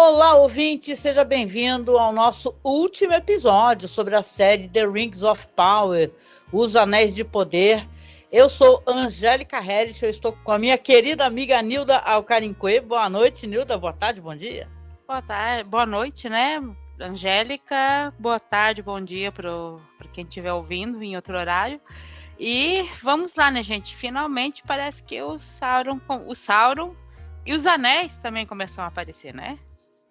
Olá, ouvinte, seja bem-vindo ao nosso último episódio sobre a série The Rings of Power, Os Anéis de Poder. Eu sou Angélica Harris, eu estou com a minha querida amiga Nilda Alcarinque. Boa noite, Nilda, boa tarde, bom dia. Boa tarde, boa noite, né, Angélica? Boa tarde, bom dia para quem estiver ouvindo em outro horário. E vamos lá, né, gente? Finalmente parece que o Sauron e os anéis também começam a aparecer, né?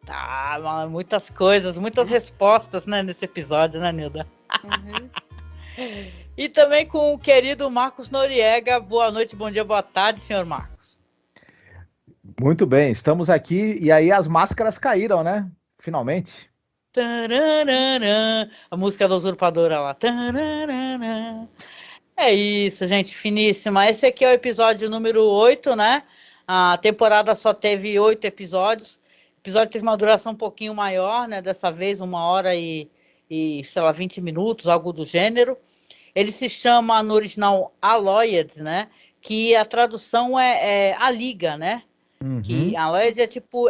Tá, muitas coisas, muitas respostas, né, nesse episódio, né, Nilda? Uhum. E também com o querido Marcos Noriega. Boa noite, bom dia, boa tarde, senhor Marcos. Muito bem, estamos aqui e aí as máscaras caíram, né? Finalmente. Tararara, a música da usurpadora lá. Tararara. É isso, gente, finíssima. Esse aqui é o episódio número 8, né? A temporada só teve 8 episódios. O episódio teve uma duração um pouquinho maior, né? Dessa vez, 1 hora sei lá, 20 minutos, algo do gênero. Ele se chama, no original, Alloyed, né? Que a tradução é a liga, né? Uhum. Que alloyed é tipo,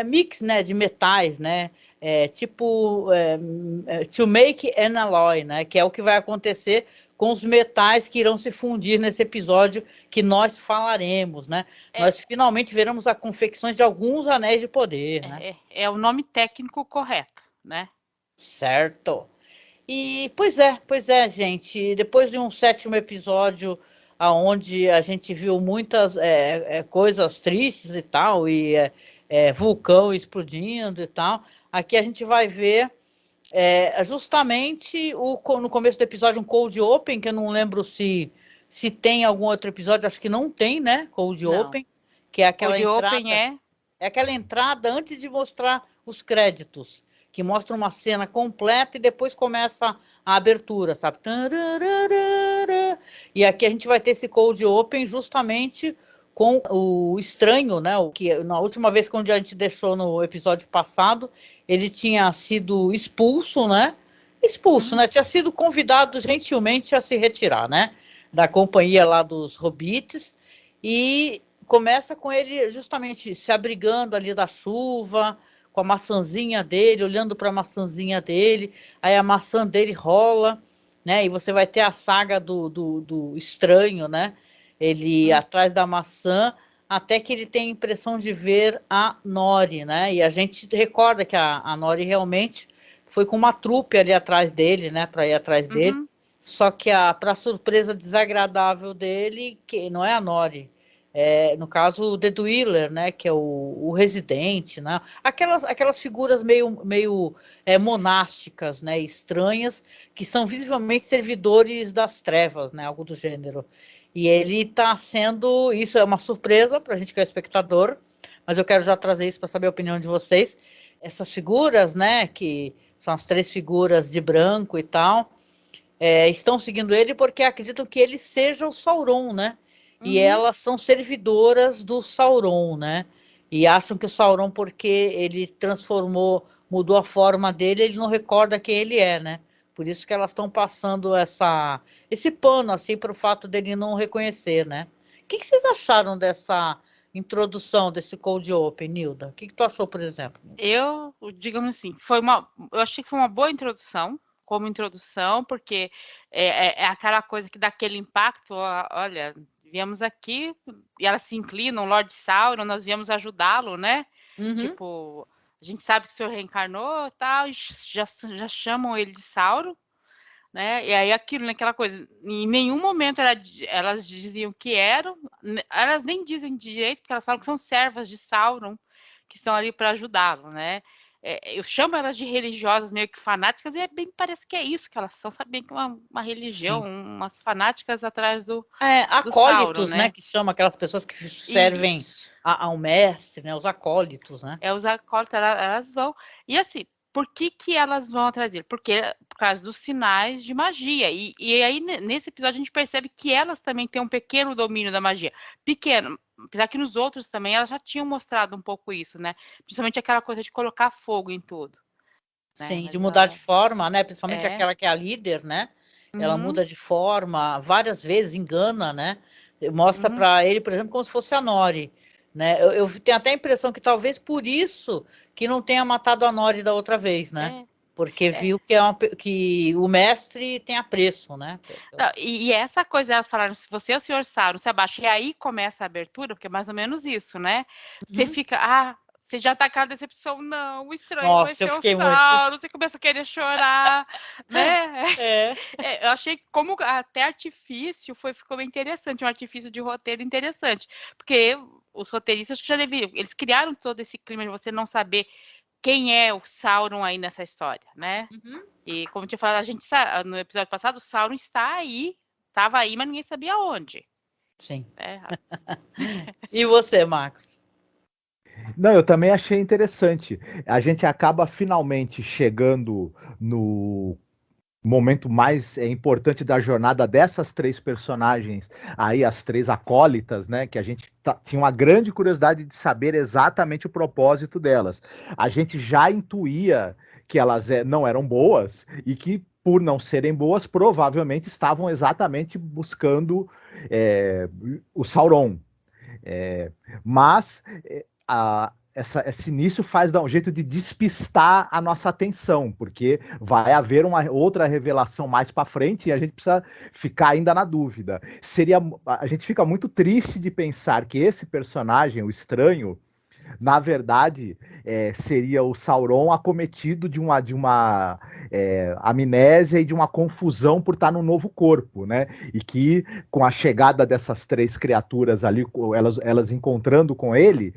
mix, né? De metais, né? To make an alloy, né? Que é o que vai acontecer com os metais que irão se fundir nesse episódio que nós falaremos, né? Nós finalmente veremos a confecção de alguns anéis de poder, né? É o nome técnico correto, né? Certo. E, pois é, gente. Depois de um 7º episódio, onde a gente viu muitas coisas tristes e tal, e vulcão explodindo e tal, aqui a gente vai ver justamente no começo do episódio um cold open, que eu não lembro se tem algum outro episódio, acho que não tem, né? Cold open, que é aquela entrada. Open É aquela entrada antes de mostrar os créditos, que mostra uma cena completa e depois começa a abertura, sabe? E aqui a gente vai ter esse cold open justamente com o estranho, né? O que na última vez que a gente deixou no episódio passado, ele tinha sido expulso, né? Né? Tinha sido convidado gentilmente a se retirar, né? Da companhia lá dos hobbits. E começa com ele justamente se abrigando ali da chuva, com a maçãzinha dele, olhando para a maçãzinha dele, aí a maçã dele rola, né? E você vai ter a saga do estranho, né? Ele atrás da maçã, até que ele tem a impressão de ver a Nori, né? E a gente recorda que a Nori realmente foi com uma trupe ali atrás dele, né? Para ir atrás dele. Só que para surpresa desagradável dele, que não é a Nori, no caso o The Dweller, né, que é o residente, né, aquelas figuras meio monásticas, né, estranhas, que são visivelmente servidores das trevas, né, algo do gênero. E ele está sendo, isso é uma surpresa para a gente que é espectador, mas eu quero já trazer isso para saber a opinião de vocês. Essas figuras, né, que são as 3 figuras de branco e tal, estão seguindo ele porque acreditam que ele seja o Sauron, né? E elas são servidoras do Sauron, né? E acham que o Sauron, porque ele mudou a forma dele, ele não recorda quem ele é, né? Por isso que elas estão passando esse pano, assim, para o fato dele não reconhecer, né? O que vocês acharam dessa introdução, desse cold open, Nilda? O que tu achou, por exemplo? Eu, digamos assim, eu achei que foi uma boa introdução, porque é aquela coisa que dá aquele impacto, olha, viemos aqui e elas se inclinam, Lord Sauron, nós viemos ajudá-lo, né? Tipo, a gente sabe que o senhor reencarnou e tal, e já chamam ele de Sauron, né? E aí aquilo, naquela coisa, em nenhum momento elas diziam que eram, elas nem dizem direito, porque elas falam que são servas de Sauron, que estão ali para ajudá-lo, né? Eu chamo elas de religiosas, meio que fanáticas, e parece que é isso que elas são, sabe? Bem que uma religião, umas fanáticas atrás do acólitos, Sauron, né? Que chama aquelas pessoas que servem ao mestre, né? Os acólitos, né? Os acólitos, elas vão. E assim, por que elas vão atrás dele? Porque por causa dos sinais de magia. E aí, nesse episódio, a gente percebe que elas também têm um pequeno domínio da magia. Pequeno. Apesar que nos outros também elas já tinham mostrado um pouco isso, né? Principalmente aquela coisa de colocar fogo em tudo. Sim, Né? de mudar de forma, né? Principalmente aquela que é a líder, né? Ela muda de forma várias vezes, engana, né? Mostra para ele, por exemplo, como se fosse a Nori. né? Eu tenho até a impressão que talvez por isso que não tenha matado a Nori da outra vez, né? Porque viu que o mestre tem apreço, né? Não, e essa coisa, elas falaram, se você é o senhor Sauron, se abaixa, e aí começa a abertura, porque é mais ou menos isso, né? Você fica, você já tá aquela decepção, não, o estranho vai ser o Sauron, você começa a querer chorar, né? Eu achei que como até artifício ficou bem interessante, um artifício de roteiro interessante, porque os roteiristas já deveriam, eles criaram todo esse clima de você não saber quem é o Sauron aí nessa história, né? E como eu tinha falado, a gente no episódio passado, o Sauron está aí, estava aí, mas ninguém sabia onde. Sim. E você, Marcos? Não, eu também achei interessante. A gente acaba finalmente chegando no momento mais importante da jornada dessas três personagens, aí as três acólitas, né? Que a gente tinha uma grande curiosidade de saber exatamente o propósito delas. A gente já intuía que elas não eram boas e que, por não serem boas, provavelmente estavam exatamente buscando o Sauron. Mas esse início faz dar um jeito de despistar a nossa atenção, porque vai haver uma outra revelação mais para frente e a gente precisa ficar ainda na dúvida. A gente fica muito triste de pensar que esse personagem, o estranho, na verdade, seria o Sauron acometido de uma amnésia e de uma confusão por estar num novo corpo, né? E que, com a chegada dessas três criaturas ali, elas encontrando com ele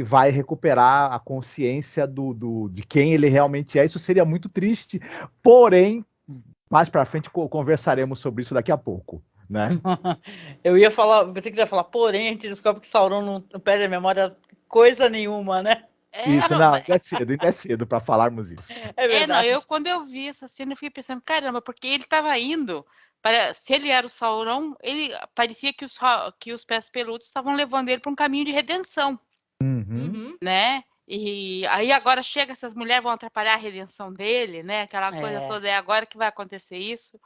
vai recuperar a consciência de quem ele realmente é. Isso seria muito triste, porém, mais para frente conversaremos sobre isso daqui a pouco. Né? Eu ia falar, pensei que ia falar, porém, a gente descobre que Sauron não perde a memória coisa nenhuma, né? Isso, não, ainda é cedo para falarmos isso. É verdade. Quando eu vi essa cena, eu fiquei pensando, caramba, porque ele estava indo, se ele era o Sauron, ele parecia que os pés peludos estavam levando ele para um caminho de redenção, né? E aí agora chega, essas mulheres vão atrapalhar a redenção dele, né? Aquela coisa toda, é agora que vai acontecer isso,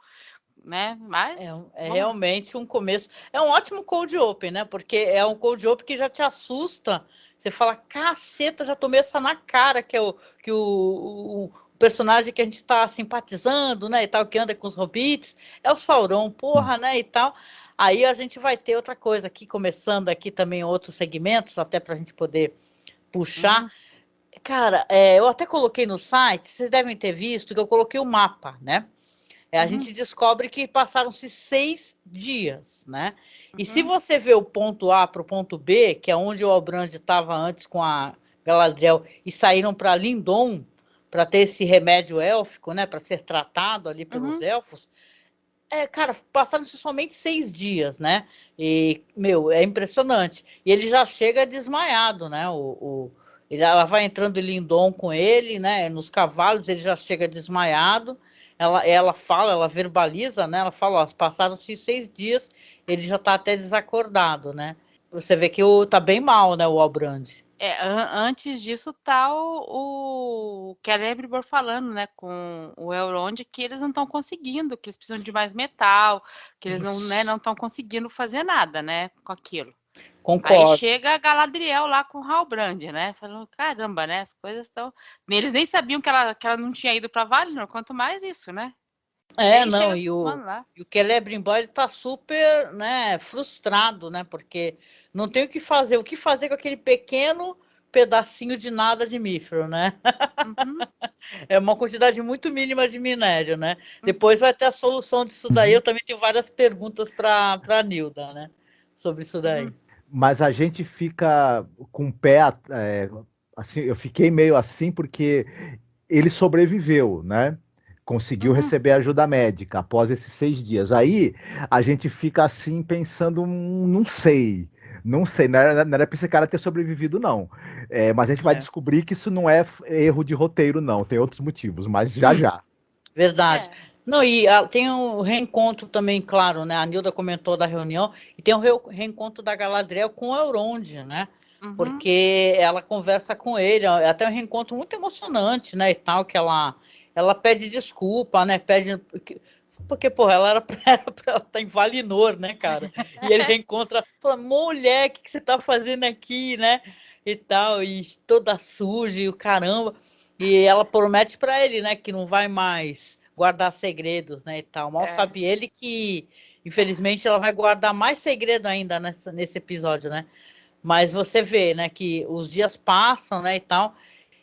né? Mas realmente um começo. É um ótimo cold open, né? Porque é um cold open que já te assusta. Você fala, caceta, já tomei essa na cara, que é o personagem que a gente está simpatizando, né? E tal, que anda com os hobbits, é o Sauron, porra, né? E tal. Aí a gente vai ter outra coisa aqui, começando aqui também outros segmentos, até para a gente poder puxar. Cara, eu até coloquei no site, vocês devem ter visto que eu coloquei o mapa, né? A gente descobre que passaram-se 6 dias, né? E se você vê o ponto A para o ponto B, que é onde o Albrand estava antes com a Galadriel, e saíram para Lindon, para ter esse remédio élfico, né? Para ser tratado ali pelos elfos. Cara, passaram-se somente 6 dias, né? E, é impressionante. E ele já chega desmaiado, né? Ela vai entrando em Lindon com ele, né? Nos cavalos, ele já chega desmaiado. Ela fala, ela verbaliza, né? Ela fala, ó, passaram-se 6 dias, ele já está até desacordado, né? Você vê que tá bem mal, né? O Albrand. Antes disso tá o Celebrimbor falando, né, com o Elrond, que eles não estão conseguindo, que eles precisam de mais metal, que eles não estão conseguindo fazer nada, né, com aquilo. Concordo. Aí chega a Galadriel lá com o Halbrand, né, falando, caramba, né, as coisas estão... Eles nem sabiam que ela não tinha ido para Valinor, quanto mais isso, né. E o Celebrimbor está super, né, frustrado, né, porque não tem o que fazer com aquele pequeno pedacinho de nada de Mithril, né? É uma quantidade muito mínima de minério, né? Depois vai ter a solução disso daí. Eu também tenho várias perguntas para a Nilda, né, sobre isso daí. Mas a gente fica com o pé, assim, eu fiquei meio assim porque ele sobreviveu, né? Conseguiu receber ajuda médica após esses 6 dias. Aí a gente fica assim pensando, não sei, não era para esse cara ter sobrevivido, não. Mas a gente vai descobrir que isso não é erro de roteiro, não. Tem outros motivos, mas já. Verdade. Não, e tem um reencontro também, claro, né? A Nilda comentou da reunião, e tem um reencontro da Galadriel com o Elrond, né? Porque ela conversa com ele, é até um reencontro muito emocionante, né? E tal, que ela pede desculpa, né? Porque, porra, ela era pra ela estar em Valinor, né, cara? E ele reencontra, fala, mulher, o que você tá fazendo aqui, né? E tal, e toda suja e o caramba. E ela promete pra ele, né, que não vai mais guardar segredos, né, e tal. Mal sabe ele que, infelizmente, ela vai guardar mais segredo ainda nesse episódio, né? Mas você vê, né, que os dias passam, né, e tal,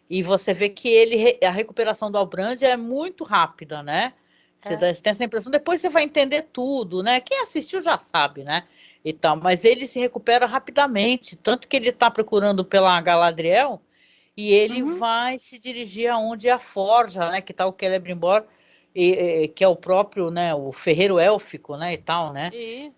e você vê que a recuperação do Albrand é muito rápida, né? Você tem essa impressão, depois você vai entender tudo, né? Quem assistiu já sabe, né? E tal, mas ele se recupera rapidamente, tanto que ele está procurando pela Galadriel e ele vai se dirigir aonde é a forja, né? Que está o Celebrimbor, que é o próprio, né? O ferreiro élfico, né? E tal, né? E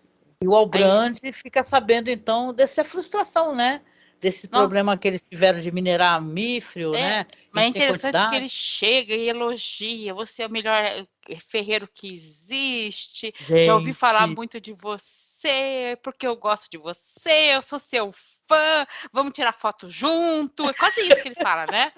o Albrand fica sabendo, então, dessa frustração, né? Desse problema que eles tiveram de minerar mifril, né? Mas é interessante que ele chega e elogia. Você é o melhor ferreiro que existe. Gente. Já ouvi falar muito de você, porque eu gosto de você, eu sou seu fã, vamos tirar foto junto. É quase isso que ele fala, né?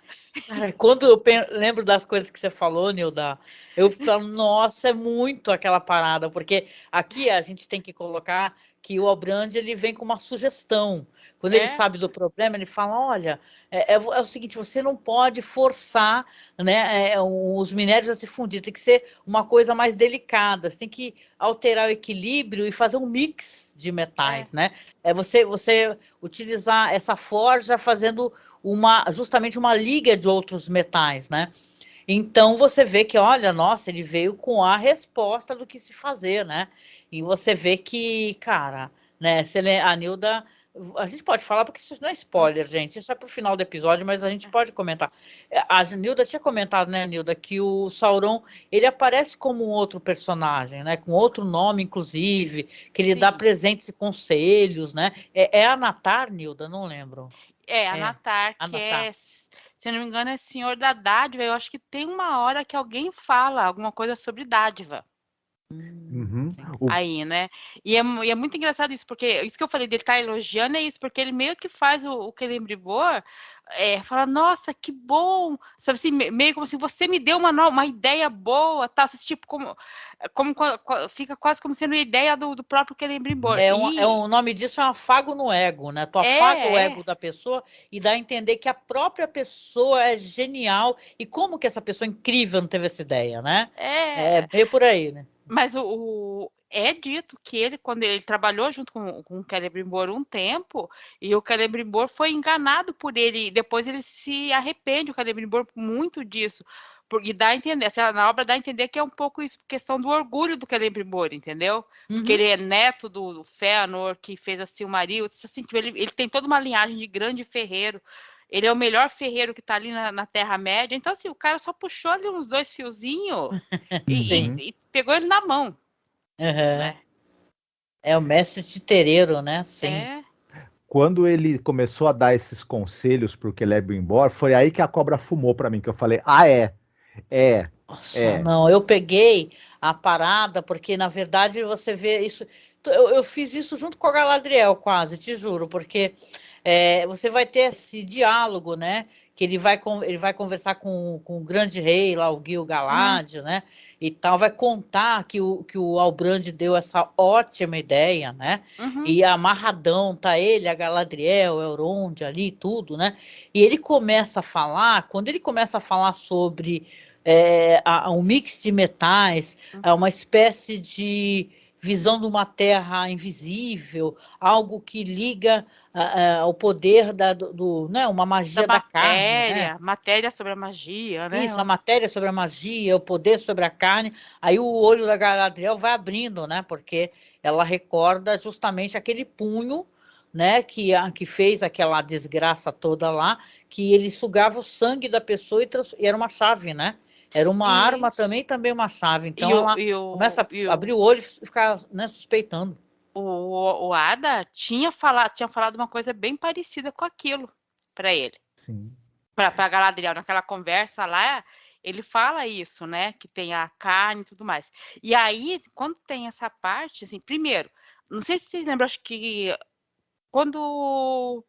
Cara, quando eu lembro das coisas que você falou, Nilda, eu falo, nossa, é muito aquela parada, porque aqui a gente tem que colocar que o Albrand, ele vem com uma sugestão. Quando ele sabe do problema, ele fala, olha, é o seguinte, você não pode forçar, né, os minérios a se fundir, tem que ser uma coisa mais delicada, você tem que alterar o equilíbrio e fazer um mix de metais, né? Você utilizar essa forja fazendo justamente uma liga de outros metais, né? Então você vê que, olha, nossa, ele veio com a resposta do que se fazer, né? E você vê que, cara, né? A Nilda, a gente pode falar porque isso não é spoiler, gente. Isso é pro final do episódio, mas a gente pode comentar. A Nilda tinha comentado, né, Nilda, que o Sauron ele aparece como um outro personagem, né? Com outro nome, inclusive, que ele dá presentes e conselhos, né? É Anatar, Nilda? Não lembro. Anatar, que se eu não me engano, é Senhor da Dádiva. Eu acho que tem uma hora que alguém fala alguma coisa sobre dádiva. Aí, né? E é muito engraçado isso, porque isso que eu falei dele tá elogiando é isso, porque ele meio que faz o Celebrimbor fala, nossa, que bom, sabe assim, meio como assim, você me deu uma ideia boa, tá? Assim, tipo, fica quase como sendo a ideia do próprio Celebrimbor. O nome disso é um afago no ego, né? Tu afaga o ego da pessoa e dá a entender que a própria pessoa é genial e como que essa pessoa incrível não teve essa ideia, né? É meio por aí, né? Mas é dito que ele, quando ele trabalhou junto com o Celebrimbor um tempo, e o Celebrimbor foi enganado por ele, depois ele se arrepende, o Celebrimbor, muito disso, porque dá a entender, na obra dá a entender que é um pouco isso, questão do orgulho do Celebrimbor, entendeu? Porque ele é neto do Fëanor, que fez a Silmaril, assim, ele tem toda uma linhagem de grande ferreiro, ele é o melhor ferreiro que tá ali na Terra-média, então assim, o cara só puxou ali uns 2 fiozinhos e pegou ele na mão. Né? É o mestre titereiro, né? Sim. Quando ele começou a dar esses conselhos pro Celebrimbor, foi aí que a cobra fumou para mim, que eu falei, Nossa, não, eu peguei a parada, porque na verdade você vê isso. Eu fiz isso junto com a Galadriel, quase, te juro, porque você vai ter esse diálogo, né? Que ele vai conversar com o grande rei lá, o Gil-galad, né? E tal, vai contar que o Albrand deu essa ótima ideia, né? E amarradão, tá ele, a Galadriel, Elrond ali, tudo, né? E ele começa a falar, quando ele começa a falar sobre um mix de metais, uma espécie de visão de uma terra invisível, algo que liga ao poder né, uma magia da carne. Né? Matéria sobre a magia, né? Isso, a matéria sobre a magia, o poder sobre a carne. Aí o olho da Galadriel vai abrindo, né? Porque ela recorda justamente aquele punho, né? Que fez aquela desgraça toda lá, que ele sugava o sangue da pessoa e era uma chave, né? Era uma arma também uma chave. Então ela começa a abrir o olho e ficar, né, suspeitando. O Ada tinha falado uma coisa bem parecida com aquilo para ele. Sim. Para Galadriel, naquela conversa lá, ele fala isso, né? Que tem a carne e tudo mais. E aí, quando tem essa parte, assim, primeiro, não sei se vocês lembram, acho que quando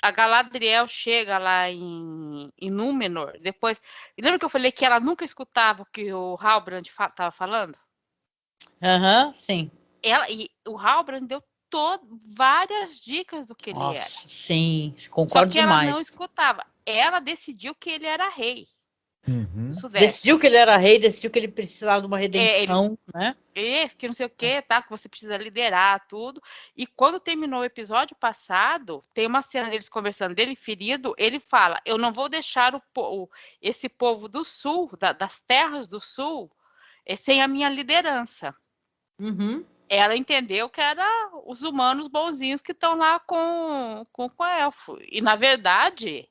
a Galadriel chega lá em Númenor, depois. Lembra que eu falei que ela nunca escutava o que o Halbrand estava falando? Aham, sim. E o Halbrand deu várias dicas do que ele era. Sim, Só concordo que ela não demais. escutava. Ela decidiu que ele era rei do Sudeste. Decidiu que ele era rei, decidiu que ele precisava de uma redenção, né? Que não sei o que, tá? Que você precisa liderar tudo. E quando terminou o episódio passado, tem uma cena deles conversando, dele ferido, ele fala: eu não vou deixar esse povo do sul, das terras do sul, sem a minha liderança. Uhum. Ela entendeu que era os humanos bonzinhos que estão lá com o elfo. E, na verdade,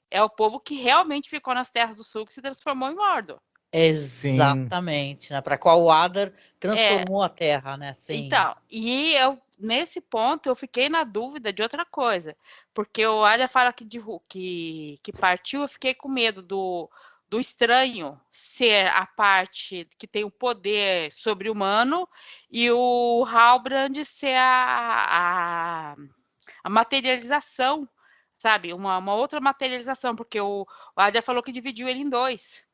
é o povo que realmente ficou nas terras do sul que se transformou em Mordor. Exatamente, né? Para qual o Adar transformou a Terra, né? Sim. Então, e nesse ponto eu fiquei na dúvida de outra coisa, porque o Adar fala que partiu, eu fiquei com medo do estranho ser a parte que tem o poder sobre-humano e o Halbrand ser a materialização, sabe? Uma outra materialização, porque o Adar falou que dividiu ele em dois.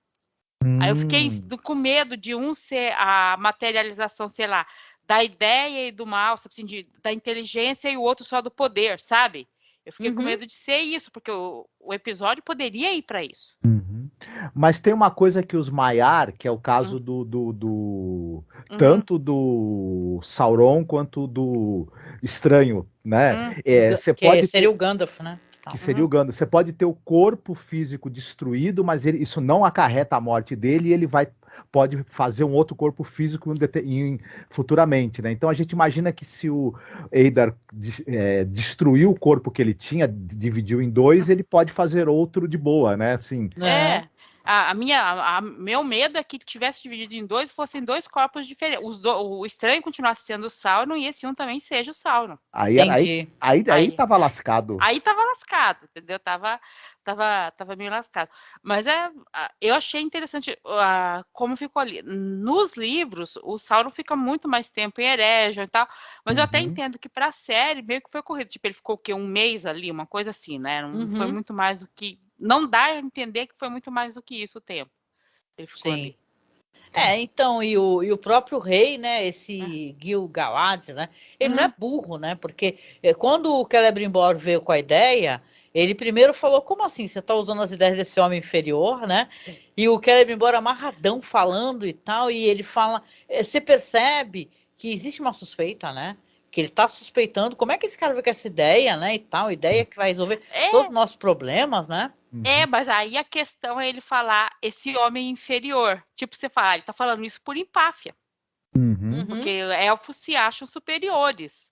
Aí eu fiquei com medo de um ser a materialização, sei lá, da ideia e do mal, assim, da inteligência e o outro só do poder, sabe? Eu fiquei com medo de ser isso, porque o episódio poderia ir para isso. Mas tem uma coisa que os Maiar, que é o caso tanto do Sauron quanto do Estranho, né? Seria o Gandalf, né? Que seria o Gandalf. Você pode ter o corpo físico destruído, mas isso não acarreta a morte dele e ele pode fazer um outro corpo físico futuramente, né? Então a gente imagina que se o Eidar destruiu o corpo que ele tinha, dividiu em dois, ele pode fazer outro de boa, né? Assim, meu medo é que tivesse dividido em dois, fossem dois corpos diferentes. O Estranho continuasse sendo o Sauron e esse um também seja o Sauron. Aí tava lascado. Aí tava lascado, entendeu? Tava meio lascado. Mas eu achei interessante como ficou ali. Nos livros, o Sauron fica muito mais tempo em Eregion e tal, mas eu até entendo que pra série meio que foi corrido. Tipo, ele ficou o quê? Um mês ali, uma coisa assim, né? Não foi muito mais do que... Não dá a entender que foi muito mais do que isso o tempo. Ele ficou ali. Então, e o próprio rei, né, esse Gil-galad, né, ele não é burro, né, porque quando o Celebrimbor veio com a ideia, ele primeiro falou, como assim, você está usando as ideias desse homem inferior, né, e o Celebrimbor amarradão falando e tal, e ele fala, você percebe que existe uma suspeita, né, que ele está suspeitando, como é que esse cara veio com essa ideia, né, e tal, ideia que vai resolver todos os nossos problemas, né. Mas aí a questão é ele falar esse homem inferior. Tipo, você fala, ele tá falando isso por empáfia. Porque elfos se acham superiores.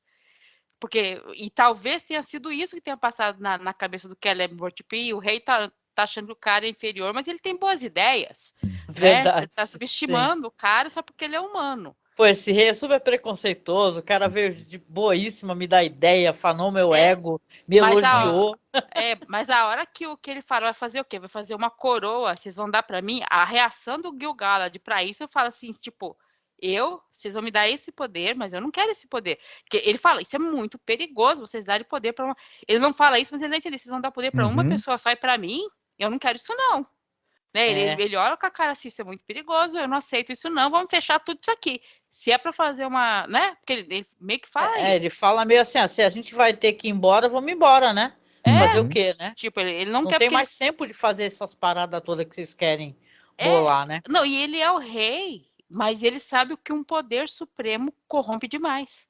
E talvez tenha sido isso que tenha passado na cabeça do Celebrimbor. Tipo, o rei tá achando que o cara é inferior, mas ele tem boas ideias. Verdade. Né? Você tá subestimando o cara só porque ele é humano. Pô, esse rei é super preconceituoso, o cara veio de boíssima, me dá ideia, fanou meu ego, me elogiou. Mas a hora que ele fala, vai fazer o quê? Vai fazer uma coroa, vocês vão dar pra mim? A reação do Gil-galad pra isso, eu falo assim, tipo, vocês vão me dar esse poder, mas eu não quero esse poder. Porque ele fala, isso é muito perigoso, vocês darem poder pra Ele não fala isso, mas ele não entende, vocês vão dar poder pra uma pessoa só e pra mim? Eu não quero isso não. Né? Ele olha com a cara assim, isso é muito perigoso, eu não aceito isso não, vamos fechar tudo isso aqui. Se é para fazer uma, né? Porque ele meio que fala isso. Ele fala meio assim, se a gente vai ter que ir embora, vamos embora, né? Fazer o quê, né? Tipo, ele não quer tem mais tempo de fazer essas paradas todas que vocês querem bolar, né? Não, e ele é o rei, mas ele sabe que um poder supremo corrompe demais.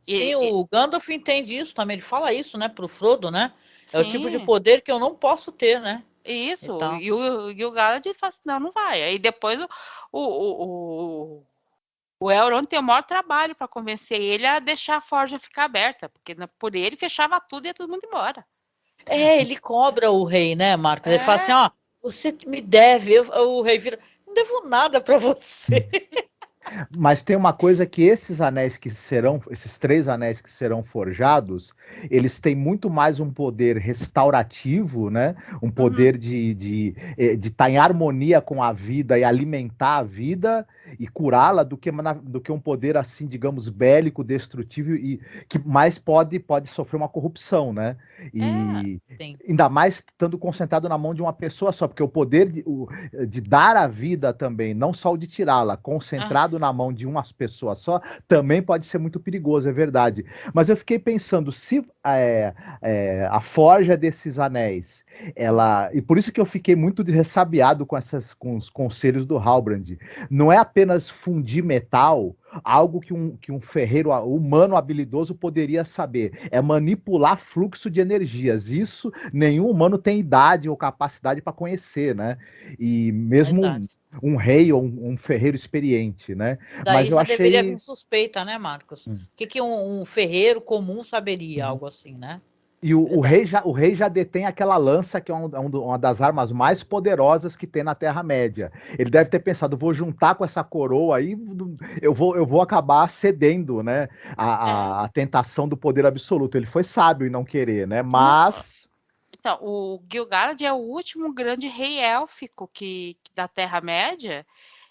Sim, o Gandalf entende isso também, ele fala isso, né, pro Frodo, né? É o tipo de poder que eu não posso ter, né? Isso, e o Gil-galad fala assim, não vai. Aí depois o Elrond tem o maior trabalho para convencer ele a deixar a forja ficar aberta, porque por ele fechava tudo e ia todo mundo embora. Ele cobra o rei, né, Marcos? Ele fala assim, você me deve, o rei vira, não devo nada para você. Mas tem uma coisa que esses 3 anéis que serão forjados, eles têm muito mais um poder restaurativo, né? Um poder de estar em harmonia com a vida e alimentar a vida, e curá-la do que um poder assim, digamos, bélico, destrutivo e que mais pode sofrer uma corrupção, né? E sim. ainda mais estando concentrado na mão de uma pessoa só, porque o poder de dar a vida também, não só o de tirá-la, concentrado na mão de uma pessoa só, também pode ser muito perigoso, é verdade. Mas eu fiquei pensando, se a forja desses anéis, e por isso que eu fiquei muito ressabiado com os conselhos do Halbrand, não é apenas fundir metal, algo que um ferreiro humano habilidoso poderia saber, é manipular fluxo de energias. Isso nenhum humano tem idade ou capacidade para conhecer, né? E mesmo um rei ou um ferreiro experiente, né? Daí Mas eu já deveria achei. vir suspeita, né, Marcos? O que um ferreiro comum saberia, algo assim, né? E o rei já detém aquela lança que é uma das armas mais poderosas que tem na Terra-média. Ele deve ter pensado, vou juntar com essa coroa aí, eu vou acabar cedendo, né, a tentação do poder absoluto. Ele foi sábio em não querer, né? Mas... Então, o Gil-galad é o último grande rei élfico da Terra-média,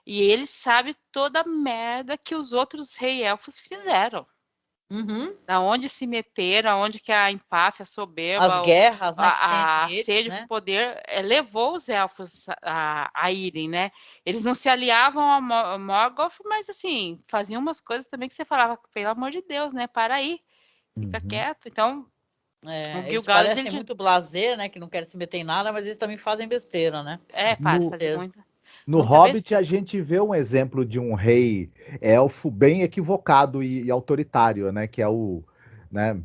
e ele sabe toda a merda que os outros rei elfos fizeram. Da onde se meteram, aonde que a empáfia, a soberba, as guerras, né, a eles, sede né? de poder levou os elfos a irem, né? Eles não se aliavam a Morgoth, mas assim, faziam umas coisas também que você falava, pelo amor de Deus, né? Para aí, fica quieto. Então, eles parecem muito blasé, né? Que não querem se meter em nada, mas eles também fazem besteira, né? Fazer no Hobbit, a gente vê um exemplo de um rei elfo bem equivocado e autoritário, né? Que é o... né?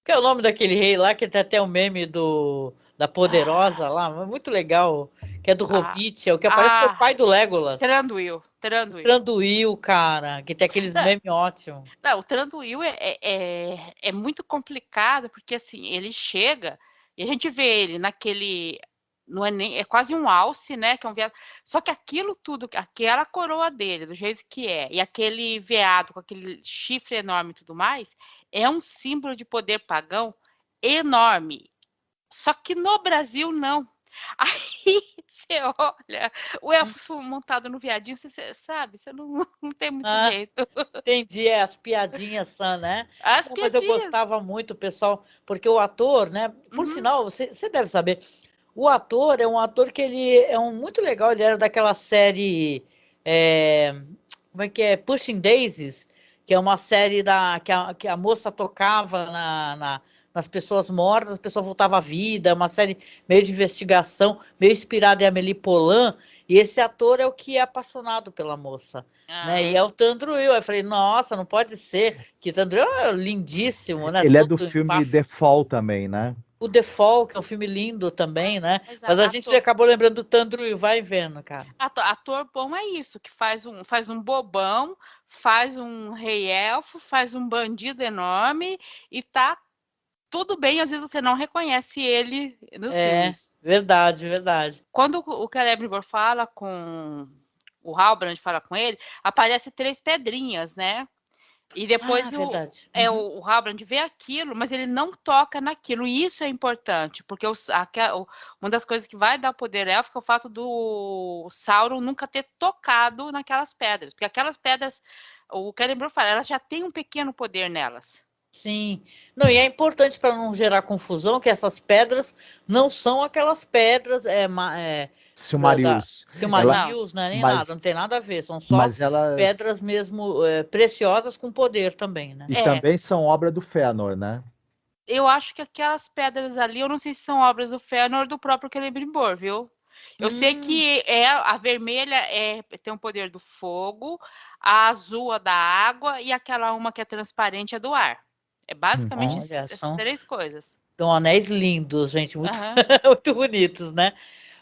Que é o nome daquele rei lá, que tem até o meme da Poderosa lá, muito legal, que é do Hobbit, é o que aparece que é o pai do Legolas. Thranduil. Thranduil, cara, que tem aqueles memes ótimos. Não, o Thranduil é muito complicado, porque assim, ele chega e a gente vê ele naquele... Não é quase um alce, né? Que é um veado. Só que aquilo tudo, aquela coroa dele, do jeito que é, e aquele veado com aquele chifre enorme e tudo mais, é um símbolo de poder pagão enorme. Só que no Brasil, não. Aí você olha, o elfo montado no viadinho, você sabe, você não tem muito jeito. Entendi, as piadinhas são, né? Não, mas eu gostava muito, pessoal, porque o ator, né? Por sinal, você deve saber, o ator é um ator que ele é muito legal, ele era daquela série, como é que é? Pushing Daisies, que é uma série que a moça tocava nas pessoas mortas, a pessoa voltava à vida, é uma série meio de investigação, meio inspirada em Amélie Poulain, e esse ator é o que é apaixonado pela moça, né? E é o Thranduil. Eu falei, nossa, não pode ser, que o Thranduil é lindíssimo, né? Ele é do filme The Fall também, né? O The Fall, que é um filme lindo também, né? Mas a gente acabou lembrando do Thranduil, vai vendo, cara. Ator bom é isso, que faz um bobão, faz um rei elfo, faz um bandido enorme e tá tudo bem, às vezes você não reconhece ele nos filmes. Verdade. Quando o Celebrimbor fala com o Halbrand, fala com ele, aparece 3 pedrinhas, né? E depois o Halbrand vê aquilo, mas ele não toca naquilo. E isso é importante, porque uma das coisas que vai dar poder élfico é o fato do Sauron nunca ter tocado naquelas pedras. Porque aquelas pedras, o Celebrimbor fala, elas já têm um pequeno poder nelas. Sim. Não, e é importante para não gerar confusão que essas pedras não são aquelas pedras Silmarils. Silmarils, né? Nem nada, não tem nada a ver. São só pedras mesmo preciosas com poder também, né? E também são obra do Fëanor, né? Eu acho que aquelas pedras ali, eu não sei se são obras do Fëanor ou do próprio Celebrimbor, viu? Eu sei que a vermelha tem o poder do fogo, a azul é da água e aquela uma que é transparente é do ar. É basicamente essas 3 coisas. São anéis lindos, gente, muito, muito bonitos, né?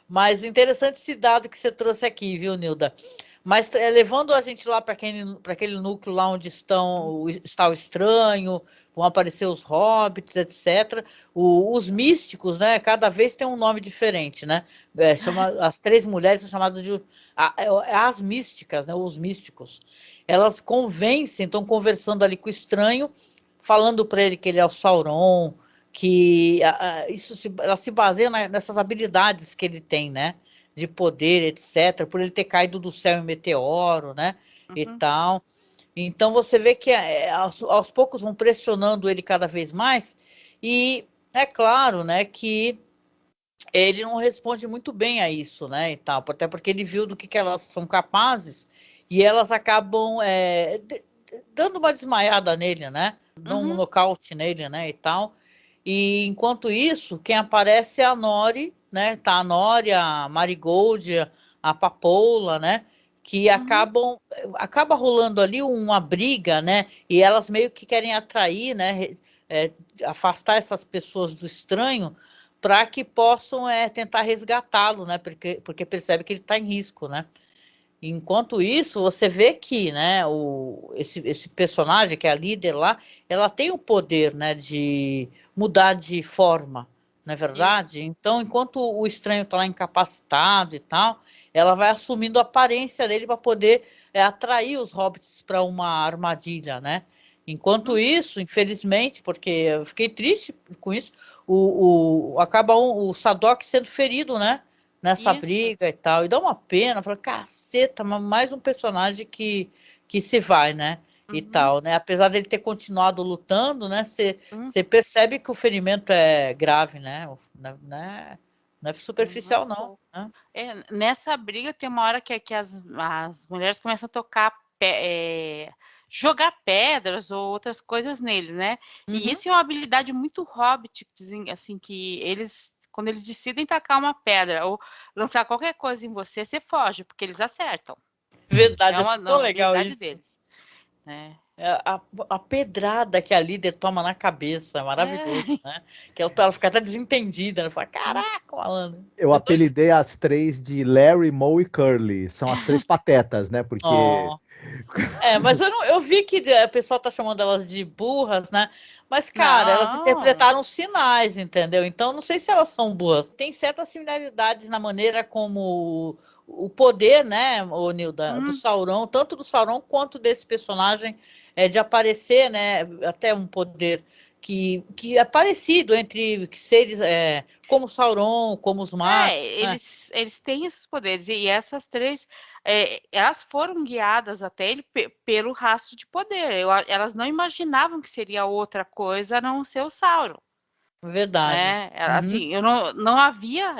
Mas interessante esse dado que você trouxe aqui, viu, Nilda? Mas levando a gente lá para aquele núcleo lá onde está o estranho, vão aparecer os hobbits, etc. Os místicos, né? Cada vez tem um nome diferente, né? As 3 mulheres são chamadas de as místicas, né? Os místicos. Elas convencem, estão conversando ali com o estranho, falando para ele que ele é o Sauron, que elas se baseiam nessas habilidades que ele tem, né? de poder, etc., por ele ter caído do céu em meteoro, né? E tal. Então você vê que aos poucos vão pressionando ele cada vez mais, e é claro, né, que ele não responde muito bem a isso, né, e tal, até porque ele viu do que elas são capazes, e elas acabam dando uma desmaiada nele, né, dão um nocaute nele, né, e tal. E enquanto isso, quem aparece é a Nori, né, tá a Nori, a Marigold, a Papoula, né, que acaba rolando ali uma briga, né, e elas meio que querem atrair, né, afastar essas pessoas do estranho, para que possam tentar resgatá-lo, né? Porque percebe que ele está em risco, né? Enquanto isso, você vê que, né, esse personagem, que é a líder lá, ela tem o poder, né, de mudar de forma, não é verdade? Isso. Então, enquanto o estranho está lá incapacitado e tal, ela vai assumindo a aparência dele para poder atrair os hobbits para uma armadilha, né? Enquanto isso, infelizmente, porque eu fiquei triste com isso, acaba o Sadok sendo ferido, né? Nessa briga e tal. E dá uma pena, fala, caceta, mais um personagem que se vai, né? E tal, né? Apesar dele ter continuado lutando, né? Você percebe que o ferimento é grave, né? Não é superficial, não. Né? Nessa briga tem uma hora que as mulheres começam a tocar jogar pedras ou outras coisas neles, né? E isso é uma habilidade muito hobbit, assim, que eles, quando eles decidem tacar uma pedra ou lançar qualquer coisa em você, você foge, porque eles acertam. Verdade, é uma tão legal habilidade isso. deles. Né? A pedrada que a líder toma na cabeça é maravilhoso, né? Que ela fica até desentendida, né? Fala, caraca, malandro. Eu apelidei as três de Larry, Moe e Curly. São as três patetas, né? Porque... mas eu vi que o pessoal tá chamando elas de burras, né? Mas, cara, elas interpretaram sinais, entendeu? Então, não sei se elas são burras. Tem certas similaridades na maneira como o poder, né, ô Nilda, do Sauron, tanto do Sauron quanto desse personagem, de aparecer, né, até um poder que é parecido entre seres como Sauron, como os magos. Eles têm esses poderes, e essas três, elas foram guiadas até ele pelo rastro de poder. Elas não imaginavam que seria outra coisa a não ser o Sauron. Verdade. Assim, eu não havia,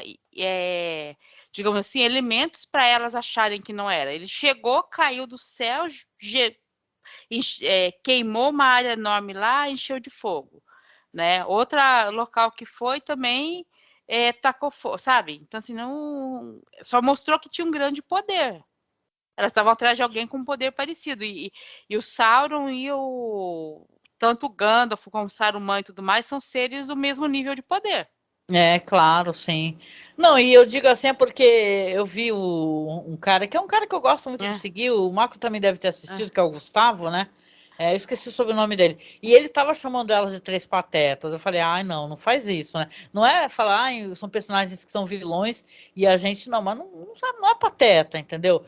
digamos assim, elementos para elas acharem que não era. Ele chegou, caiu do céu, queimou uma área enorme lá, encheu de fogo. Né? Outra local que foi também tacou fogo, sabe? Então, assim, não... Só mostrou que tinha um grande poder. Elas estavam atrás de alguém com um poder parecido. E o Sauron e tanto o Gandalf como o Saruman e tudo mais são seres do mesmo nível de poder. Claro, sim. Não, e eu digo assim, porque eu vi um cara, que é um cara que eu gosto muito de seguir, o Marco também deve ter assistido, que é o Gustavo, né? Eu esqueci o sobrenome dele. E ele tava chamando elas de três patetas. Eu falei, não faz isso, né? Não é falar, são personagens que são vilões e a gente não, mas não é pateta, entendeu?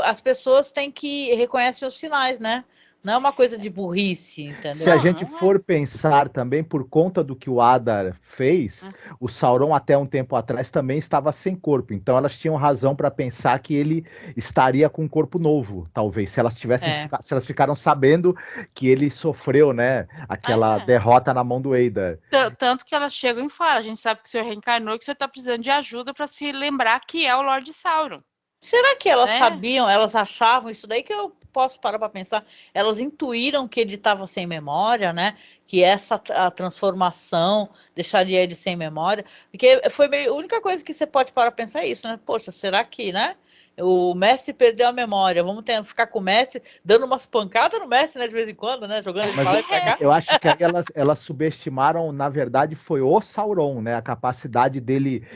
As pessoas têm que reconhecer os sinais, né? Não é uma coisa de burrice, entendeu? Se a gente for pensar também, por conta do que o Adar fez, o Sauron até um tempo atrás também estava sem corpo. Então elas tinham razão para pensar que ele estaria com um corpo novo, talvez. Se elas se elas ficaram sabendo que ele sofreu, né, aquela derrota na mão do Eidar. Tanto que elas chegam e falam, a gente sabe que o senhor reencarnou e que o senhor está precisando de ajuda para se lembrar que é o Lorde Sauron. Será que elas sabiam, elas achavam isso daí, que eu posso parar para pensar? Elas intuíram que ele estava sem memória, né? Que a transformação deixaria ele sem memória. Porque foi a única coisa que você pode parar para pensar é isso, né? Poxa, será que, né? O mestre perdeu a memória. Vamos ficar com o mestre, dando umas pancadas no mestre, né? De vez em quando, né? Jogando ele para lá e para cá. Eu acho que aí elas subestimaram, na verdade, foi o Sauron, né? A capacidade dele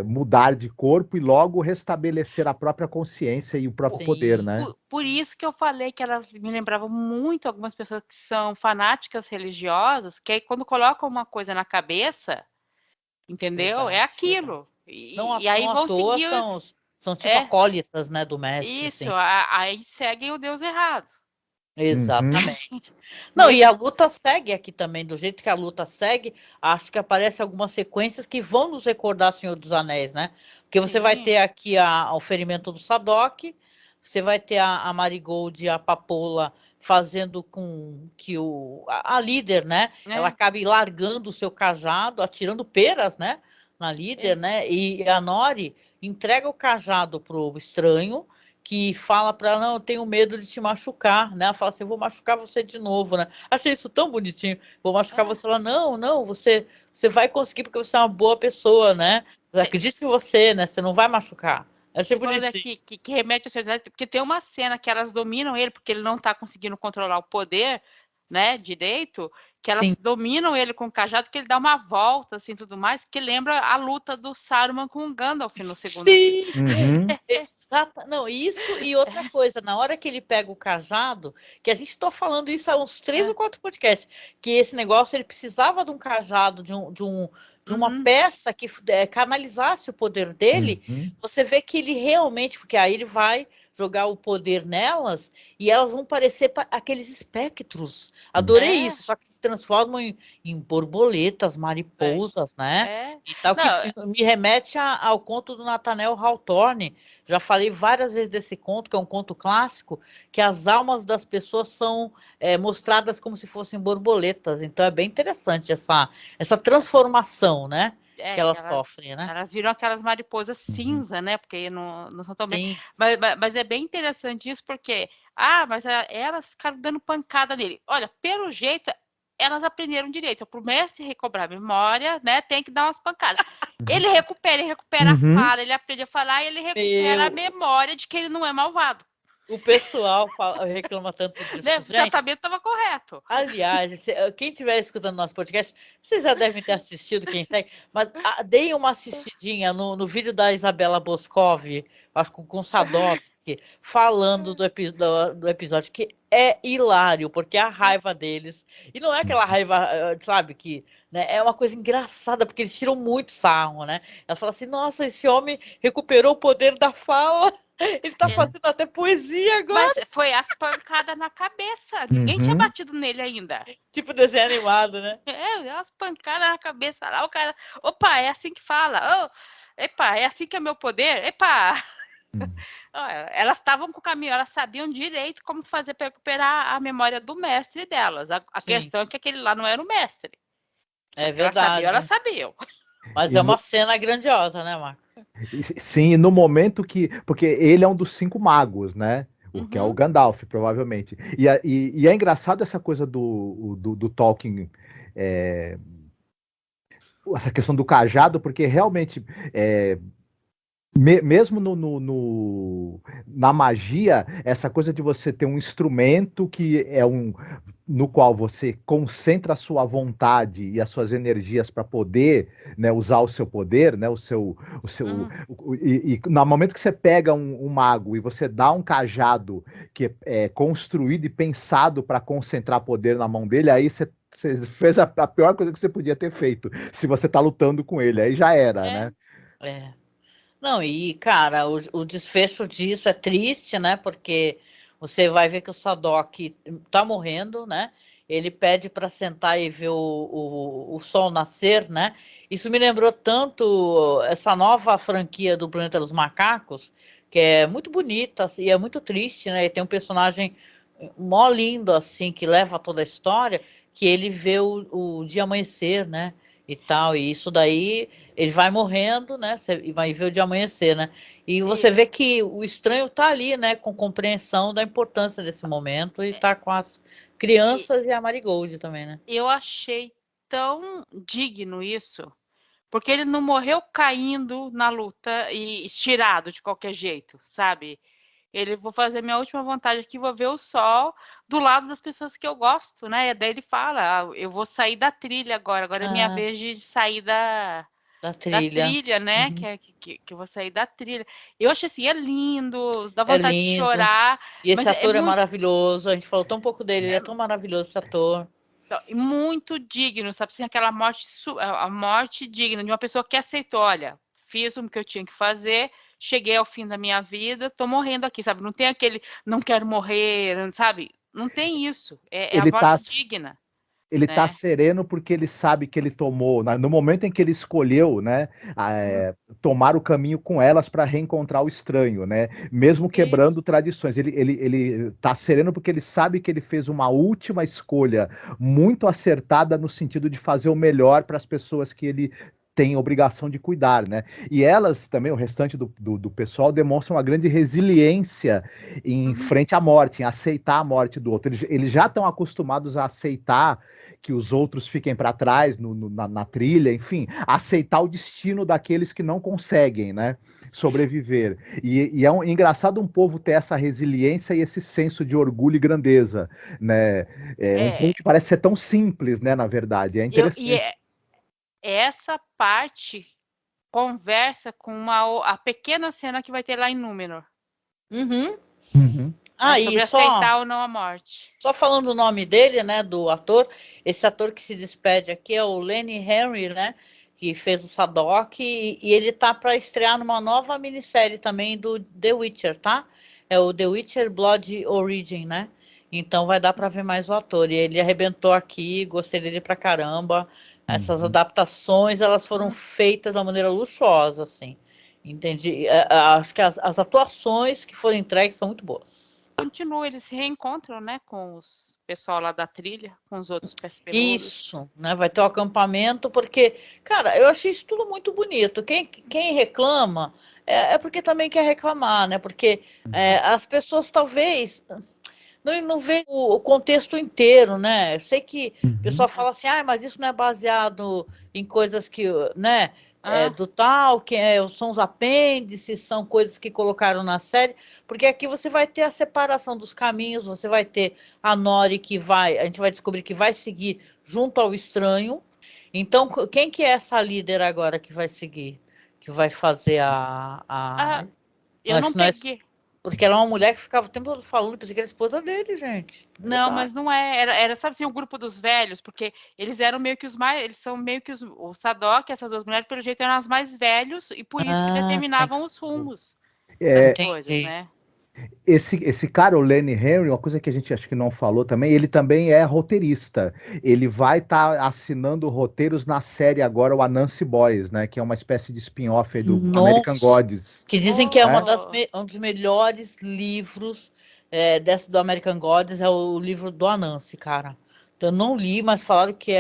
mudar de corpo e logo restabelecer a própria consciência e o próprio poder, né? Por isso que eu falei que elas me lembravam muito algumas pessoas que são fanáticas religiosas, que aí quando colocam uma coisa na cabeça, entendeu? Verdade, é aquilo. Não, E aí não vão à toa seguir. são tipo acólitas, né, do mestre. Isso, Sim. aí seguem o Deus errado. Exatamente. Não, e a luta segue aqui também, do jeito que a luta segue, acho que aparecem algumas sequências que vão nos recordar Senhor dos Anéis, né? Porque você vai Sim. ter aqui o ferimento do Sadok, você vai ter a Marigold e a Papola fazendo com que a líder, né? Ela acabe largando o seu cajado, atirando peras, né? Na líder, né? E a Nori entrega o cajado pro estranho, que fala para ela, não, eu tenho medo de te machucar, né? Ela fala assim, eu vou machucar você de novo, né? Achei isso tão bonitinho, vou machucar você. Ela, não, você vai conseguir porque você é uma boa pessoa, né? Eu acredito em você, né? Você não vai machucar. Achei bonitinho. Que remete ao Senhor, porque tem uma cena que elas dominam ele, porque ele não está conseguindo controlar o poder, né, direito, que elas dominam ele com o cajado, que ele dá uma volta, assim, tudo mais, que lembra a luta do Saruman com o Gandalf no segundo. Sim! Exato. Não, isso e outra coisa, na hora que ele pega o cajado, que a gente está falando isso há uns 3 ou 4 podcasts, que esse negócio, ele precisava de um cajado, de uma peça que canalizasse o poder dele, você vê que ele realmente, porque aí ele vai jogar o poder nelas e elas vão parecer aqueles espectros. Adorei isso, só que se transformam em borboletas, mariposas, né? E tal, que me remete ao conto do Nathaniel Hawthorne. Já falei várias vezes desse conto, que é um conto clássico, que as almas das pessoas são mostradas como se fossem borboletas. Então é bem interessante essa transformação, né? Que elas sofrem, né? Elas viram aquelas mariposas cinza, né? Porque não são tão bem. Mas é bem interessante isso, porque mas elas ficaram dando pancada nele. Olha, pelo jeito, elas aprenderam direito. Para o mestre recobrar a memória, né? Tem que dar umas pancadas. Ele recupera a fala, ele aprende a falar e ele recupera a memória de que ele não é malvado. O pessoal reclama tanto disso, O tratamento estava correto. Aliás, quem estiver escutando nosso podcast, vocês já devem ter assistido, quem segue, mas deem uma assistidinha no vídeo da Isabela Boscov, acho que com Sadovski, falando do episódio, que é hilário, porque a raiva deles, e não é aquela raiva, sabe, que né, é uma coisa engraçada, porque eles tiram muito sarro, né? Elas falam assim, nossa, esse homem recuperou o poder da fala. Ele tá fazendo até poesia agora. Mas foi as pancadas na cabeça. Ninguém tinha batido nele ainda. Tipo desenho animado, né? As pancadas na cabeça lá. O cara, opa, é assim que fala. Epa, é assim que é meu poder. Epa! Elas estavam com o caminho, elas sabiam direito como fazer para recuperar a memória do mestre delas. A questão é que aquele lá não era o mestre. É verdade. Elas sabiam. Mas é uma cena grandiosa, né, Marcos? Sim, no momento que. Porque ele é um dos 5 magos, né? O que é o Gandalf, provavelmente. E é engraçado essa coisa do Tolkien. Essa questão do cajado, porque realmente. Mesmo na magia, essa coisa de você ter um instrumento que é no qual você concentra a sua vontade e as suas energias para poder, né, usar o seu poder, né, e no momento que você pega um mago e você dá um cajado que é construído e pensado para concentrar poder na mão dele, aí você fez a pior coisa que você podia ter feito, se você está lutando com ele, aí já era, né? Não, e cara, o desfecho disso é triste, né? Porque você vai ver que o Sadok tá morrendo, né? Ele pede para sentar e ver o sol nascer, né? Isso me lembrou tanto essa nova franquia do Planeta dos Macacos, que é muito bonita e é muito triste, né? E tem um personagem mó lindo, assim, que leva toda a história, que ele vê o dia amanhecer, né? E tal, e isso daí, ele vai morrendo, né? E vai ver o dia amanhecer, né? E você vê que o estranho tá ali, né? Com compreensão da importância desse momento e tá com as crianças e a Marigold também, né? Eu achei tão digno isso, porque ele não morreu caindo na luta e estirado de qualquer jeito, sabe? Ele, vou fazer minha última vontade aqui, vou ver o sol do lado das pessoas que eu gosto, né? E daí ele fala, eu vou sair da trilha agora é minha vez de sair da trilha, né? Que eu vou sair da trilha. Eu achei assim, é lindo, dá vontade de chorar. E esse ator é maravilhoso, a gente falou tão pouco dele, ele é tão maravilhoso, esse ator. Muito digno, sabe? Assim, aquela morte, a morte digna de uma pessoa que aceitou, olha, fiz o que eu tinha que fazer, cheguei ao fim da minha vida, tô morrendo aqui, sabe? Não tem aquele, não quero morrer, sabe? Não tem isso. É a Ele tá, morte digna. ele tá Né? sereno porque ele sabe que ele tomou, no momento em que ele escolheu, né, tomar o caminho com elas para reencontrar o estranho, né, mesmo quebrando tradições. Ele tá sereno porque ele sabe que ele fez uma última escolha muito acertada no sentido de fazer o melhor para as pessoas que ele tem obrigação de cuidar, né? E elas também, o restante do pessoal, demonstram uma grande resiliência em frente à morte, em aceitar a morte do outro. Eles já estão acostumados a aceitar que os outros fiquem para trás na trilha, enfim, aceitar o destino daqueles que não conseguem, né, sobreviver. E é engraçado um povo ter essa resiliência e esse senso de orgulho e grandeza, né? É um povo que parece ser tão simples, né, na verdade. É interessante. Essa parte conversa com a pequena cena que vai ter lá em Númenor. Sobre aceitar ou não a morte. Só falando o nome dele, né, do ator, esse ator que se despede aqui é o Lenny Henry, né, que fez o Sadok, e ele tá para estrear numa nova minissérie também do The Witcher, tá? É o The Witcher Blood Origin, né? Então vai dar para ver mais o ator. E ele arrebentou aqui, gostei dele pra caramba. Essas adaptações, elas foram feitas de uma maneira luxuosa, assim. Entendi. Acho que as atuações que foram entregues são muito boas. Continua, eles se reencontram, né, com os pessoal lá da trilha, com os outros pés peludos. Isso, né? Vai ter o acampamento, porque, cara, eu achei isso tudo muito bonito. Quem reclama é porque também quer reclamar, né? Porque as pessoas talvez não vê o contexto inteiro, né? Eu sei que o pessoal fala assim, mas isso não é baseado em coisas que, né? Do tal, que são os apêndices, são coisas que colocaram na série, porque aqui você vai ter a separação dos caminhos, você vai ter a Nori a gente vai descobrir que vai seguir junto ao estranho. Então, quem que é essa líder agora que vai seguir? Que vai fazer eu não peguei. Porque ela é uma mulher que ficava o tempo todo falando, pensei que era a esposa dele, gente. Não, mas não é. Era, sabe assim, o grupo dos velhos, porque eles eram meio que os mais. Eles são meio que o Sadok, essas duas mulheres, pelo jeito, eram as mais velhos, e por isso que determinavam os rumos das coisas, né? Esse cara, o Lenny Henry, uma coisa que a gente acho que não falou também, ele também é roteirista. Ele vai estar assinando roteiros na série agora, o Anansi Boys, né? Que é uma espécie de spin-off do American Gods. Que dizem que é um dos melhores livros do American Gods, é o livro do Anansi, cara. Então, eu não li, mas falaram que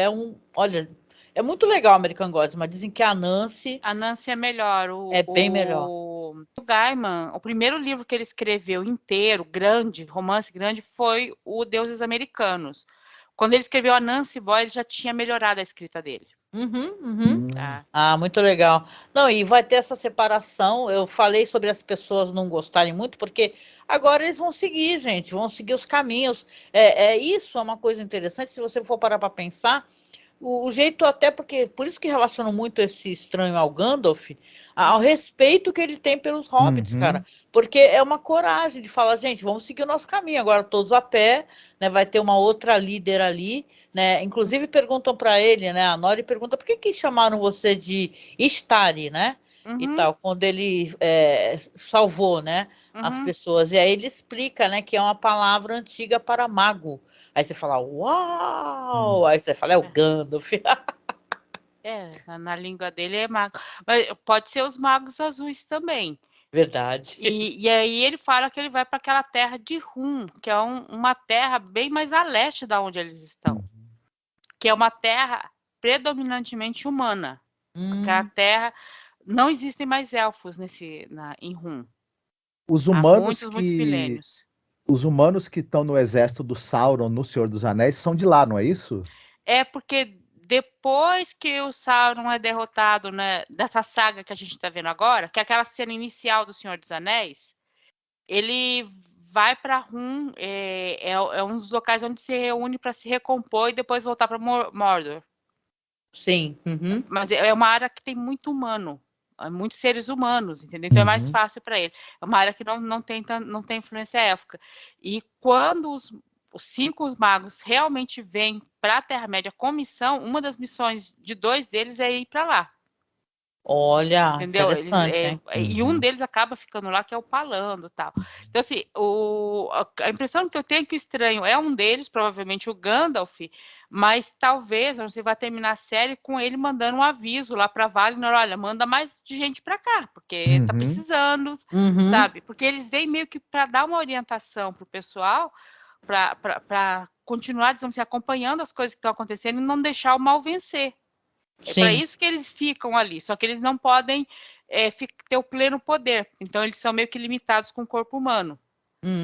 olha, é muito legal o American Gods, mas dizem que a Nancy é melhor. É bem melhor. O Gaiman, o primeiro livro que ele escreveu inteiro, grande, romance grande, foi o Deuses Americanos. Quando ele escreveu a Nancy Boy, ele já tinha melhorado a escrita dele. Muito legal. Não, e vai ter essa separação. Eu falei sobre as pessoas não gostarem muito, porque agora eles vão seguir, gente, vão seguir os caminhos. Isso é uma coisa interessante, se você for parar para pensar. O jeito até porque, por isso que relaciono muito esse estranho ao Gandalf, ao respeito que ele tem pelos hobbits, cara. Porque é uma coragem de falar, gente, vamos seguir o nosso caminho, agora todos a pé, né? Vai ter uma outra líder ali, né? Inclusive perguntam para ele, né? A Nori pergunta por que chamaram você de Istari, né? E tal, quando ele salvou, né? As pessoas. E aí ele explica, né? Que é uma palavra antiga para mago. Aí você fala, uau! Aí você fala, é o Gandalf. Na língua dele é mago. Mas pode ser os magos azuis também. Verdade. E aí ele fala que ele vai para aquela terra de Rum, que é uma terra bem mais a leste da onde eles estão. Que é uma terra predominantemente humana. Porque a terra... Não existem mais elfos em Rum. Os humanos Os humanos que estão no exército do Sauron, no Senhor dos Anéis, são de lá, não é isso? É porque depois que o Sauron é derrotado, né, dessa saga que a gente está vendo agora, que é aquela cena inicial do Senhor dos Anéis, ele vai para Rum, é um dos locais onde se reúne para se recompor e depois voltar para Mordor. Sim. Mas é uma área que tem muito humano, muitos seres humanos, entendeu? Então é mais fácil para ele. É uma área que não tem influência élfica. E quando os 5 magos realmente vêm para a Terra-média com missão, uma das missões de 2 deles é ir para lá. Olha, Entendeu? interessante, hein? E um deles acaba ficando lá, que é o Palando, tal. Então, assim, a impressão que eu tenho é que o estranho é um deles, provavelmente o Gandalf, mas talvez você vai terminar a série com ele mandando um aviso lá para Valinor, olha, manda mais gente para cá, porque tá precisando, sabe? Porque eles vêm meio que para dar uma orientação pro pessoal, para continuar, digamos assim, acompanhando as coisas que estão acontecendo e não deixar o mal vencer. É para isso que eles ficam ali, só que eles não podem ter o pleno poder. Então, eles são meio que limitados com o corpo humano.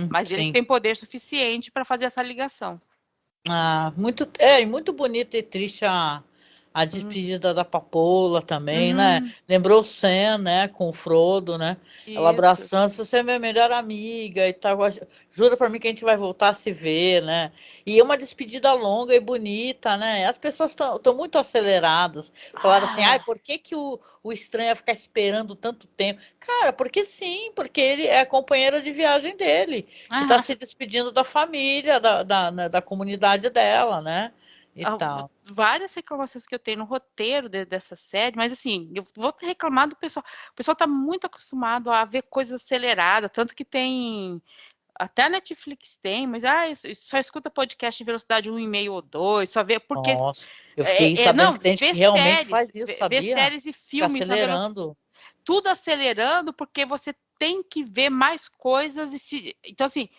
Mas eles têm poder suficiente para fazer essa ligação. Muito bonita e triste a despedida da Papoula também, né? Lembrou o Sam, né? Com o Frodo, né? Ela abraçando, você é minha melhor amiga e tal. Jura pra mim que a gente vai voltar a se ver, né? E é uma despedida longa e bonita, né? As pessoas estão muito aceleradas. Falaram assim, por que o estranho ia ficar esperando tanto tempo? Cara, porque sim, porque ele é a companheira de viagem dele, que está se despedindo da família, da comunidade dela, né? E tal. Várias reclamações que eu tenho no roteiro dessa série, mas assim, eu vou reclamar do pessoal. O pessoal está muito acostumado a ver coisas aceleradas, tanto que tem. Até a Netflix tem, mas só escuta podcast em velocidade 1,5 ou 2, só vê porque. Nossa, eu fiquei sabendo que tem gente que realmente faz isso, sabia? Ver séries e filmes fica acelerando. Tudo acelerando, porque você tem que ver mais coisas então assim,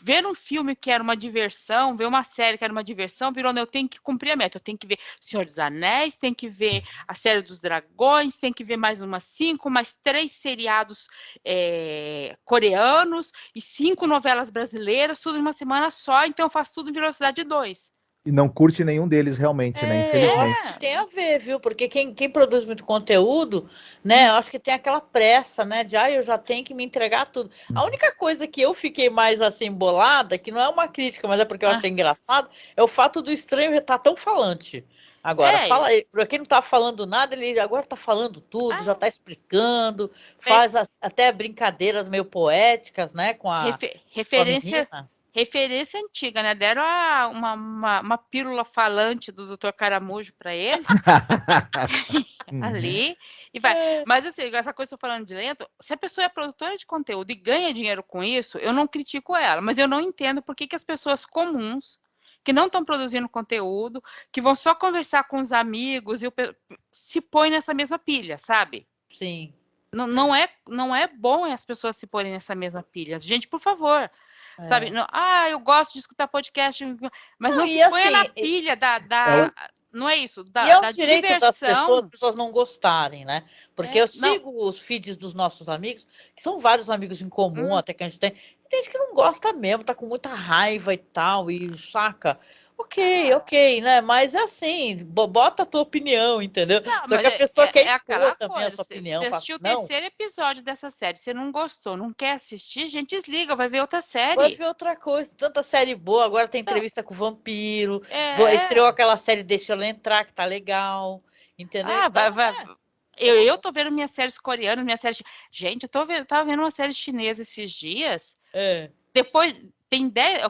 ver um filme que era uma diversão, ver uma série que era uma diversão, virou, eu tenho que cumprir a meta, eu tenho que ver Senhor dos Anéis, tenho que ver a Série dos Dragões, tenho que ver mais umas 5, mais 3 seriados coreanos e 5 novelas brasileiras, tudo em uma semana só, então eu faço tudo em velocidade 2. E não curte nenhum deles realmente, né? Infelizmente. Eu acho que tem a ver, viu? Porque quem produz muito conteúdo, né? Eu acho que tem aquela pressa, né? De eu já tenho que me entregar tudo. A única coisa que eu fiquei mais assim bolada, que não é uma crítica, mas é porque eu achei engraçado, é o fato do estranho estar tão falante. Agora, para quem não tá falando nada, ele agora tá falando tudo, já tá explicando, faz até brincadeiras meio poéticas, né? Com a referência. Com a Referência antiga, né? Deram uma pílula falante do Dr. Caramujo para ele. Ali. E vai. Mas assim, essa coisa que eu tô falando de lento, se a pessoa é produtora de conteúdo e ganha dinheiro com isso, eu não critico ela. Mas eu não entendo por que as pessoas comuns, que não estão produzindo conteúdo, que vão só conversar com os amigos, se põem nessa mesma pilha, sabe? Sim. Não é bom as pessoas se porem nessa mesma pilha. Gente, por favor. Sabe? Não, eu gosto de escutar podcast, mas não se põe na pilha não é isso, e é um da direito diversão. das pessoas não gostarem, né? Porque eu sigo os feeds dos nossos amigos, que são vários amigos em comum, até que a gente tem. E tem gente que não gosta mesmo, tá com muita raiva e tal, e saca. Ok, né? Mas é assim, bota a tua opinião, entendeu? Não, Só que a pessoa quer impor também coisa, a sua opinião. Você assistiu o terceiro episódio dessa série, você não gostou, não quer assistir, gente, desliga, vai ver outra série. Vai ver outra coisa, tanta série boa. Agora tem entrevista com o vampiro. Estreou aquela série Deixa Ela Entrar, que tá legal. Entendeu? Então, eu tô vendo minhas séries coreanas, Gente, tava vendo uma série chinesa esses dias. Depois tem 10,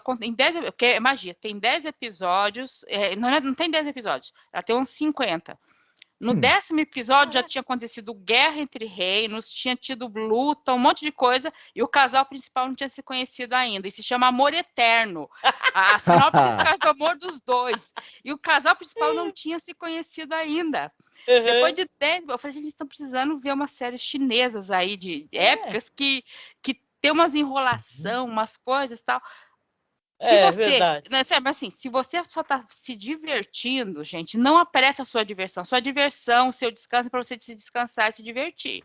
porque é magia, tem 10 episódios, não tem 10 episódios, ela tem uns 50. No 10º episódio já tinha acontecido guerra entre reinos, tinha tido luta, um monte de coisa, e o casal principal não tinha se conhecido ainda, e se chama Amor Eterno. A sinopse do amor dos dois. E o casal principal não tinha se conhecido ainda. Depois de 10, eu falei, gente, estão precisando ver umas séries chinesas aí, de épicas, que tem umas enrolação, umas coisas e tal. Verdade. Mas assim, se você só está se divertindo, gente, não aparece a sua diversão. Sua diversão, o seu descanso é para você se descansar e se divertir.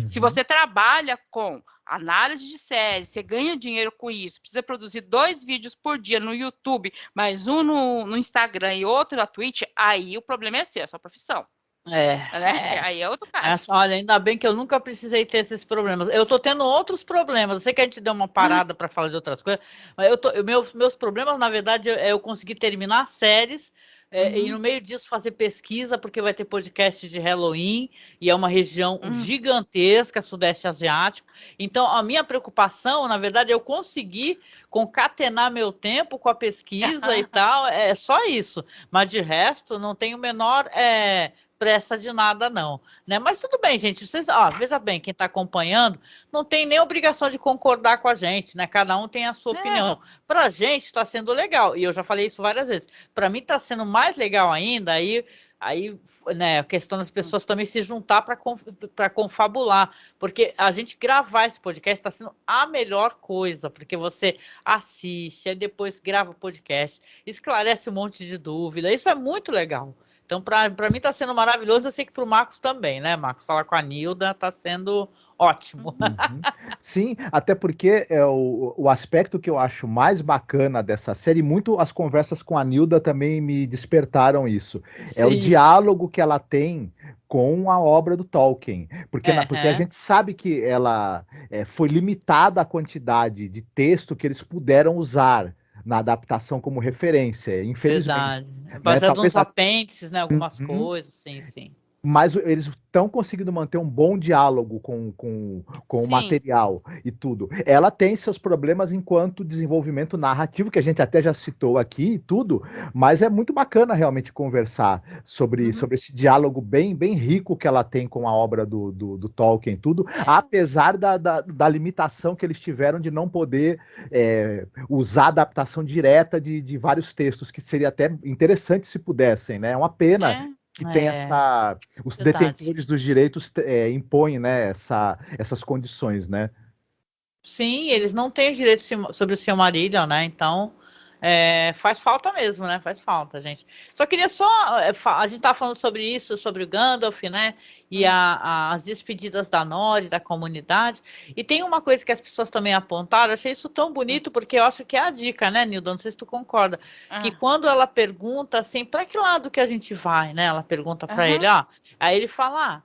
Se você trabalha com análise de série, você ganha dinheiro com isso, precisa produzir 2 vídeos por dia no YouTube, mais um no Instagram e outro na Twitch, aí o problema é seu, é a sua profissão. Aí é outro caso. Olha, ainda bem que eu nunca precisei ter esses problemas. Eu tô tendo outros problemas. Eu sei que a gente deu uma parada para falar de outras coisas, mas meus problemas, na verdade, é eu conseguir terminar séries e no meio disso fazer pesquisa, porque vai ter podcast de Halloween e é uma região gigantesca, Sudeste Asiático. Então, a minha preocupação, na verdade, é eu conseguir concatenar meu tempo com a pesquisa e tal. É só isso. Mas de resto, não tenho o menor pressa de nada, não. Né? Mas tudo bem, gente. Vocês, veja bem, quem está acompanhando não tem nem obrigação de concordar com a gente, né? Cada um tem a sua opinião. Para a gente está sendo legal, e eu já falei isso várias vezes. Para mim está sendo mais legal ainda, aí, né, a questão das pessoas também se juntar para confabular, porque a gente gravar esse podcast está sendo a melhor coisa, porque você assiste, aí depois grava o podcast, esclarece um monte de dúvida, isso é muito legal. Então, para mim está sendo maravilhoso, eu sei que para o Marcos também, né, Marcos? Falar com a Nilda está sendo ótimo. Sim, até porque o aspecto que eu acho mais bacana dessa série, muito as conversas com a Nilda também me despertaram isso. É o diálogo que ela tem com a obra do Tolkien. Porque a gente sabe que ela foi limitada a quantidade de texto que eles puderam usar na adaptação como referência, infelizmente. Verdade. Né? Baseado nos apêndices, né? Algumas coisas, sim. Mas eles estão conseguindo manter um bom diálogo com o material e tudo. Ela tem seus problemas enquanto desenvolvimento narrativo, que a gente até já citou aqui e tudo, mas é muito bacana realmente conversar sobre esse diálogo bem, bem rico que ela tem com a obra do Tolkien e tudo, apesar da limitação que eles tiveram de não poder usar adaptação direta de vários textos, que seria até interessante se pudessem, né? É uma pena que tem os detentores dos direitos impõem, né, essas condições, né? Sim, eles não têm os direitos sobre o Silmarillion, né? Então faz falta mesmo, né? Faz falta, gente. Só queria a gente tá falando sobre isso, sobre o Gandalf, né? E as despedidas da Nori, da comunidade. E tem uma coisa que as pessoas também apontaram, eu achei isso tão bonito, porque eu acho que é a dica, né, Nilda? Não sei se tu concorda. Que quando ela pergunta assim, para que lado que a gente vai, né? Ela pergunta para ele, aí ele fala,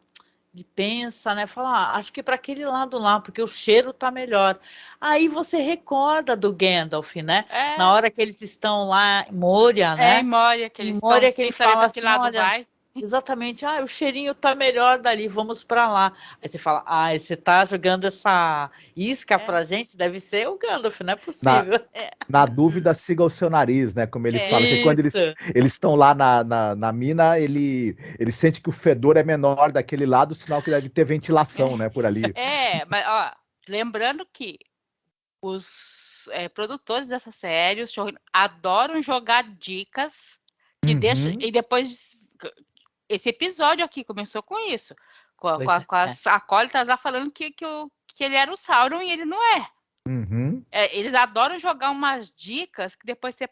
ele pensa, né? Fala, acho que para aquele lado lá, porque o cheiro tá melhor. Aí você recorda do Gandalf, né? Na hora que eles estão lá em Moria, né? Em Moria, que eles Moria, estão que ele sem saber fala para que assim, lado olha, vai. exatamente, o cheirinho tá melhor dali, vamos para lá. Aí você fala, você tá jogando essa isca pra gente, deve ser o Gandalf, não é possível. Na dúvida, siga o seu nariz, né? Como ele fala, que quando eles estão lá na mina, ele sente que o fedor é menor daquele lado, sinal que deve ter ventilação, né, por ali. Mas lembrando que os produtores dessa série, os showrunners, adoram jogar dicas que deixam. E depois, esse episódio aqui começou com isso. Com as acólitas lá falando que ele era o Sauron e ele não é. Eles adoram jogar umas dicas que depois você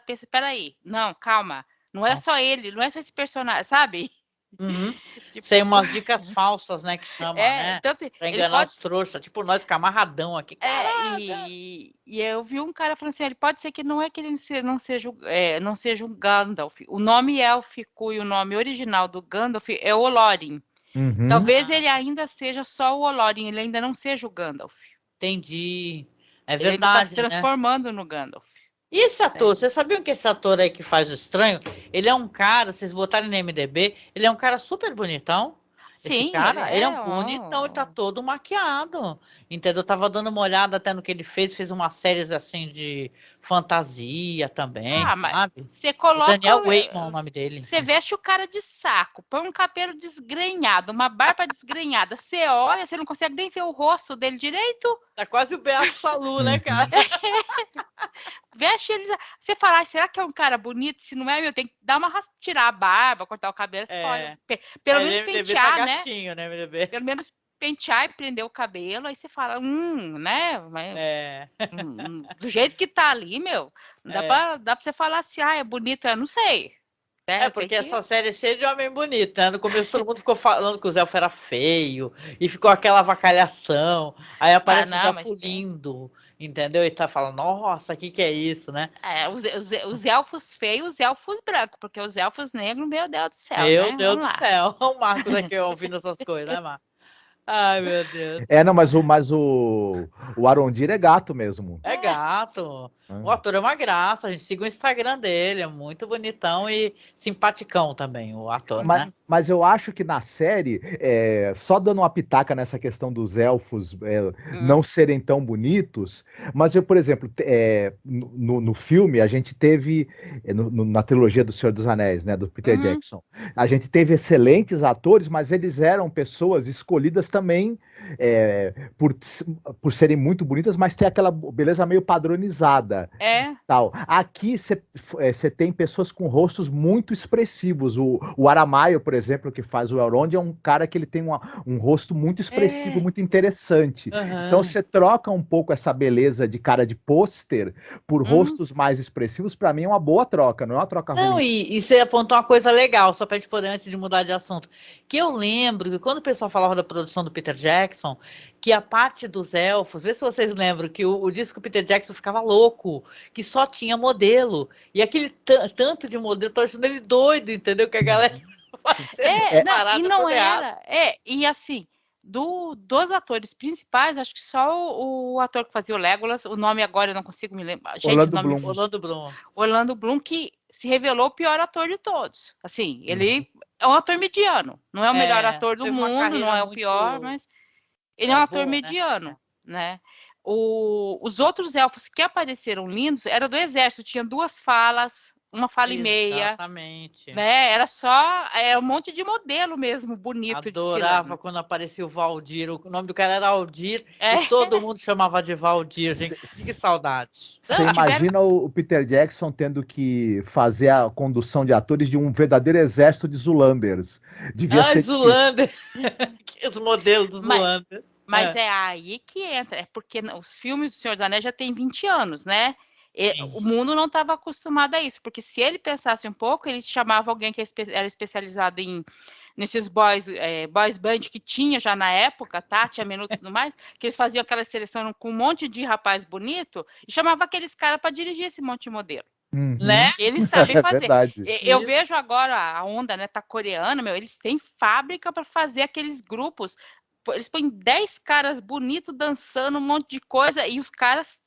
pensa, peraí, não, calma, não é só ele, não é só esse personagem, sabe? Tipo... Sem umas dicas falsas, né, que chama, né? Então, assim, pra enganar os trouxas, tipo nós ficar amarradão aqui. E eu vi um cara falando assim, ele pode ser que não é que ele não seja um Gandalf. O nome élfico e o nome original do Gandalf é Olorin. Talvez ele ainda seja só o Olorin, ele ainda não seja o Gandalf. Entendi. É ele verdade, ainda tá se transformando no Gandalf. E esse ator, vocês sabiam que esse ator aí que faz o estranho, ele é um cara, vocês botarem no MDB, ele é um cara super bonitão. Sim, esse cara, ele é um bonitão, ele tá todo maquiado. Entendeu? Eu tava dando uma olhada até no que ele fez umas séries assim de fantasia também, sabe? Você coloca. Daniel Wayman é o nome dele. Você veste o cara de saco, põe um cabelo desgrenhado, uma barba desgrenhada. Você olha, você não consegue nem ver o rosto dele direito. Tá quase o Beato Salu, né, cara? Veste ele. Você fala, será que é um cara bonito? Se não é, tem que dar tirar a barba, cortar o cabelo. Pelo menos pentear, tá gatinho, né, MDB? Pelo menos pentear e prender o cabelo, aí você fala, né? Do jeito que tá ali, meu, dá pra você falar assim, é bonito, eu não sei. Porque essa série é cheia de homem bonito, né? No começo todo mundo ficou falando que o Zelfo era feio, e ficou aquela avacalhação, aí aparece o Zelfo lindo, entendeu? E tá falando, nossa, o que é isso, né? Os elfos feios, os elfos brancos, porque os elfos negros, meu Deus do céu, Meu Deus do céu, o Marcos aqui ouvindo essas coisas, né, Marcos? Ai, meu Deus. Não, o Arondir é gato mesmo. É gato. O Ah. ator é uma graça. A gente siga o Instagram dele. É muito bonitão e simpaticão também, o ator, Mas, né? mas eu acho que na série, só dando uma pitaca nessa questão dos elfos Hum, não serem tão bonitos, mas eu, por exemplo, no filme, a gente teve, na trilogia do Senhor dos Anéis, né, do Peter uhum. Jackson, a gente teve excelentes atores, mas eles eram pessoas escolhidas também por serem muito bonitas, mas tem aquela beleza meio padronizada. É, Tal. Aqui você tem pessoas com rostos muito expressivos. O Aramayo, por exemplo, que faz o Elrond, é um cara que ele tem um rosto muito expressivo, É. muito interessante. Então Aham. você troca um pouco essa beleza de cara de pôster por uhum. rostos mais expressivos. Para mim é uma boa troca, não é uma troca Não, ruim. e você apontou uma coisa legal, só para a gente poder, antes de mudar de assunto, que eu lembro que quando o pessoal falava da produção do Peter Jackson, que a parte dos elfos, vê se vocês lembram, que o disco Peter Jackson ficava louco, que só tinha modelo, e aquele tanto de modelo, tô achando ele doido, entendeu? Que a galera fazendo as Não, e paradas não toda errada. era. E assim, dos atores principais, acho que só o ator que fazia o Legolas, o nome agora eu não consigo me lembrar. Gente, o Orlando nome. Bloom. Orlando Bloom. Orlando Bloom, que se revelou o pior ator de todos. Assim, Uhum. ele é um ator mediano. Não é o melhor ator do Teve uma mundo, não carreira é o pior, muito mas ele é um ator boa, né? mediano, né? Os outros elfos que apareceram lindos eram do exército, tinha duas falas, uma fala e meia, Exatamente. né? Era um monte de modelo mesmo, bonito Adorava desfilando. quando aparecia o Valdir. O nome do cara era Aldir e É, todo mundo chamava de Valdir, gente. Que saudade. Você tiveram. imagina o Peter Jackson tendo que fazer a condução de atores de um verdadeiro exército de Zulanders. Devia Ah, ser difícil. Zulander. Os modelos do Mas, Zulander. mas é aí que entra, é porque os filmes do Senhor dos Anéis já tem 20 anos, né? O mundo não estava acostumado a isso, porque se ele pensasse um pouco, ele chamava alguém que era especializado nesses boys band que tinha já na época, tá? Tinha Menudo e tudo mais, que eles faziam aquela seleção com um monte de rapaz bonito e chamava aqueles caras para dirigir esse monte de modelo. Né? Uhum. Eles sabem É fazer. verdade. Eu Isso. vejo agora a onda, né, tá coreana, meu, eles têm fábrica para fazer aqueles grupos. Eles põem 10 caras bonitos dançando um monte de coisa e os caras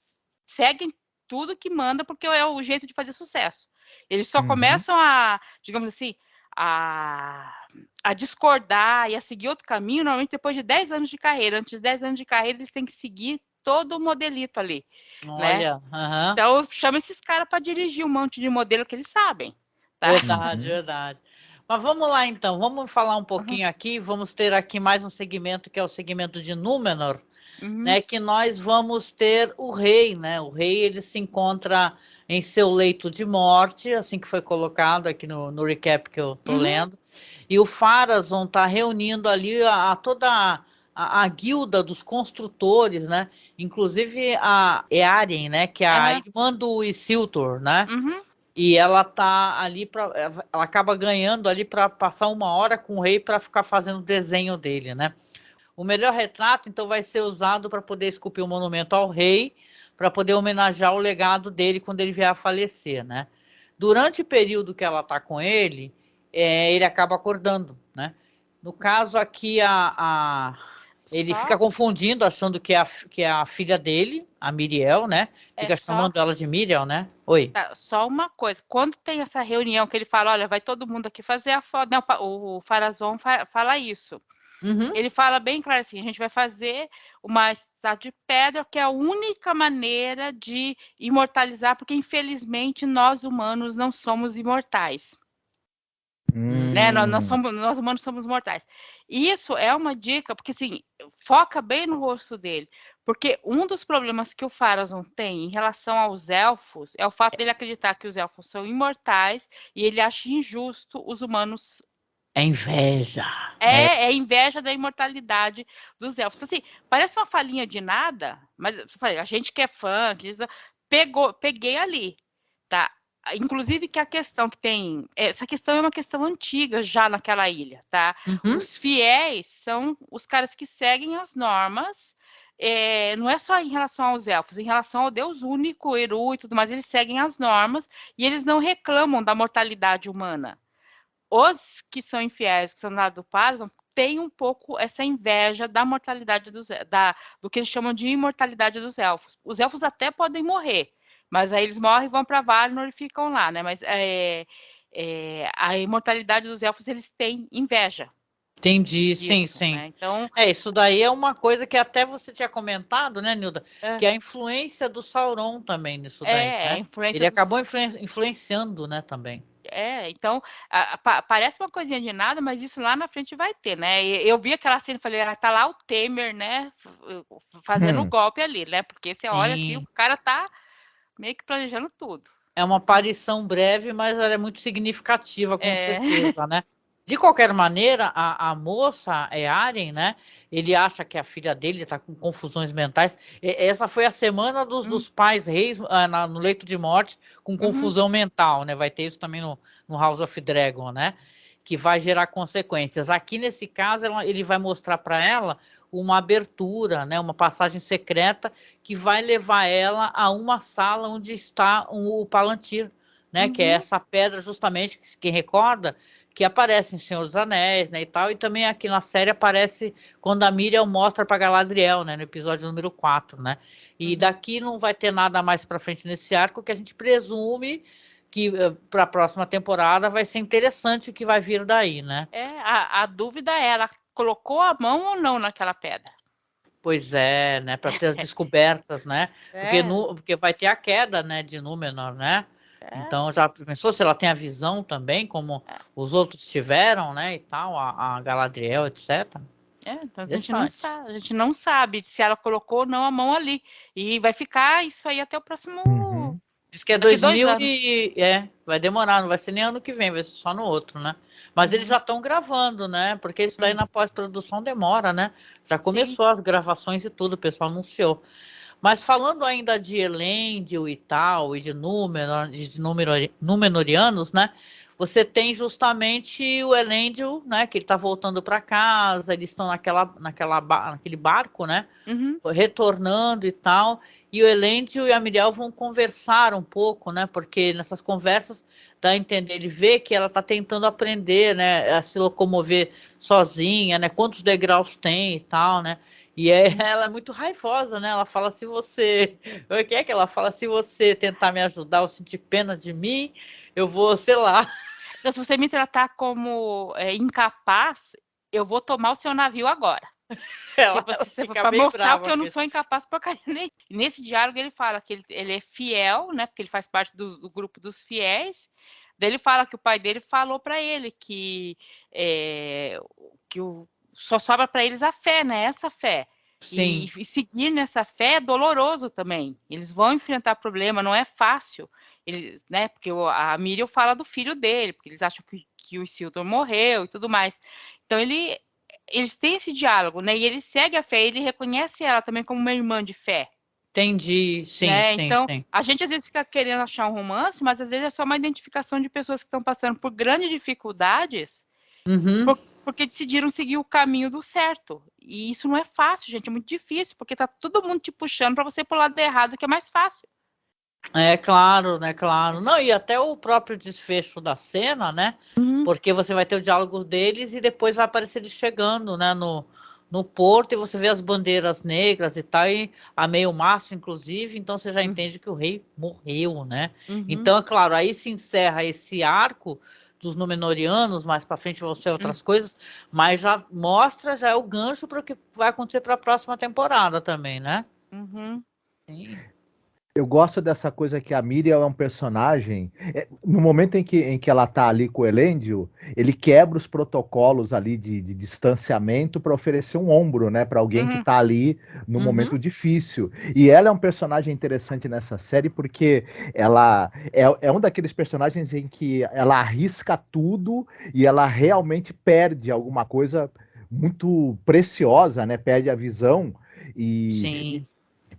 seguem tudo que manda porque é o jeito de fazer sucesso. Eles só Uhum. começam a, digamos assim, a discordar e a seguir outro caminho, normalmente depois de 10 anos de carreira. Antes de 10 anos de carreira, eles têm que seguir todo o modelito ali, né? Olha, aham. Então, chama esses caras para dirigir um monte de modelo que eles sabem, tá? Verdade, Uhum. verdade. Mas vamos lá então, vamos falar um Uhum, pouquinho aqui. Vamos ter aqui mais um segmento que é o segmento de Númenor, uhum, né? Que nós vamos ter o rei, né? O rei ele se encontra em seu leito de morte, assim que foi colocado aqui no recap que eu tô uhum. lendo. E o Pharazôn está reunindo ali toda a guilda dos construtores, né? Inclusive a Earien, né? Que é a Aham, irmã do Isildur, né? uhum. E ela tá ali para, ela acaba ganhando ali para passar uma hora com o rei para ficar fazendo o desenho dele, né? O melhor retrato então vai ser usado para poder esculpir um monumento ao rei, para poder homenagear o legado dele quando ele vier a falecer, né? Durante o período que ela tá com ele, ele acaba acordando, né? No caso aqui ele Só, fica confundindo, achando que é a filha dele, a Miriel, né? é Fica só, chamando ela de Miriel, né? Oi. só uma coisa. Quando tem essa reunião que ele fala, olha, vai todo mundo aqui fazer a foto, né, o Pharazôn fala isso. Uhum. Ele fala bem claro assim, a gente vai fazer uma estátua de pedra, que é a única maneira de imortalizar, porque infelizmente nós humanos não somos imortais. Né? Hum. Nós humanos somos mortais. E isso é uma dica, porque assim, foca bem no rosto dele. Porque um dos problemas que o Pharazôn tem em relação aos elfos é o fato dele acreditar que os elfos são imortais e ele acha injusto os humanos. É inveja. É inveja da imortalidade dos elfos. Assim, parece uma falinha de nada, mas a gente que é fã, peguei ali, tá? Inclusive que a questão que tem, essa questão é uma questão antiga já naquela ilha, tá? Uhum. Os fiéis são os caras que seguem as normas, não é só em relação aos elfos, em relação ao Deus único, Eru e tudo mais, eles seguem as normas e eles não reclamam da mortalidade humana. Os que são infiéis, que são do lado do Pharazôn, tem um pouco essa inveja da mortalidade do que eles chamam de imortalidade dos elfos. Os elfos até podem morrer, mas aí eles morrem, vão para Valinor e ficam lá, né? Mas a imortalidade dos elfos, eles têm inveja. Entendi, Disso, sim, sim. né? Então, Isso daí é uma coisa que até você tinha comentado, né, Nilda? Que é a influência do Sauron também nisso daí, a né? influência Ele acabou influenciando, né, também. Então, parece uma coisinha de nada, mas isso lá na frente vai ter, né? Eu vi aquela cena e falei, tá lá o Temer, né, fazendo o golpe ali, né? Porque você olha assim, o cara tá meio que planejando tudo. É uma aparição breve, mas ela é muito significativa, com certeza, né? De qualquer maneira, a moça, Arryn, né? Ele acha que a filha dele está com confusões mentais. Essa foi a semana dos pais reis no leito de morte, com confusão mental, né? Vai ter isso também no House of Dragon, né? Que vai gerar consequências. Aqui, nesse caso, ele vai mostrar para ela uma abertura, né? Uma passagem secreta que vai levar ela a uma sala onde está o Palantir, né? Que é essa pedra, justamente, quem recorda, que aparece em Senhor dos Anéis, né, e tal, e também aqui na série aparece quando a Miriel mostra para Galadriel, né, no episódio número 4, né, e daqui não vai ter nada mais para frente nesse arco, que a gente presume que para a próxima temporada vai ser interessante o que vai vir daí, né. A dúvida é, ela colocou a mão ou não naquela pedra? Pois é, né, para ter as descobertas, né, porque vai ter a queda, né, de Númenor, né. Então, já pensou se ela tem a visão também, como os outros tiveram, né, e tal, a Galadriel, etc. Então a gente não sabe se ela colocou ou não a mão ali. E vai ficar isso aí até o próximo... Diz que é Daqui 2000 2 anos. vai demorar, não vai ser nem ano que vem, vai ser só no outro, né? Mas eles já estão gravando, né? Porque isso daí na pós-produção demora, né? Já começou as gravações e tudo, o pessoal anunciou. Mas falando ainda de Elendil e tal, e de Númenóreanos, né? Você tem justamente o Elendil, né? Que ele tá voltando para casa, eles estão naquele barco, né? Retornando e tal. E o Elendil e a Miriel vão conversar um pouco, né? Porque nessas conversas dá a entender, ele vê que ela tá tentando aprender, né? A se locomover sozinha, né? Quantos degraus tem e tal, né? E ela é muito raivosa, né? Ela fala, se você... O que é que ela fala? Se você tentar me ajudar ou sentir pena de mim, eu vou, sei lá. Então, se você me tratar como incapaz, eu vou tomar o seu navio agora. Para mostrar que eu não sou incapaz para cair. Nesse diálogo ele fala que ele é fiel, né? Porque ele faz parte do grupo dos fiéis. Daí ele fala que o pai dele falou para ele que só sobra para eles a fé, né? Essa fé. E seguir nessa fé é doloroso também. Eles vão enfrentar problema, não é fácil. Eles, né? Porque a Miriel fala do filho dele, porque eles acham que o Isildur morreu e tudo mais. Então eles têm esse diálogo, né? E ele segue a fé, ele reconhece ela também como uma irmã de fé. Entendi, sim, né? sim, então, sim. a gente às vezes fica querendo achar um romance, mas às vezes é só uma identificação de pessoas que estão passando por grandes dificuldades, porque decidiram seguir o caminho do certo. E isso não é fácil, gente, é muito difícil, porque tá todo mundo te puxando para você ir pro lado errado, que é mais fácil. É claro, né? Claro. Não, e até o próprio desfecho da cena, né? Porque você vai ter o diálogo deles e depois vai aparecer eles chegando, né? No porto e você vê as bandeiras negras e tal, e a meio-mastro, inclusive, então você já entende que o rei morreu, né? Então, é claro, aí se encerra esse arco dos Númenóreanos, mais para frente vão ser outras coisas, mas já mostra, já é o gancho para o que vai acontecer para a próxima temporada também, né? Sim. Eu gosto dessa coisa que a Miriel é um personagem. No momento em que ela tá ali com o Elendil, ele quebra os protocolos ali de distanciamento para oferecer um ombro, né, para alguém que tá ali no momento difícil. E ela é um personagem interessante nessa série porque ela é um daqueles personagens em que ela arrisca tudo e ela realmente perde alguma coisa muito preciosa, né? Perde a visão e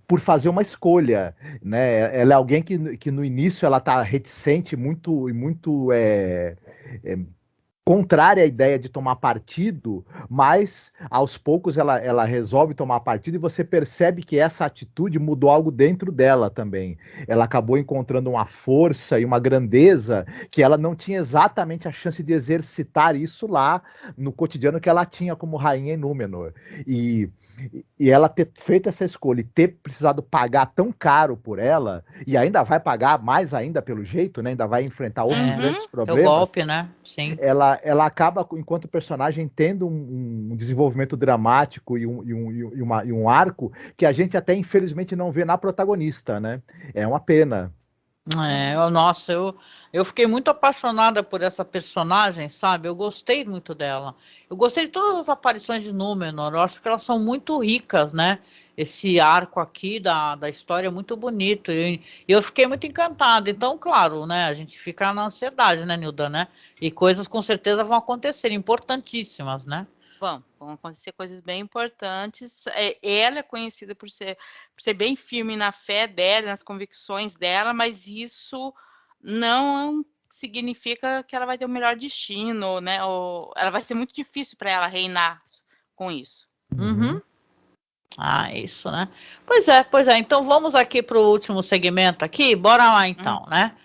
por fazer uma escolha, né? Ela é alguém que no início ela tá reticente, muito contrária à ideia de tomar partido, mas aos poucos ela resolve tomar partido e você percebe que essa atitude mudou algo dentro dela também. Ela acabou encontrando uma força e uma grandeza que ela não tinha exatamente a chance de exercitar isso lá no cotidiano que ela tinha como rainha em Númenor. E ela ter feito essa escolha e ter precisado pagar tão caro por ela, e ainda vai pagar mais ainda pelo jeito, né? Ainda vai enfrentar outros grandes É o problemas. golpe, né? Sim. Ela acaba, enquanto personagem, tendo um desenvolvimento dramático e um arco que a gente até, infelizmente, não vê na protagonista, né? É uma pena. Nossa, eu fiquei muito apaixonada por essa personagem, sabe? Eu gostei muito dela. Eu gostei de todas as aparições de Númenor. Eu acho que elas são muito ricas, né? Esse arco aqui da história é muito bonito. E eu fiquei muito encantada. Então, claro, né? A gente fica na ansiedade, né, Nilda, né? E coisas com certeza vão acontecer, importantíssimas, né? Vão acontecer coisas bem importantes. Ela é conhecida por ser bem firme na fé dela, nas convicções dela, mas isso não significa que ela vai ter o melhor destino, né? Ou ela vai ser muito difícil para ela reinar com isso. Uhum. Isso, né? Pois é. Então vamos aqui para o último segmento aqui. Bora lá então, né?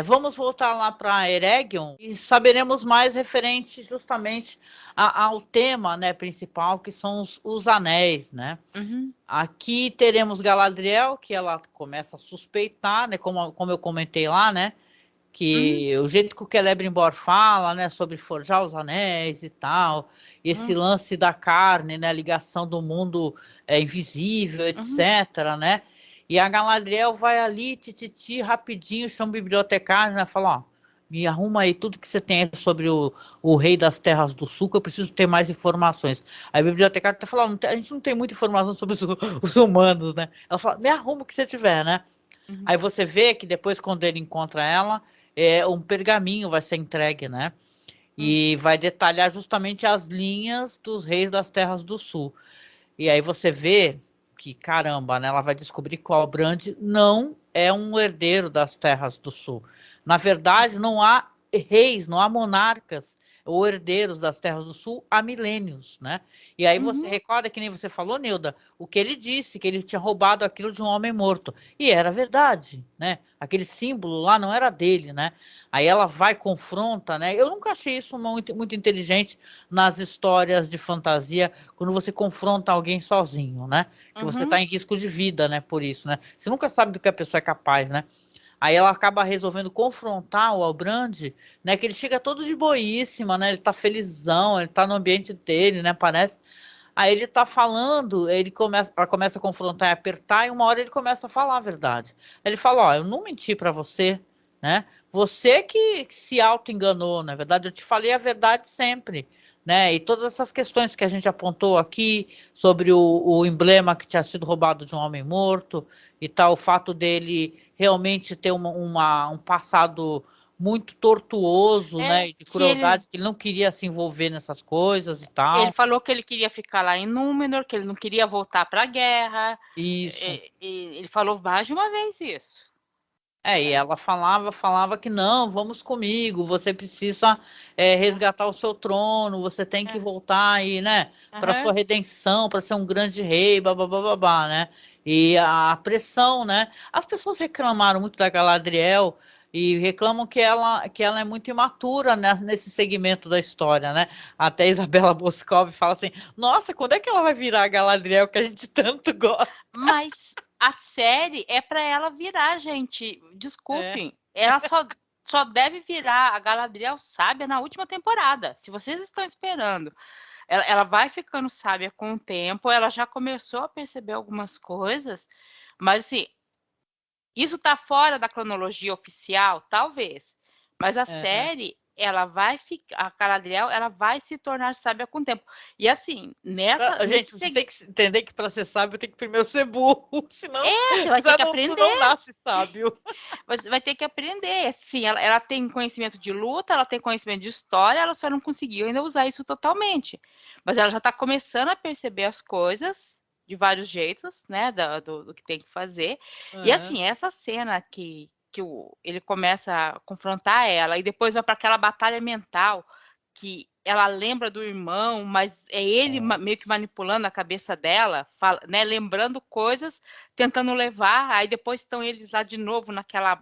Vamos voltar lá para Eregion e saberemos mais referente justamente ao tema, né, principal, que são os anéis, né? Uhum. Aqui teremos Galadriel, que ela começa a suspeitar, né, como eu comentei lá, né? Que o jeito que o Celebrimbor fala, né, sobre forjar os anéis e tal, esse lance da carne, né, a ligação do mundo invisível, etc, né? E a Galadriel vai ali, rapidinho, chama o bibliotecário, né, fala, ó, me arruma aí tudo que você tem sobre o rei das terras do sul, que eu preciso ter mais informações. Aí o bibliotecário tá falando, a gente não tem muita informação sobre os humanos, né? Ela fala, me arruma o que você tiver, né? Aí você vê que depois, quando ele encontra ela, um pergaminho vai ser entregue, né? E vai detalhar justamente as linhas dos reis das terras do sul. E aí você vê que, caramba, né? Ela vai descobrir que o Halbrand não é um herdeiro das terras do sul. Na verdade, não há reis, não há monarcas ou herdeiros das terras do sul há milênios, né? E aí você recorda, que nem você falou, Nilda, o que ele disse, que ele tinha roubado aquilo de um homem morto. E era verdade, né? Aquele símbolo lá não era dele, né? Aí ela vai, confronta, né? Eu nunca achei isso muito inteligente nas histórias de fantasia, quando você confronta alguém sozinho, né? Que você está em risco de vida, né? Por isso, né? Você nunca sabe do que a pessoa é capaz, né? Aí ela acaba resolvendo confrontar o Halbrand, né? Que ele chega todo de boíssima, né? Ele tá felizão, ele tá no ambiente dele, né? Parece. Aí ele tá falando, ela começa a confrontar e apertar, e uma hora ele começa a falar a verdade. Ele fala, ó, eu não menti para você, né? Você que se auto-enganou, na verdade, eu te falei a verdade sempre, né? E todas essas questões que a gente apontou aqui sobre o emblema que tinha sido roubado de um homem morto e tal, o fato dele realmente ter um passado muito tortuoso, né? E de crueldade, que ele não queria se envolver nessas coisas e tal. Ele falou que ele queria ficar lá em Númenor, que ele não queria voltar para a guerra. Isso. Ele falou mais de uma vez isso. E ela falava que não, vamos comigo, você precisa resgatar o seu trono, você tem que voltar aí, né, para sua redenção, para ser um grande rei, babá, né? E a pressão, né? As pessoas reclamaram muito da Galadriel e reclamam que ela é muito imatura, né, nesse segmento da história, né? Até a Isabela Boscov fala assim: nossa, quando é que ela vai virar a Galadriel que a gente tanto gosta? Mas a série é para ela virar, gente. Desculpem. Ela só deve virar a Galadriel sábia na última temporada. Se vocês estão esperando, ela vai ficando sábia com o tempo. Ela já começou a perceber algumas coisas, mas assim, isso tá fora da cronologia oficial, talvez. Mas a série, ela vai ficar, a Galadriel, ela vai se tornar sábia com o tempo. E assim, Gente, você tem que entender que para ser sábio tem que primeiro ser burro, senão você vai ter que tu aprender. não nasce sábio. Você vai ter que aprender. Sim, ela tem conhecimento de luta, ela tem conhecimento de história, ela só não conseguiu ainda usar isso totalmente. Mas ela já está começando a perceber as coisas de vários jeitos, né? Do que tem que fazer. E assim, essa cena que ele começa a confrontar ela e depois vai para aquela batalha mental que ela lembra do irmão, mas é ele meio que manipulando a cabeça dela, né, lembrando coisas, tentando levar, aí depois estão eles lá de novo naquela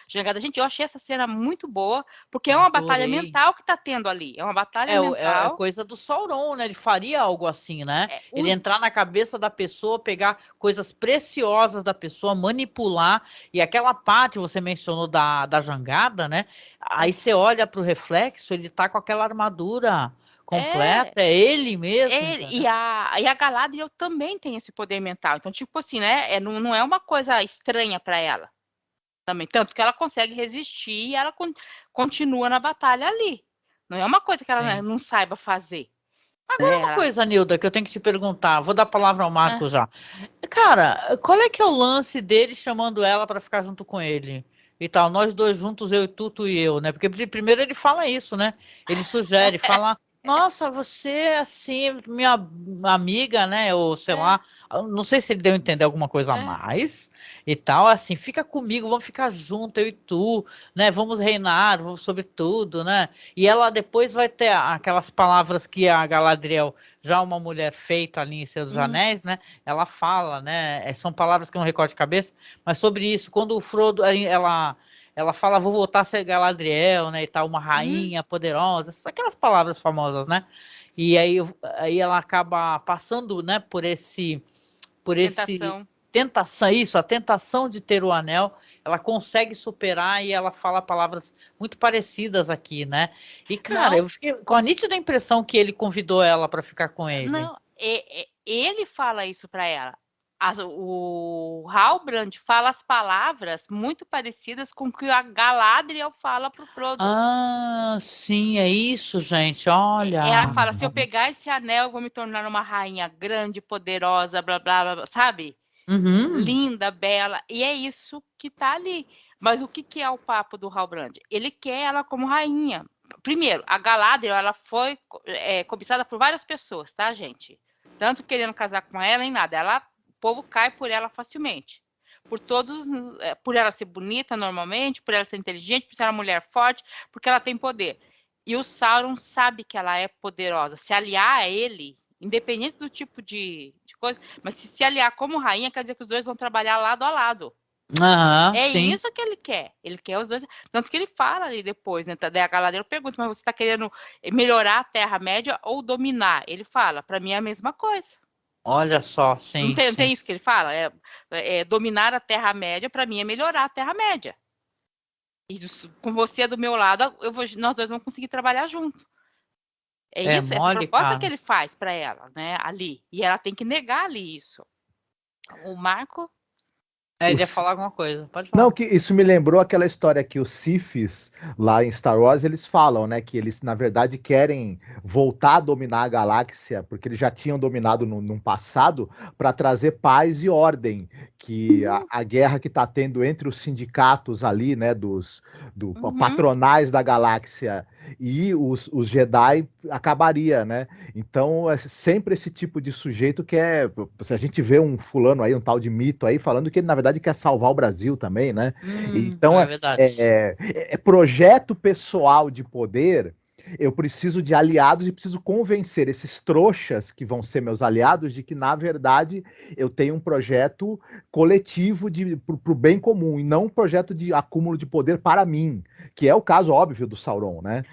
jangada. Gente, eu achei essa cena muito boa, porque é uma batalha mental que tá tendo ali, é uma batalha mental. É coisa do Sauron, né? Ele faria algo assim, né? Ele entrar na cabeça da pessoa, pegar coisas preciosas da pessoa, manipular, e aquela parte você mencionou da jangada, né? Aí você olha para o reflexo, ele tá com aquela armadura completa, é ele mesmo. E a Galadriel também tem esse poder mental, então tipo assim, né? Não é uma coisa estranha para ela. Também, tanto que ela consegue resistir e ela continua na batalha ali. Não é uma coisa que ela não saiba fazer. Agora uma coisa, Nilda, que eu tenho que te perguntar. Vou dar a palavra ao Marco já. Cara, qual é que é o lance dele chamando ela para ficar junto com ele? E tal, nós dois juntos, eu e tu e eu, né? Porque primeiro ele fala isso, né? Ele sugere, fala, nossa, você, assim, minha amiga, né? Ou sei lá, não sei se ele deu a entender alguma coisa a mais e tal, assim, fica comigo, vamos ficar junto, eu e tu, né? Vamos reinar sobre tudo, né? E ela depois vai ter aquelas palavras que a Galadriel, já uma mulher feita ali em Senhor dos Anéis, né? Ela fala, né? São palavras que eu não recordo de cabeça, mas sobre isso, quando o Frodo, ela fala, vou voltar a ser Galadriel, né, e tal, uma rainha poderosa, aquelas palavras famosas, né? E aí ela acaba passando, né, por esse tentação, a tentação de ter o anel, ela consegue superar e ela fala palavras muito parecidas aqui, né? E cara, eu fiquei com a nítida impressão que ele convidou ela para ficar com ele. Não, ele fala isso para ela. O Halbrand fala as palavras muito parecidas com o que a Galadriel fala pro Frodo. Ah, sim, é isso, gente, olha. Ela fala, se eu pegar esse anel, eu vou me tornar uma rainha grande, poderosa, blá, blá, blá, sabe? Linda, bela, e é isso que tá ali. Mas o que é o papo do Halbrand? Ele quer ela como rainha. Primeiro, a Galadriel, ela foi cobiçada por várias pessoas, tá, gente? Tanto querendo casar com ela, nem nada. O povo cai por ela facilmente. Por ela ser bonita normalmente, por ela ser inteligente, por ser uma mulher forte, porque ela tem poder. E o Sauron sabe que ela é poderosa. Se aliar a ele, independente do tipo de coisa, mas se aliar como rainha, quer dizer que os dois vão trabalhar lado a lado. Sim. Isso que ele quer. Ele quer os dois. Tanto que ele fala ali depois, né? Daí a Galadriel pergunta, mas você está querendo melhorar a Terra-média ou dominar? Ele fala, para mim é a mesma coisa. Olha só, sim. Não tem isso que ele fala? Dominar a Terra-média, para mim, é melhorar a Terra-média. E com você do meu lado, nós dois vamos conseguir trabalhar junto. Essa proposta que ele faz para ela, né? Ali. E ela tem que negar ali isso. O Marco... Ele ia falar alguma coisa, pode falar. Não, que isso me lembrou aquela história que os Siths, lá em Star Wars, eles falam, né, que eles, na verdade, querem voltar a dominar a galáxia, porque eles já tinham dominado num passado, para trazer paz e ordem, que a guerra que está tendo entre os sindicatos ali, né, patronais da galáxia e os Jedi acabaria, né? Então, é sempre esse tipo de sujeito que se a gente vê um fulano aí, um tal de mito aí, falando que ele, na verdade, quer salvar o Brasil também, né? Então, é projeto pessoal de poder. Eu preciso de aliados e preciso convencer esses trouxas que vão ser meus aliados de que, na verdade, eu tenho um projeto coletivo para o bem comum e não um projeto de acúmulo de poder para mim, que é o caso óbvio do Sauron, né?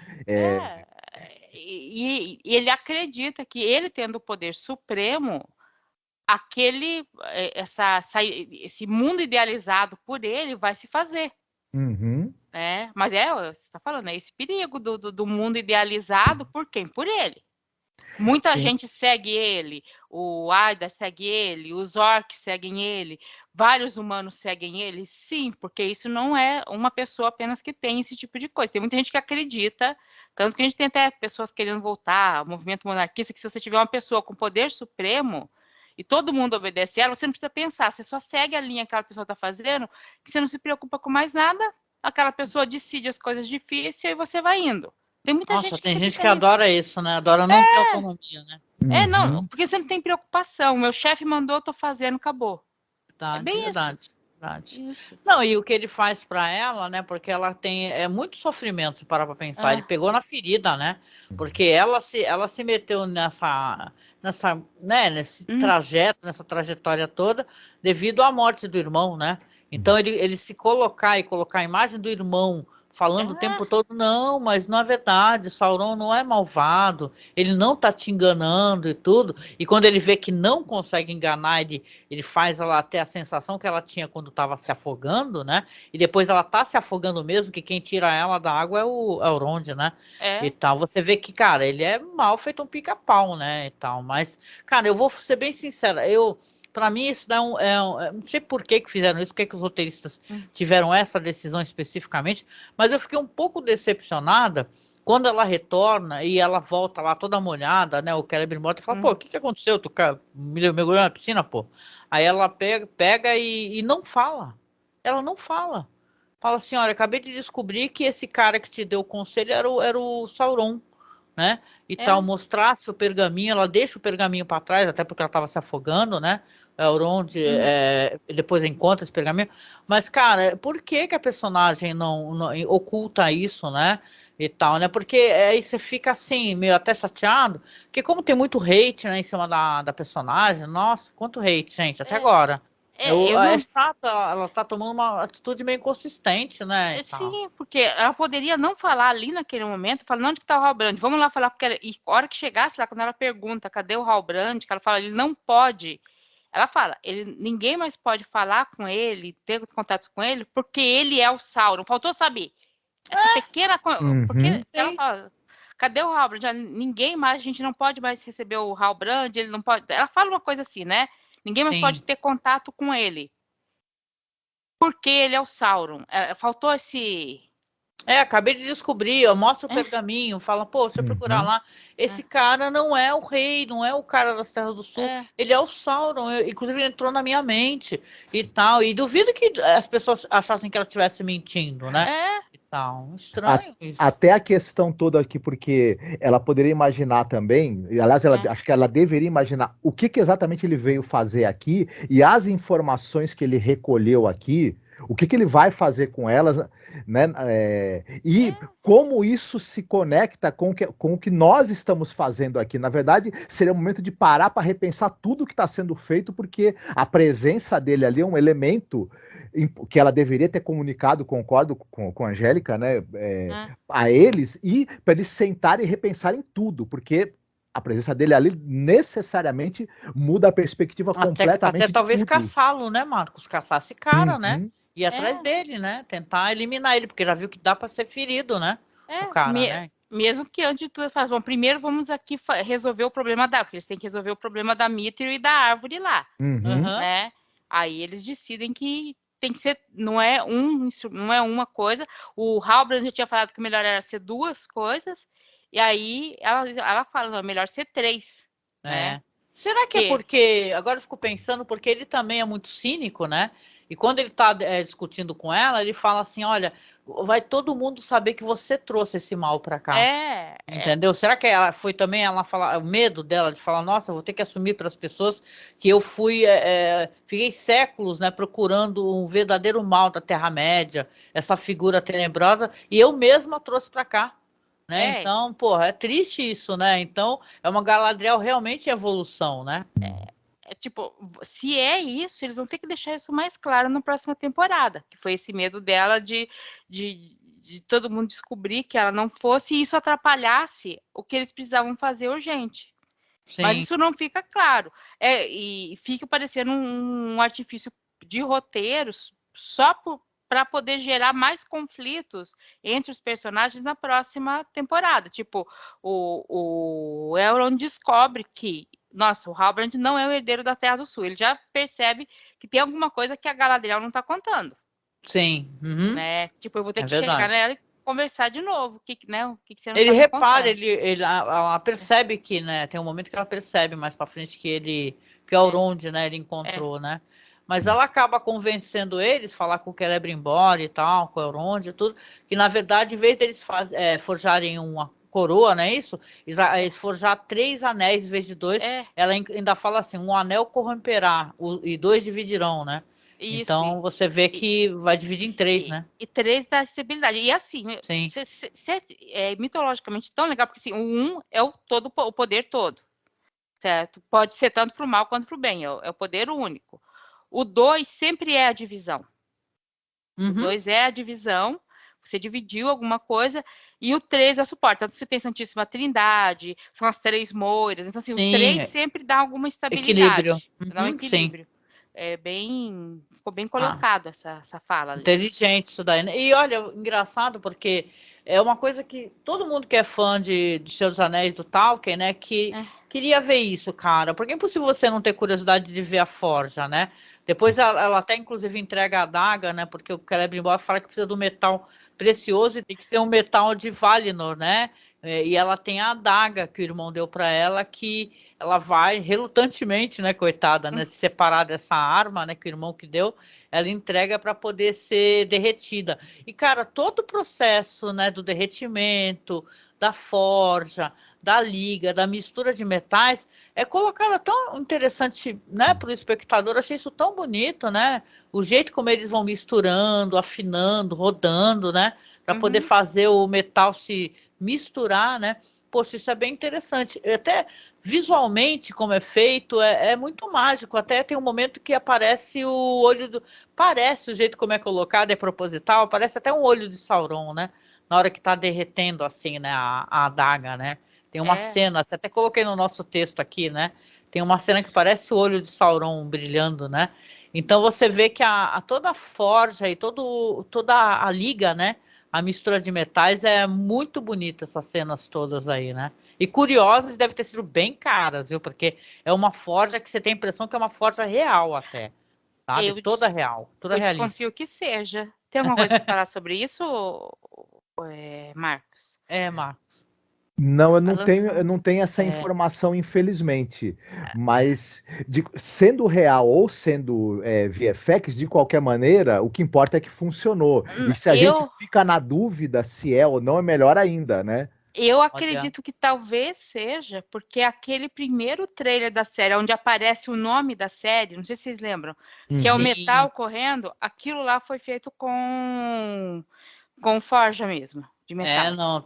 E ele acredita que ele tendo o poder supremo, esse mundo idealizado por ele vai se fazer. Né? Mas você está falando, é esse perigo do mundo idealizado por quem? Por ele. Muita gente segue ele, o Aida segue ele, os orcs seguem ele, vários humanos seguem ele, sim, porque isso não é uma pessoa apenas que tem esse tipo de coisa. Tem muita gente que acredita, tanto que a gente tem até pessoas querendo voltar, movimento monarquista, que se você tiver uma pessoa com poder supremo e todo mundo obedece ela, você não precisa pensar, você só segue a linha que aquela pessoa está fazendo, que você não se preocupa com mais nada, aquela pessoa decide as coisas difíceis e você vai indo. Tem muita Nossa, gente tem gente que adora isso, né? Adora não ter autonomia, né? Não, porque você não tem preocupação. Meu chefe mandou, eu tô fazendo, acabou. Tá, é bem verdade. isso. verdade. Isso. Não, e o que ele faz para ela, né? Porque ela tem muito sofrimento, se parar para pensar. Ele pegou na ferida, né? Porque ela se meteu nesse trajeto, nessa trajetória toda, devido à morte do irmão, né? Então ele se colocar e colocar a imagem do irmão falando o tempo todo, não, mas não é verdade, Sauron não é malvado, ele não tá te enganando e tudo. E quando ele vê que não consegue enganar, ele faz ela ter a sensação que ela tinha quando estava se afogando, né? E depois ela tá se afogando mesmo, que quem tira ela da água é o Elrond, né? E tal. Você vê que, cara, ele é mal feito um pica-pau, né? E tal. Mas, cara, eu vou ser bem sincera, para mim, isso não sei por que fizeram isso, por que os roteiristas tiveram essa decisão especificamente, mas eu fiquei um pouco decepcionada quando ela retorna e ela volta lá toda molhada, né? O Celebrimbor fala, pô, o que aconteceu? Tu mergulhou na piscina, pô? Aí ela pega e não fala. Ela não fala. Fala assim, olha, acabei de descobrir que esse cara que te deu o conselho era o Sauron, né? E tal, mostrasse o pergaminho, ela deixa o pergaminho para trás, até porque ela estava se afogando, né? Elrond depois encontra esse pergaminho. Mas, cara, por que a personagem não oculta isso, né? E tal, né? Porque aí você fica assim, meio até chateado, porque como tem muito hate, né, em cima da personagem, nossa, quanto hate, gente, até agora. Eu não. É chato, ela tá tomando uma atitude meio inconsistente, né? E tal. Sim, porque ela poderia não falar ali naquele momento, falar, onde que tá o Halbrand? Vamos lá falar, porque e a hora que chegasse lá, quando ela pergunta, cadê o Halbrand? Que ela fala, ele não pode. Ela fala, ninguém mais pode falar com ele, ter contatos com ele, porque ele é o Sauron. Faltou saber. Essa pequena. Porque ela fala, cadê o Halbrand? Ninguém mais, a gente não pode mais receber o Halbrand, ele não pode. Ela fala uma coisa assim, né? Ninguém mais pode ter contato com ele. Porque ele é o Sauron. Faltou esse. Acabei de descobrir, eu mostro o pergaminho, fala, pô, se eu procurar lá, esse cara não é o rei, não é o cara das Terras do Sul, ele é o Sauron, inclusive ele entrou na minha mente e tal, e duvido que as pessoas achassem que ela estivesse mentindo, né? E tal, estranho isso. Até a questão toda aqui, porque ela poderia imaginar também, aliás, acho que ela deveria imaginar o que exatamente ele veio fazer aqui e as informações que ele recolheu aqui, o que ele vai fazer com elas, né? Como isso se conecta com o que nós estamos fazendo aqui. Na verdade, seria o momento de parar para repensar tudo que está sendo feito, porque a presença dele ali é um elemento que ela deveria ter comunicado, concordo com a Angélica, né? A eles, e para eles sentarem e repensarem tudo, porque a presença dele ali necessariamente muda a perspectiva completamente. Até talvez caçá-lo, né, Marcos? Caçar esse cara, né? Ir atrás dele, né? Tentar eliminar ele, porque já viu que dá para ser ferido, né? O cara, né? Mesmo que antes de tudo eles façam, bom, primeiro vamos aqui resolver o problema porque eles têm que resolver o problema da Mithril e da árvore lá, né? Aí eles decidem que tem que ser, não é uma coisa. O Halbrand já tinha falado que o melhor era ser duas coisas, e aí ela fala, não, é melhor ser três, né? Será que é porque, agora eu fico pensando, porque ele também é muito cínico, né? E quando ele está discutindo com ela, ele fala assim, olha, vai todo mundo saber que você trouxe esse mal para cá. Entendeu? Será que ela foi também, ela fala, o medo dela de falar, nossa, eu vou ter que assumir para as pessoas que eu fiquei séculos, né, procurando um verdadeiro mal da Terra-média, essa figura tenebrosa, e eu mesma trouxe para cá. Né? Então, porra, é triste isso, né? Então, é uma Galadriel realmente em evolução, né? Tipo, se é isso, eles vão ter que deixar isso mais claro na próxima temporada, que foi esse medo dela de todo mundo descobrir que ela não fosse e isso atrapalhasse o que eles precisavam fazer urgente. Sim. Mas isso não fica claro. E fica parecendo um artifício de roteiros só para poder gerar mais conflitos entre os personagens na próxima temporada. Tipo, o Elrond descobre que, nossa, o Halbrand não é o herdeiro da Terra do Sul. Ele já percebe que tem alguma coisa que a Galadriel não está contando. Sim. Né? Tipo, eu vou ter que chegar nela e conversar de novo. O que você não ele tá repara, ela percebe que, né? Tem um momento que ela percebe mais para frente que o Elrond, né? Ele encontrou, né? Mas ela acaba convencendo eles, falar com o Celebrimbor e tal, com o Elrond e tudo, que na verdade, em vez deles forjarem uma coroa, não é isso? Eles forjar 3 anéis em vez de 2. Ela ainda fala assim, um anel corromperá e 2 dividirão, né? Isso. Então você vê que vai dividir em 3, né? E 3 dá estabilidade. E assim, Sim. é mitologicamente tão legal, porque assim, o 1 é o poder todo, certo? Pode ser tanto para o mal quanto para o bem, é o poder único. O 2 sempre é a divisão. O 2 é a divisão, você dividiu alguma coisa, e o 3 é o suporte. Tanto você tem Santíssima Trindade, são as 3 moiras. Então, assim, o 3 sempre dá alguma estabilidade. Equilíbrio. Dá um equilíbrio. Ficou bem colocado essa fala ali. Inteligente isso daí, né? E olha, engraçado, porque é uma coisa que todo mundo que é fã de Senhor dos Anéis, do Tolkien, né, que queria ver isso, cara. Porque é impossível você não ter curiosidade de ver a forja, né? Depois ela até, inclusive, entrega a adaga, né? Porque o Celebrimbor fala que precisa do metal precioso e tem que ser um metal de Valinor, né? E ela tem a adaga que o irmão deu para ela, que ela vai relutantemente, né, coitada, né, se separar dessa arma, né, que o irmão que deu, ela entrega para poder ser derretida. E, cara, todo o processo, né, do derretimento, da forja, da liga, da mistura de metais, é colocada tão interessante, né, para o espectador. Eu achei isso tão bonito, né? O jeito como eles vão misturando, afinando, rodando, né, para poder fazer o metal se misturar, né? Poxa, isso é bem interessante. Até visualmente, como é feito, é muito mágico. Até tem um momento que aparece o olho do. Parece o jeito como é colocado, é proposital, parece até um olho de Sauron, né? Na hora que está derretendo, assim, né? A adaga, né? Tem uma cena, você até coloquei no nosso texto aqui, né? Tem uma cena que parece o olho de Sauron brilhando, né? Então você vê que toda a forja e toda a liga, né? A mistura de metais é muito bonita, essas cenas todas aí, né? E curiosas, deve ter sido bem caras, viu? Porque é uma forja que você tem a impressão que é uma forja real até, sabe? Toda real, toda realista. Desconfio que seja. Tem alguma coisa para falar sobre isso, Marcos? Marcos. Não, eu não tenho essa informação, infelizmente. Mas, sendo real ou sendo VFX, de qualquer maneira, o que importa é que funcionou. E se a gente fica na dúvida se é ou não, é melhor ainda, né? Eu acredito que talvez seja, porque aquele primeiro trailer da série, onde aparece o nome da série, não sei se vocês lembram, que é o metal correndo, aquilo lá foi feito com forja mesmo, de metal. Não,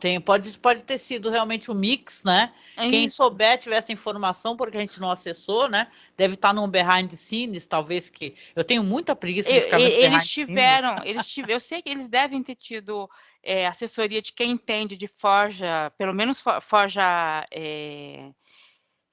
pode ter sido realmente um mix, né? Quem souber, tiver essa informação, porque a gente não acessou, né? Deve estar num behind the scenes, talvez, que eu tenho muita preguiça de ficar vendo behind the scenes. Eu sei que eles devem ter tido assessoria de quem entende de forja, pelo menos forja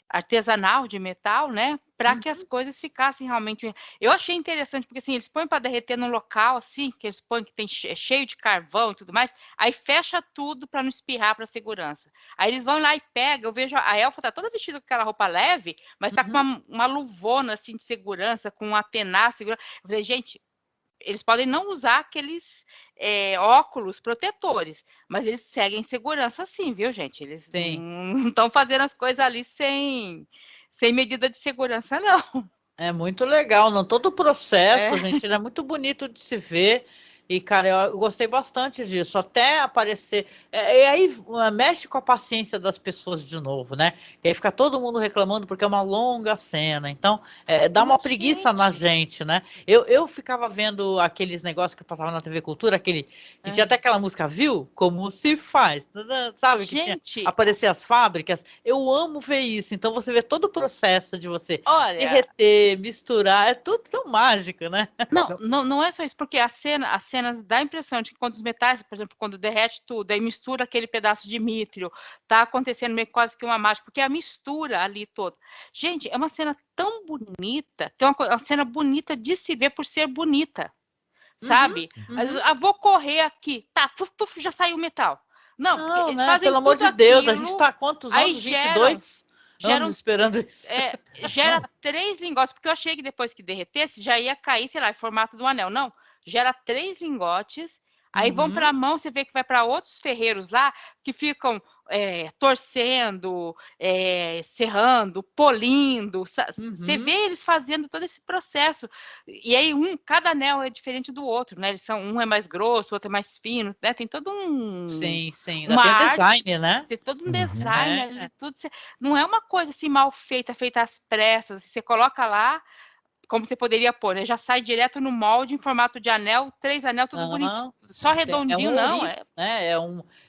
artesanal de metal, né? Para que as coisas ficassem realmente. Eu achei interessante, porque assim, eles põem para derreter num local assim, que eles põem que tem cheio de carvão e tudo mais, aí fecha tudo para não espirrar para segurança. Aí eles vão lá e pegam, eu vejo a Elfa tá toda vestida com aquela roupa leve, mas tá com uma luvona assim de segurança, com um apenar segurança. Eu falei, gente, eles podem não usar aqueles óculos protetores, mas eles seguem segurança sim, viu, gente? Eles não estão fazendo as coisas ali sem medida de segurança, não. É muito legal, não? Todo o processo, gente, ele é muito bonito de se ver. E, cara, eu gostei bastante disso, até aparecer. E aí mexe com a paciência das pessoas de novo, né? E aí fica todo mundo reclamando porque é uma longa cena. Então, dá uma preguiça na gente, né? Eu ficava vendo aqueles negócios que passavam na TV Cultura, que tinha até aquela música, viu? Como se faz, sabe? Que tinha aparecer as fábricas. Eu amo ver isso. Então, você vê todo o processo de você derreter, misturar, é tudo tão mágico, né? Não é só isso, porque as cenas dá a impressão de que quando os metais, por exemplo, quando derrete tudo, aí mistura aquele pedaço de mítrio, tá acontecendo meio quase que uma mágica, porque a mistura ali toda. Gente, é uma cena tão bonita, que é uma cena bonita de se ver por ser bonita, sabe? Vou correr aqui, tá, puf, já saiu o metal. Não, eles fazem pelo amor de Deus, a gente tá há quantos anos? Aí 22 anos esperando isso. Gera 3 lingotes, porque eu achei que depois que derretesse já ia cair, sei lá, em formato do anel. Não, gera 3 lingotes, aí vão para a mão, você vê que vai para outros ferreiros lá, que ficam torcendo, serrando, polindo. Você vê eles fazendo todo esse processo. E aí cada anel é diferente do outro, né? Um é mais grosso, o outro é mais fino, né? Tem todo um... Sim, uma tem arte, design, né? Tem todo um design ali, tudo. Não é uma coisa assim mal feita às pressas. Você coloca lá, como você poderia pôr, né? Já sai direto no molde em formato de anel, 3 anel, tudo bonitinho. Só redondinho, não. Ourives, né?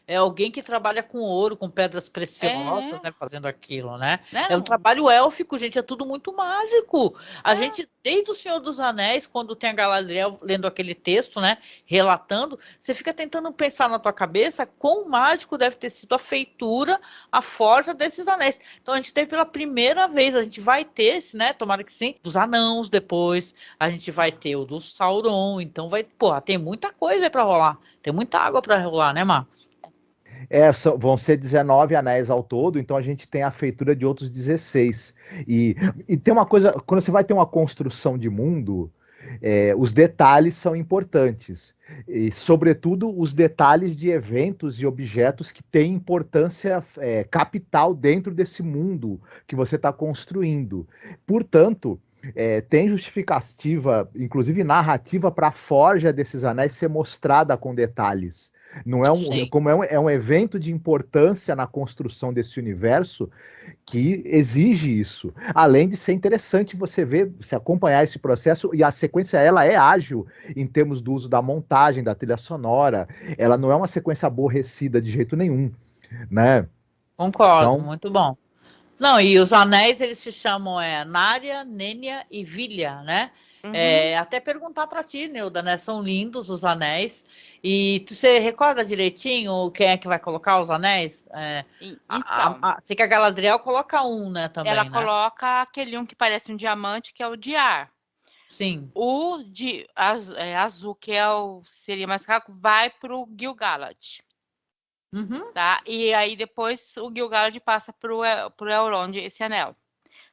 É alguém que trabalha com ouro, com pedras preciosas, É, né? Fazendo aquilo, né? né? É um trabalho élfico, gente, é tudo muito mágico. A gente, desde o Senhor dos Anéis, quando tem a Galadriel lendo aquele texto, né? Relatando, você fica tentando pensar na tua cabeça quão mágico deve ter sido a feitura, a forja desses anéis. Então a gente teve pela primeira vez, a gente vai ter esse, né? Tomara que sim, dos anãos depois, a gente vai ter o do Sauron, então vai, porra, tem muita coisa aí pra rolar, tem muita água pra rolar, né, Marcos? Vão ser 19 anéis ao todo, então a gente tem a feitura de outros 16. E tem uma coisa, quando você vai ter uma construção de mundo, os detalhes são importantes. E, sobretudo, os detalhes de eventos e objetos que têm importância capital dentro desse mundo que você está construindo. Portanto, tem justificativa, inclusive narrativa, para a forja desses anéis ser mostrada com detalhes. Não como é um evento de importância na construção desse universo que exige isso. Além de ser interessante você ver, você acompanhar esse processo, e a sequência ela é ágil em termos do uso da montagem, da trilha sonora. Ela não é uma sequência aborrecida de jeito nenhum, né? Concordo, Então, muito bom. Não, e os anéis eles se chamam Narya, Nenya e Vilya, né? Até perguntar para ti, Neuda, né? São lindos os anéis. E você recorda direitinho quem é que vai colocar os anéis? Então, Sei que a Galadriel coloca um, né, ela também, né? coloca aquele um que parece um diamante, que é o de ar. Sim. O de azul, que seria mais fraco, vai para o Gil-galad. Uhum. Tá? E aí depois o Gil-galad passa pro Elrond esse anel,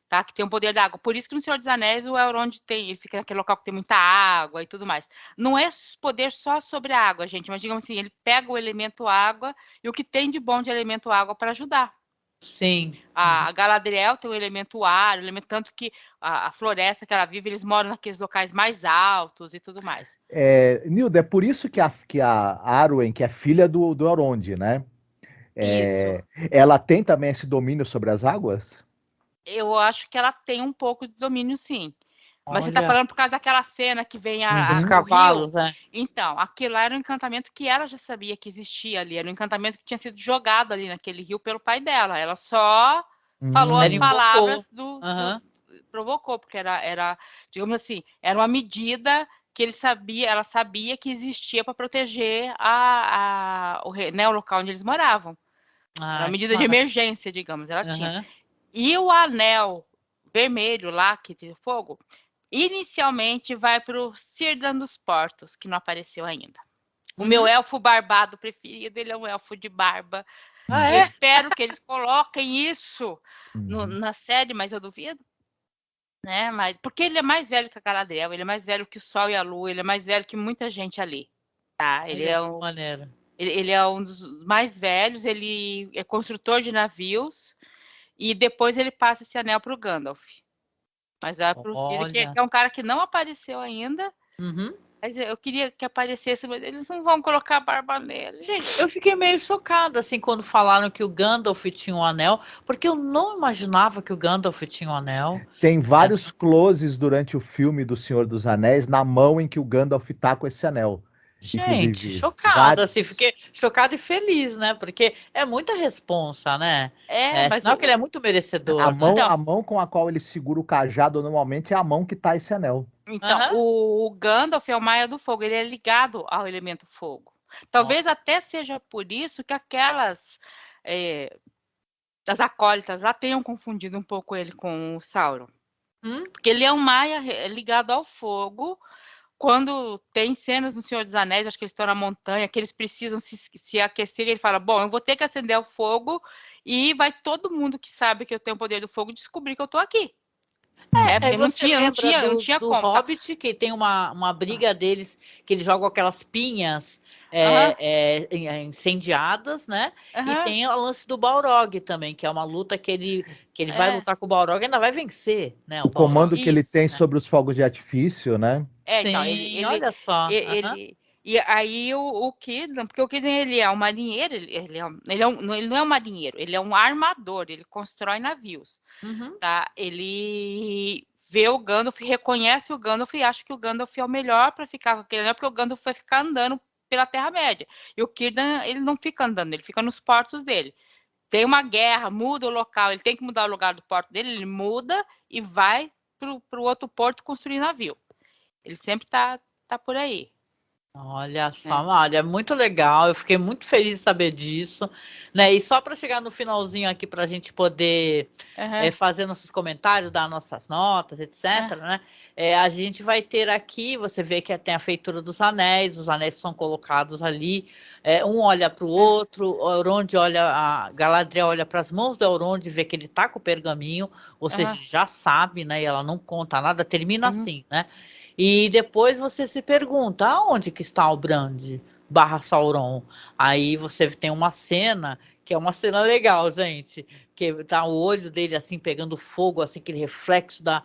tá? Que tem o poder da água. Por isso que no Senhor dos Anéis o Elrond ele fica naquele local que tem muita água e tudo mais. Não é poder só sobre a água, gente, mas digamos assim, ele pega o elemento água e o que tem de bom de elemento água para ajudar. Sim. A Galadriel tem o elemento ar, o elemento tanto que a floresta que ela vive, eles moram naqueles locais mais altos e tudo mais. Nilda, é por isso que a Arwen, que é filha do Elrond, né? Isso. Ela tem também esse domínio sobre as águas? Eu acho que ela tem um pouco de domínio, sim. Mas você tá Olha. falando por causa daquela cena que vem Dos o cavalos, rio. né? Então, aquilo lá era um encantamento que ela já sabia que existia ali. Era um encantamento que tinha sido jogado ali naquele rio pelo pai dela. Ela só falou as Ela invocou. palavras Aham. provocou, porque era, digamos assim, era uma medida que ela sabia que existia para proteger o local onde eles moravam. Era uma Ai, que medida de maravilha. emergência, digamos, ela tinha. Aham. E o anel vermelho lá, que tem fogo, inicialmente vai para o Círdan dos Portos, que não apareceu ainda. O meu elfo barbado preferido, ele é um elfo de barba. Ah, Eu é? espero que eles coloquem isso Uhum. na série, mas eu duvido. Né? Porque ele é mais velho que a Galadriel, ele é mais velho que o Sol e a Lua, ele é mais velho que muita gente ali. Tá? Olha que maneiro. Ele é um dos mais velhos, ele é construtor de navios, e depois ele passa esse anel para o Gandalf. Mas é pro filho, que é um cara que não apareceu ainda. Uhum. Mas eu queria que aparecesse, mas eles não vão colocar a barba nele. Gente, eu fiquei meio chocada assim quando falaram que o Gandalf tinha um anel, porque eu não imaginava que o Gandalf tinha um anel. Tem vários closes durante o filme do Senhor dos Anéis na mão em que o Gandalf tá com esse anel. Gente, Inclusive, chocada, assim, fiquei chocada e feliz, né? Porque é muita responsa, né? Mas Sinal que ele é muito merecedor, né? Então, a mão com a qual ele segura o cajado normalmente é a mão que tá esse anel. Aham. o Gandalf é o Maia do Fogo, ele é ligado ao elemento fogo. Talvez até seja por isso que aquelas das acólitas lá tenham confundido um pouco ele com o Sauron. Porque ele é um Maia ligado ao fogo. Quando tem cenas no Senhor dos Anéis, acho que eles estão na montanha, que eles precisam se aquecer, ele fala, bom, eu vou ter que acender o fogo e vai todo mundo que sabe que eu tenho o poder do fogo descobrir que eu tô aqui. Aí Porque não você tinha, não lembra tinha, não tinha do como. Tá? Hobbit, que tem uma briga deles, que eles jogam aquelas pinhas incendiadas, né? E tem o lance do Balrog também, que é uma luta que ele vai lutar com o Balrog e ainda vai vencer, né? O O Balrog. comando que ele tem Né? sobre os fogos de artifício, né? Então, Sim, olha só. e aí o Kidman, porque o Kidman ele é um marinheiro, ele não é um marinheiro, ele é um armador, ele constrói navios. Uhum. Tá? Ele vê o Gandalf, reconhece o Gandalf e acha que o Gandalf é o melhor para ficar com aquele anel, porque o Gandalf vai ficar andando pela Terra-média. E o Círdan, ele não fica andando, ele fica nos portos dele. Tem uma guerra, muda o local, ele tem que mudar o lugar do porto dele, ele muda e vai para o outro porto construir navio. Ele sempre tá por aí. Olha só, olha, muito legal. Eu fiquei muito feliz de saber disso, né? E só para chegar no finalzinho aqui para a gente poder fazer nossos comentários, dar nossas notas, etc., né? A gente vai ter aqui, você vê que tem a feitura dos anéis, os anéis são colocados ali, um olha para o outro, o Elrond olha, a Galadriel olha para as mãos do Elrond e vê que ele tá com o pergaminho, ou seja, já sabe, né? E ela não conta nada, termina assim, né? E depois você se pergunta, aonde que está o Brand / Sauron? Aí você tem uma cena, que é uma cena legal, gente, que tá o olho dele assim pegando fogo, assim, aquele reflexo da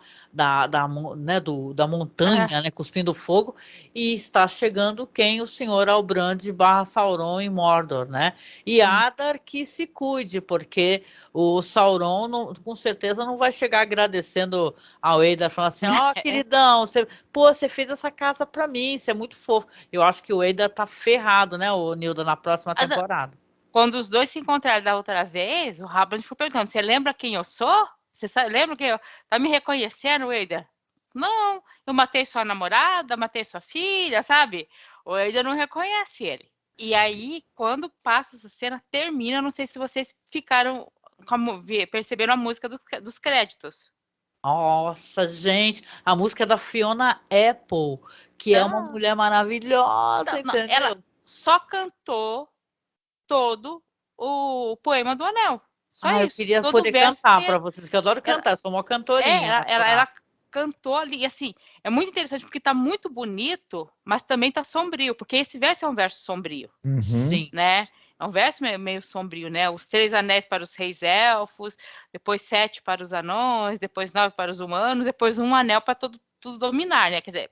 montanha, né, cuspindo fogo, e está chegando quem? O senhor Halbrand / Sauron em Mordor, né? E Adar que se cuide, porque o Sauron com certeza não vai chegar agradecendo ao Eidar, falando assim, queridão, você fez essa casa pra mim, isso é muito fofo. Eu acho que o Eidar tá ferrado, né, o Nilda, na próxima temporada. Quando os dois se encontraram da outra vez, o Halbrand ficou perguntando, você lembra quem eu sou? Você lembra quem eu... Tá me reconhecendo, Eidar? Não, eu matei sua namorada, matei sua filha, sabe? O Eidar não reconhece ele. E aí, quando passa essa cena, termina, não sei se vocês ficaram, perceberam a música dos créditos. Nossa, gente, a música é da Fiona Apple, que é uma mulher maravilhosa, entendeu? Ela só cantou todo o poema do Anel. Só isso. Eu queria todo poder cantar para vocês, que eu adoro cantar, eu sou uma cantorinha. Ela cantou ali, e assim, é muito interessante, porque tá muito bonito, mas também tá sombrio, porque esse verso é um verso sombrio. Sim. Né? É um verso meio sombrio, né? Os 3 anéis para os reis elfos, depois 7 para os anões, depois 9 para os humanos, depois um anel para tudo dominar, né? Quer dizer,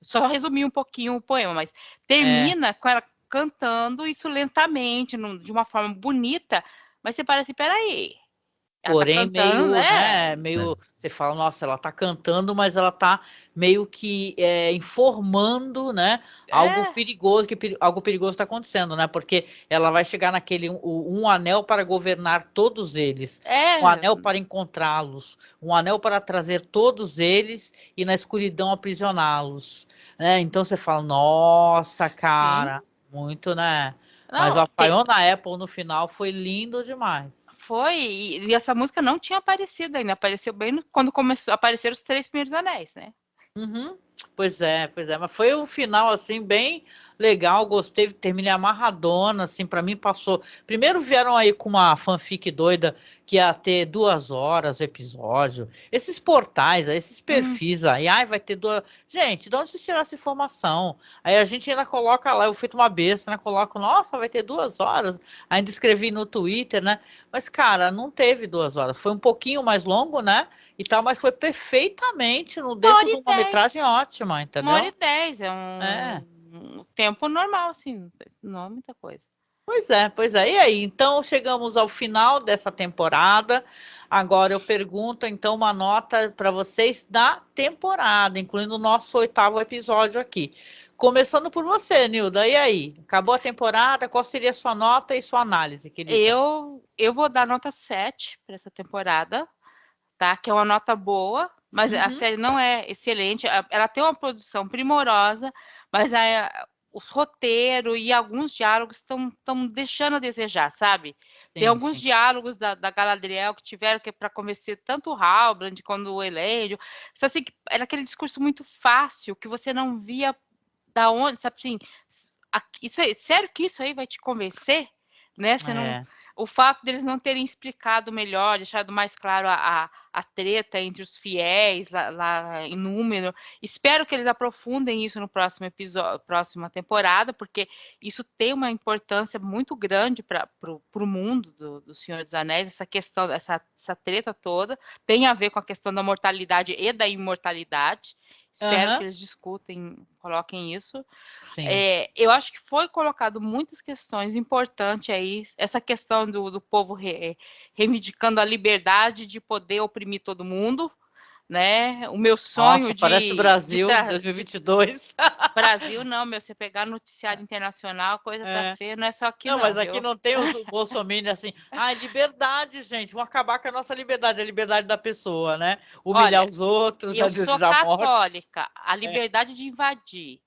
só resumi um pouquinho o poema, mas termina com ela cantando isso lentamente, de uma forma bonita, mas você parece, peraí. Porém, tá cantando, meio, você fala, nossa, ela tá cantando, mas ela tá meio que informando, né, algo perigoso, algo perigoso está acontecendo, né, porque ela vai chegar naquele um anel para governar todos eles, um anel para encontrá-los, um anel para trazer todos eles e na escuridão aprisioná-los, né, então você fala, nossa, cara, muito, né, mas a Fiona Apple no final foi lindo demais. Foi, e essa música não tinha aparecido ainda, apareceu bem quando começou a aparecer os 3 primeiros anéis, né? Pois é, mas foi um final, assim, bem legal, gostei, terminei amarradona, assim, pra mim passou, primeiro vieram aí com uma fanfic doida, que ia ter 2 horas o episódio, esses portais, esses perfis aí, vai ter 2, gente, de onde vocês tiraram essa informação? Aí a gente ainda coloca lá, eu fui uma besta, né, coloco, nossa, vai ter 2 horas, ainda escrevi no Twitter, né, mas cara, não teve 2 horas, foi um pouquinho mais longo, né, e tal, mas foi perfeitamente dentro de uma metragem ótima, entendeu? 1h10, é um tempo normal, assim, não é muita coisa. Pois é. E aí, então chegamos ao final dessa temporada. Agora eu pergunto, então, uma nota para vocês da temporada, incluindo o nosso 8º episódio aqui. Começando por você, Nilda. E aí? Acabou a temporada? Qual seria a sua nota e sua análise, querida? Eu vou dar nota 7 para essa temporada, tá? Que é uma nota boa, mas a série não é excelente. Ela tem uma produção primorosa, mas os roteiros e alguns diálogos estão deixando a desejar, sabe? Tem alguns diálogos da Galadriel que tiveram que para convencer tanto o Halbrand quanto o Elendil. Só assim, era aquele discurso muito fácil que você não via da onde, sabe assim, isso aí, sério que isso aí vai te convencer? Né? Você não, o fato deles não terem explicado melhor, deixado mais claro a treta entre os fiéis lá em Númenor. Espero que eles aprofundem isso no próximo episódio, próxima temporada, porque isso tem uma importância muito grande para o mundo do Senhor dos Anéis, essa questão, essa treta toda, tem a ver com a questão da mortalidade e da imortalidade. Espero que eles discutem, coloquem isso. Eu acho que foi colocado muitas questões importantes aí. Essa questão do povo reivindicando a liberdade de poder oprimir todo mundo, né? O meu sonho Nossa, parece o Brasil, 2022. Brasil não, meu, você pegar noticiário internacional, a coisa tá feia, não é só aqui não, mas aqui viu? não tem os bolsominions assim, liberdade, gente, vamos acabar com a nossa liberdade, a liberdade da pessoa, né? Humilhar Olha, os outros, eu sou desejar mortes. católica, a liberdade de invadir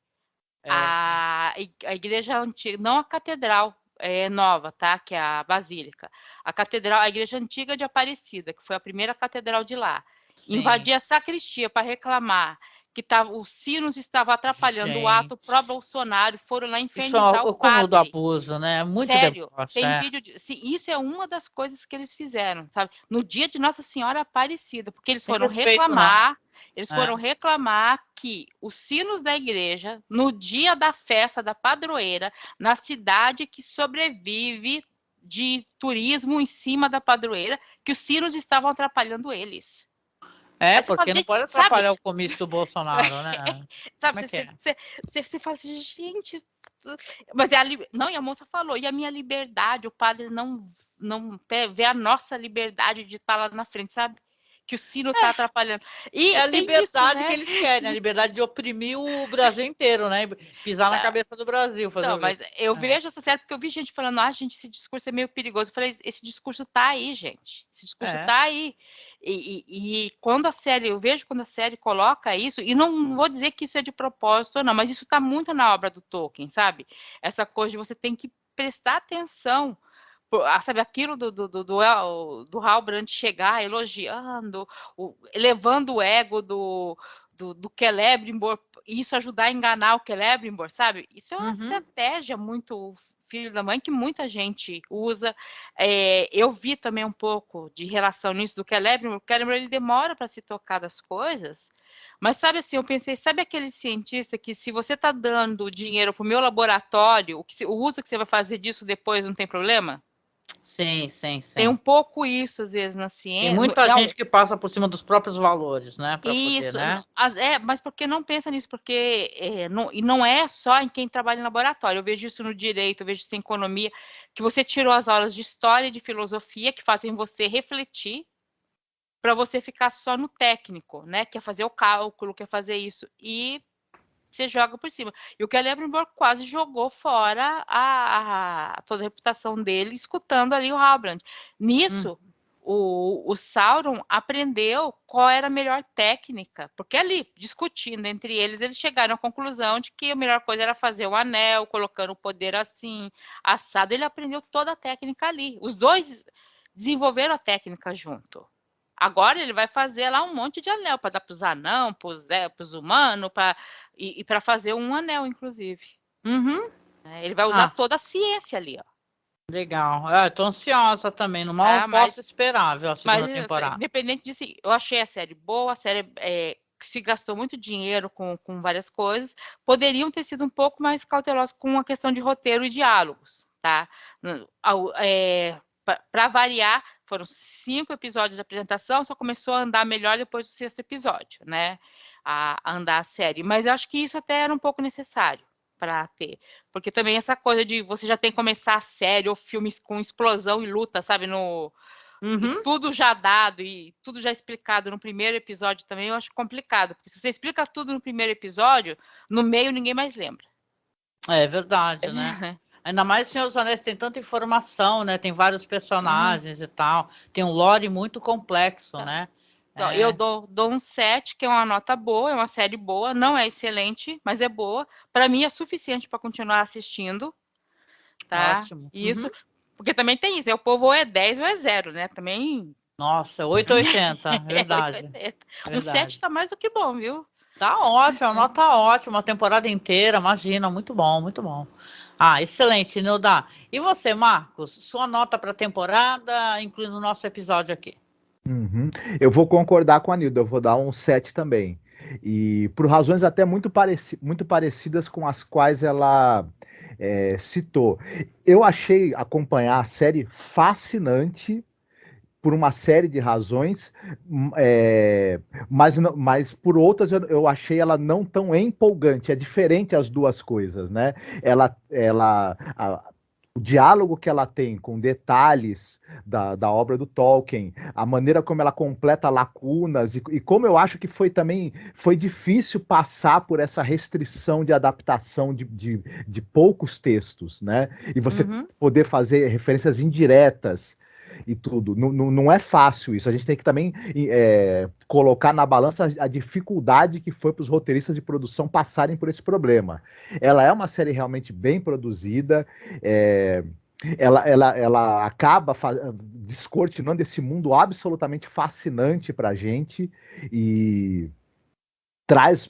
a igreja antiga, não a catedral nova, tá? Que é a Basílica. A catedral, a igreja antiga de Aparecida, que foi a primeira catedral de lá. Sim. Invadir a sacristia para reclamar que os sinos estavam atrapalhando o ato pró-Bolsonaro, foram lá infernizar o padre. Do abuso, né? Muito sério, deboche, tem vídeo isso é uma das coisas que eles fizeram, sabe? No dia de Nossa Senhora Aparecida, porque eles foram reclamar, que os sinos da igreja, no dia da festa da padroeira, na cidade que sobrevive de turismo em cima da padroeira, que os sinos estavam atrapalhando eles. Porque não pode atrapalhar o comício do Bolsonaro, né? Sabe, você fala assim, gente, mas não, e a moça falou, e a minha liberdade, o padre não vê a nossa liberdade de estar lá na frente, sabe? Que o sino está atrapalhando. E a liberdade isso, né? que eles querem, a liberdade de oprimir o Brasil inteiro, né? Pisar na cabeça do Brasil. Mas eu vejo essa série porque eu vi gente falando, gente, esse discurso é meio perigoso. Eu falei, esse discurso tá aí, gente. Esse discurso tá aí. E quando eu vejo quando a série coloca isso, e não vou dizer que isso é de propósito ou não, mas isso tá muito na obra do Tolkien, sabe? Essa coisa de você tem que prestar atenção. Sabe, aquilo do Halbrand chegar elogiando, elevando o ego do Celebrimbor, e isso ajudar a enganar o Celebrimbor, sabe? Isso é uma estratégia muito filho da mãe que muita gente usa. Eu vi também um pouco de relação nisso do Celebrimbor. O Celebrimbor, ele demora para se tocar das coisas, mas sabe assim, eu pensei, sabe aquele cientista que se você está dando dinheiro para o meu laboratório, o uso que você vai fazer disso depois não tem problema? Sim. Tem um pouco isso, às vezes, na ciência. Tem muita gente que passa por cima dos próprios valores, né? Isso, poder, né? Mas porque não pensa nisso? Porque não é só em quem trabalha em laboratório. Eu vejo isso no direito, eu vejo isso em economia, que você tirou as aulas de história e de filosofia, que fazem você refletir, para você ficar só no técnico, né? Quer fazer o cálculo, quer fazer isso. E você joga por cima. E o Celebrimbor quase jogou fora toda a reputação dele, escutando ali o Halbrand. Nisso, o Sauron aprendeu qual era a melhor técnica, porque ali, discutindo entre eles, eles chegaram à conclusão de que a melhor coisa era fazer o anel, colocando o poder assim, assado. Ele aprendeu toda a técnica ali. Os dois desenvolveram a técnica junto. Agora ele vai fazer lá um monte de anel para dar para os anãos, para os humanos, e para fazer um anel, inclusive. Ele vai usar toda a ciência ali, ó. Legal. Estou ansiosa também. Não posso esperar ver a segunda temporada. Independente disso, eu achei a série boa, a série se gastou muito dinheiro com várias coisas. Poderiam ter sido um pouco mais cautelosos com a questão de roteiro e diálogos, tá? Para variar, foram 5 episódios de apresentação, só começou a andar melhor depois do 6º episódio, né? A andar a série. Mas eu acho que isso até era um pouco necessário para ter. Porque também essa coisa de você já tem que começar a série ou filmes com explosão e luta, sabe? E tudo já dado e tudo já explicado no primeiro episódio também, eu acho complicado. Porque se você explica tudo no primeiro episódio, no meio ninguém mais lembra. É verdade, né? Ainda mais Senhor dos Anéis tem tanta informação, né? Tem vários personagens e tal. Tem um lore muito complexo, né? Eu dou um 7, que é uma nota boa, é uma série boa, não é excelente, mas é boa. Para mim é suficiente para continuar assistindo, tá? Ótimo. Isso, porque também tem isso, o povo ou é 10 ou é 0, né? Também. Nossa, 8,80, verdade. 8,80. Um 7 tá mais do que bom, viu? Tá ótimo, a nota ótima, a temporada inteira, imagina, muito bom, muito bom. Excelente, Nilda. E você, Marcos, sua nota para a temporada, incluindo o nosso episódio aqui? Eu vou concordar com a Nilda, eu vou dar um 7 também. E por razões até muito parecidas com as quais ela citou. Eu achei acompanhar a série fascinante por uma série de razões, mas por outras eu achei ela não tão empolgante. É diferente as duas coisas, né? o diálogo que ela tem com detalhes da obra do Tolkien, a maneira como ela completa lacunas, e como eu acho que foi difícil passar por essa restrição de adaptação de poucos textos, né? E você poder fazer referências indiretas e tudo. Não é fácil isso. A gente tem que também colocar na balança a dificuldade que foi para os roteiristas de produção passarem por esse problema. Ela é uma série realmente bem produzida, ela acaba descortinando esse mundo absolutamente fascinante para a gente e traz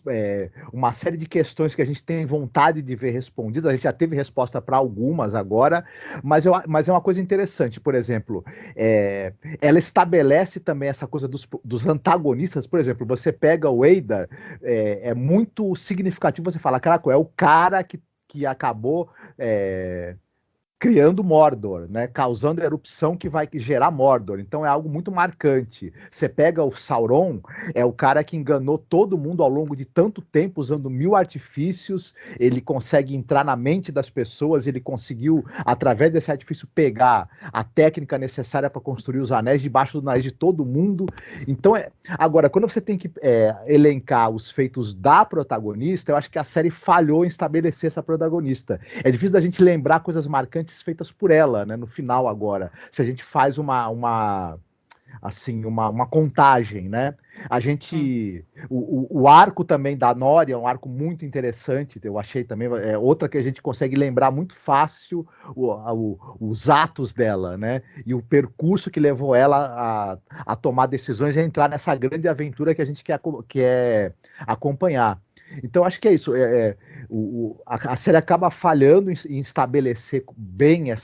uma série de questões que a gente tem vontade de ver respondidas. A gente já teve resposta para algumas agora, mas é uma coisa interessante. Por exemplo, ela estabelece também essa coisa dos antagonistas. Por exemplo, você pega o Eidar, é muito significativo você falar, caraca, é o cara que acabou criando Mordor, né? Causando a erupção que vai gerar Mordor. Então é algo muito marcante. Você pega o Sauron, é o cara que enganou todo mundo ao longo de tanto tempo, usando 1000 artifícios. Ele consegue entrar na mente das pessoas, ele conseguiu, através desse artifício, pegar a técnica necessária para construir os anéis debaixo do nariz de todo mundo. Então, agora, quando você tem que elencar os feitos da protagonista, eu acho que a série falhou em estabelecer essa protagonista. É difícil da gente lembrar coisas marcantes feitas por ela, né, no final agora. Se a gente faz uma contagem, né? A gente... O arco também da Nori é um arco muito interessante, eu achei também, outra que a gente consegue lembrar muito fácil os atos dela, né? E o percurso que levou ela a tomar decisões e a entrar nessa grande aventura que a gente quer acompanhar. Então, acho que é isso. A série acaba falhando em estabelecer bem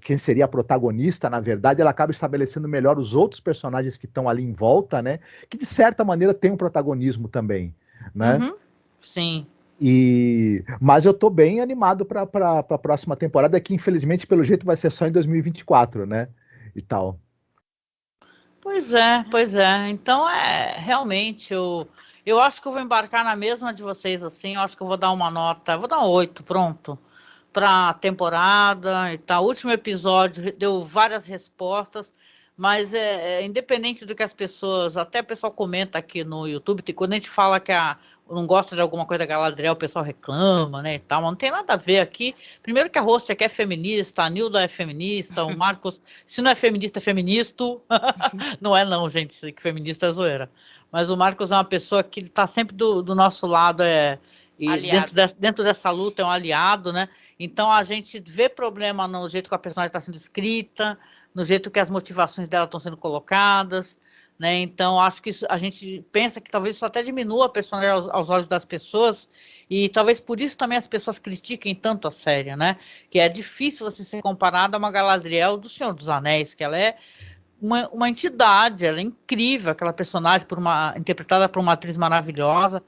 quem seria a protagonista, na verdade, ela acaba estabelecendo melhor os outros personagens que estão ali em volta, né? Que, de certa maneira, tem um protagonismo também, né? Sim. Mas eu tô bem animado para a próxima temporada, que, infelizmente, pelo jeito, vai ser só em 2024, né? E tal. Pois é. Então, realmente, eu acho que eu vou embarcar na mesma de vocês, assim. Eu acho que eu vou dar uma nota, vou dar um 8, pronto, para a temporada e tal. O último episódio deu várias respostas, mas independente do que as pessoas, até o pessoal comenta aqui no YouTube, quando a gente fala que não gosta de alguma coisa da Galadriel, o pessoal reclama, né, e tal, mas não tem nada a ver aqui. Primeiro que a host aqui é feminista, a Nilda é feminista, o Marcos, se não é feminista, é feministo. Não é não, gente, que feminista é zoeira. Mas o Marcos é uma pessoa que está sempre do nosso lado, e dentro dessa luta é um aliado, né? Então a gente vê problema no jeito que a personagem está sendo escrita, no jeito que as motivações dela estão sendo colocadas, né? Então acho que a gente pensa que talvez isso até diminua a personagem aos olhos das pessoas, e talvez por isso também as pessoas critiquem tanto a série, né? Que é difícil você ser comparada a uma Galadriel do Senhor dos Anéis, que ela é uma entidade, ela é incrível, aquela personagem interpretada por uma atriz maravilhosa.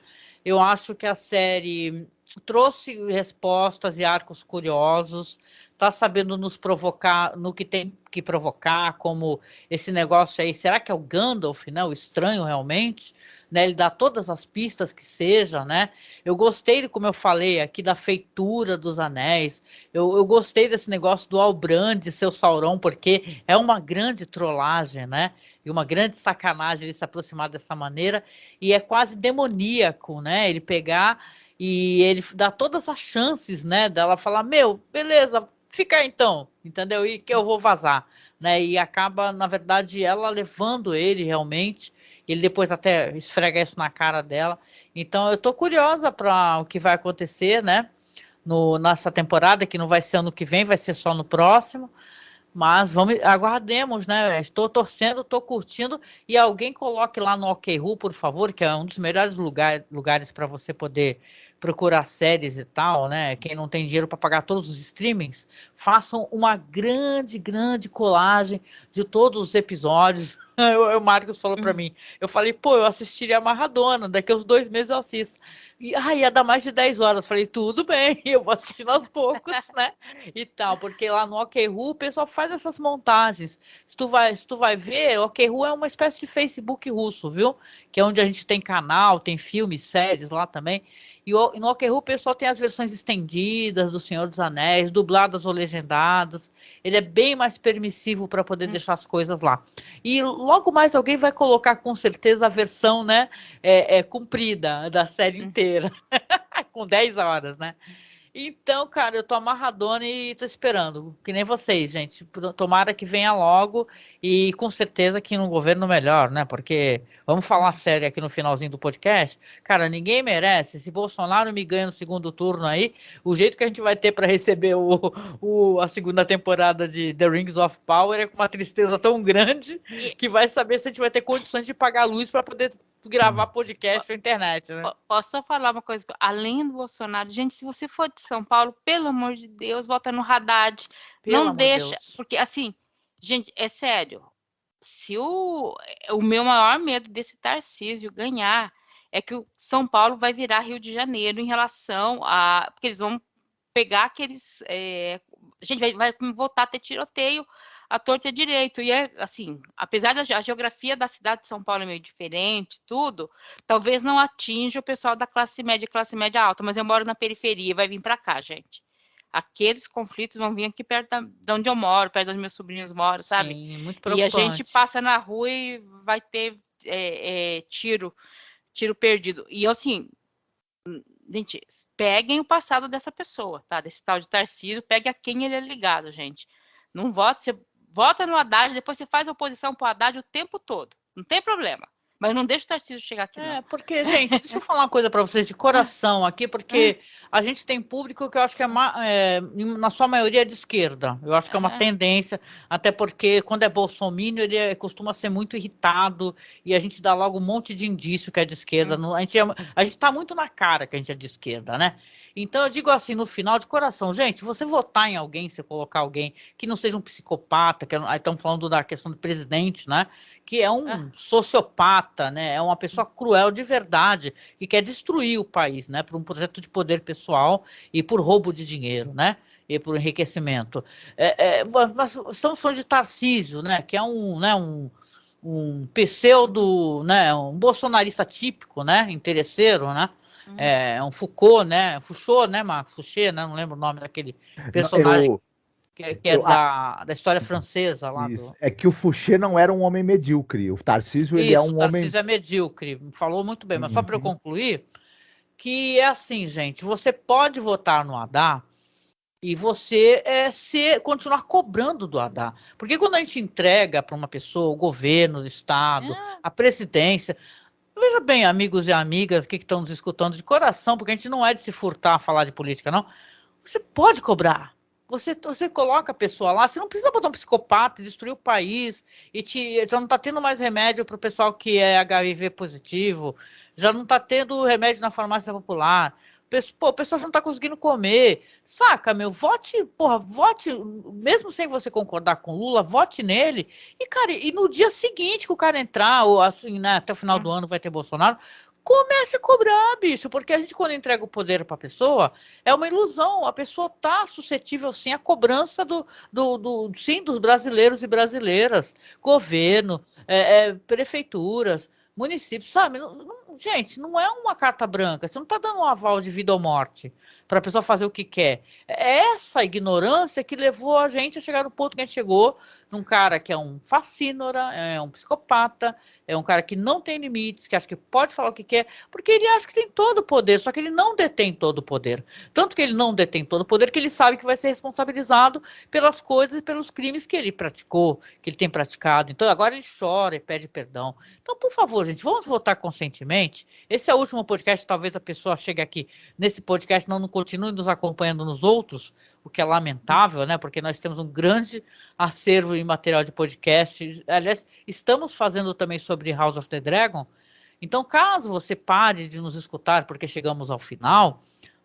Eu acho que a série trouxe respostas e arcos curiosos, está sabendo nos provocar no que tem que provocar, como esse negócio aí, será que é o Gandalf, né, o estranho realmente? Né, ele dá todas as pistas que seja, né? Eu gostei, como eu falei aqui, da feitura dos anéis. Eu gostei desse negócio do Halbrand ser o Sauron, porque é uma grande trollagem, né? E uma grande sacanagem ele se aproximar dessa maneira, e é quase demoníaco, né? Ele pegar e ele dá todas as chances, né? Dela falar, meu, beleza, fica aí então, entendeu? E que eu vou vazar, né? E acaba, na verdade, ela levando ele realmente. Ele depois até esfrega isso na cara dela. Então eu tô curiosa para o que vai acontecer, né? Nessa temporada, que não vai ser ano que vem, vai ser só no próximo. Mas aguardemos, né? Estou torcendo, estou curtindo. E alguém coloque lá no OkRu, por favor, que é um dos melhores lugares para você poder procurar séries e tal, né? Quem não tem dinheiro para pagar todos os streamings, façam uma grande, grande colagem de todos os episódios. O Marcos falou para mim, eu falei, pô, eu assistiria a Maradona, daqui a uns 2 meses eu assisto. E ia dar mais de 10 horas. Falei, tudo bem, eu vou assistindo aos poucos, né? E tal, porque lá no OkRu o pessoal faz essas montagens. Se tu vai ver, o OkRu é uma espécie de Facebook russo, viu? Que é onde a gente tem canal, tem filmes, séries lá também. E no Walker o pessoal tem as versões estendidas do Senhor dos Anéis, dubladas ou legendadas. Ele é bem mais permissivo para poder deixar as coisas lá. E logo mais alguém vai colocar com certeza a versão, né, comprida da série inteira, com 10 horas, né? Então, cara, eu tô amarradona e tô esperando, que nem vocês, gente. Tomara que venha logo e com certeza que num governo melhor, né? Porque, vamos falar sério aqui no finalzinho do podcast, cara, ninguém merece. Se Bolsonaro me ganha no segundo turno aí, o jeito que a gente vai ter para receber a segunda temporada de The Rings of Power é com uma tristeza tão grande que vai saber se a gente vai ter condições de pagar a luz para poder gravar podcast na internet, né? Posso só falar uma coisa? Além do Bolsonaro, gente, se você for de São Paulo, pelo amor de Deus, vota no Haddad. Pelo Não amor de deixa, Deus. porque assim, gente, é sério. Se o meu maior medo desse Tarcísio ganhar é que o São Paulo vai virar Rio de Janeiro em relação a. Porque eles vão pegar aqueles. A gente vai voltar a ter tiroteio à torta e à direito. E é assim, apesar da geografia da cidade de São Paulo é meio diferente, tudo, talvez não atinja o pessoal da classe média alta, mas eu moro na periferia, vai vir para cá, gente. Aqueles conflitos vão vir aqui perto de onde eu moro, perto onde meus sobrinhos moram, sabe? Sim, muito E a gente preocupante. passa na rua e vai ter tiro perdido. E assim, gente, peguem o passado dessa pessoa, tá? Desse tal de Tarcísio, pegue a quem ele é ligado, gente. Não vota, você vota no Haddad, depois você faz oposição pro Haddad o tempo todo. Não tem problema. Mas não deixa o Tarcísio chegar aqui, não. Porque, gente, deixa eu falar uma coisa para vocês de coração aqui, porque a gente tem público que eu acho que na sua maioria é de esquerda. Eu acho que é uma tendência, até porque quando é bolsominion, ele costuma ser muito irritado e a gente dá logo um monte de indício que é de esquerda. A gente tá muito na cara que a gente é de esquerda, né? Então eu digo assim, no final, de coração, gente, você votar em alguém, você colocar alguém que não seja um psicopata, aí estamos falando da questão do presidente, né? Que é um sociopata, né? É uma pessoa cruel de verdade, que quer destruir o país, né? Por um projeto de poder pessoal e por roubo de dinheiro, né? E por enriquecimento. Mas estamos falando de Tarcísio, né? Que é um pseudo, né? Um bolsonarista típico, né? Interesseiro, né? Um Foucault, né? Foucault, né, Marcos? Fouché, né? Não lembro o nome daquele personagem que é da história francesa lá isso. do. É que o Fouché não era um homem medíocre. O Tarcísio, ele é Isso, o um homem. Tarcísio é medíocre. Falou muito bem, mas só para eu concluir, que é assim, gente, você pode votar no Haddad e você continuar cobrando do Haddad. Porque quando a gente entrega para uma pessoa, o governo, o Estado, a presidência. Veja bem, amigos e amigas que estão nos escutando de coração, porque a gente não é de se furtar a falar de política, não. Você pode cobrar. Você coloca a pessoa lá, você não precisa botar um psicopata e destruir o país, já não está tendo mais remédio para o pessoal que é HIV positivo, já não está tendo remédio na farmácia popular. O pessoal já não está conseguindo comer. Saca, meu, vote, mesmo sem você concordar com o Lula, vote nele. E, cara, e no dia seguinte que o cara entrar, ou assim, né, até o final do ano vai ter Bolsonaro, comece a cobrar, bicho, porque a gente, quando entrega o poder para a pessoa, é uma ilusão. A pessoa está suscetível, sim, à cobrança sim, dos brasileiros e brasileiras, governo, prefeituras, municípios, sabe? Gente, não é uma carta branca. Você não está dando um aval de vida ou morte para a pessoa fazer o que quer. É essa ignorância que levou a gente a chegar no ponto que a gente chegou, num cara que é um fascínora, é um psicopata, é um cara que não tem limites, que acha que pode falar o que quer, porque ele acha que tem todo o poder, só que ele não detém todo o poder. Tanto que ele não detém todo o poder, que ele sabe que vai ser responsabilizado pelas coisas e pelos crimes que ele praticou, que ele tem praticado. Então agora ele chora e pede perdão. Então, por favor, gente, vamos votar conscientemente. Esse é o último podcast, talvez a pessoa chegue aqui nesse podcast, não continue nos acompanhando nos outros, o que é lamentável, né? Porque nós temos um grande acervo em material de podcast. Aliás, estamos fazendo também sobre House of the Dragon. Então, caso você pare de nos escutar porque chegamos ao final,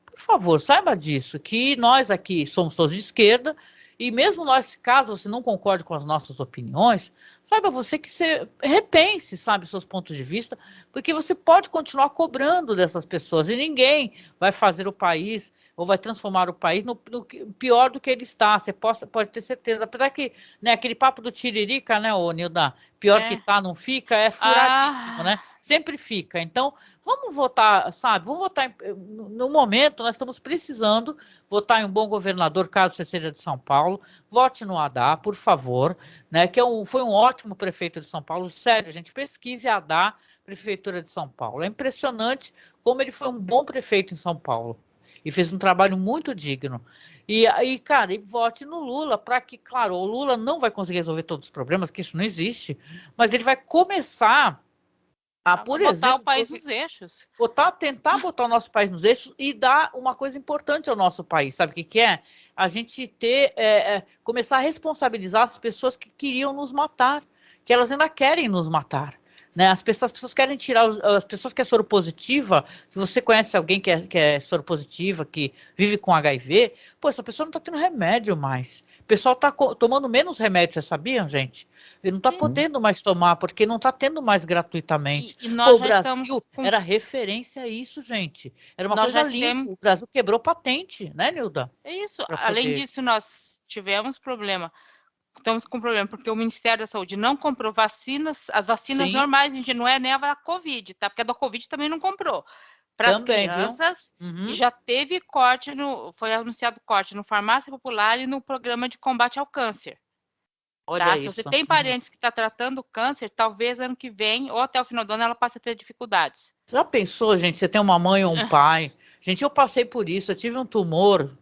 por favor, saiba disso, que nós aqui somos todos de esquerda, e mesmo nós, caso você não concorde com as nossas opiniões, saiba você que você repense, sabe, seus pontos de vista, porque você pode continuar cobrando dessas pessoas e ninguém vai fazer o país ou vai transformar o país no pior do que ele está. Você pode ter certeza. Apesar que, né, aquele papo do Tiririca, né, ô Nilda, pior que tá, não fica, é furadíssimo, né? Sempre fica. Então, vamos votar, sabe? Vamos votar no momento, nós estamos precisando votar em um bom governador, caso você seja de São Paulo. Vote no Haddad, por favor, né? Que foi um ótimo prefeito de São Paulo. Sério, gente, pesquise Haddad, Prefeitura de São Paulo. É impressionante como ele foi um bom prefeito em São Paulo e fez um trabalho muito digno. E aí, cara, vote no Lula para que, claro, o Lula não vai conseguir resolver todos os problemas, que isso não existe, mas ele vai começar a, por botar exemplo, o país nos eixos. Tentar botar o nosso país nos eixos e dar uma coisa importante ao nosso país, sabe o que é? A gente começar a responsabilizar as pessoas que queriam nos matar, que elas ainda querem nos matar. Né? As pessoas querem tirar, as pessoas que é soropositiva, se você conhece alguém que é soropositiva, que vive com HIV, pô, essa pessoa não está tendo remédio mais. O pessoal está tomando menos remédio, vocês sabiam, gente? Ele não está podendo mais tomar, porque não está tendo mais gratuitamente. E nós o Brasil era referência a isso, gente. Era uma coisa linda. O Brasil quebrou patente, né, Nilda? É isso. Além disso, nós tivemos problema. Estamos com problema, porque o Ministério da Saúde não comprou vacinas, as vacinas normais, gente, não é nem a da Covid, tá? Porque a da Covid também não comprou. Para as crianças, e já teve corte, foi anunciado corte no Farmácia Popular e no Programa de Combate ao Câncer. Olha Se você tem parentes que estão tratando câncer, talvez ano que vem, ou até o final do ano, ela passe a ter dificuldades. Já pensou, gente, você tem uma mãe ou um pai? Gente, eu passei por isso, eu tive um tumor,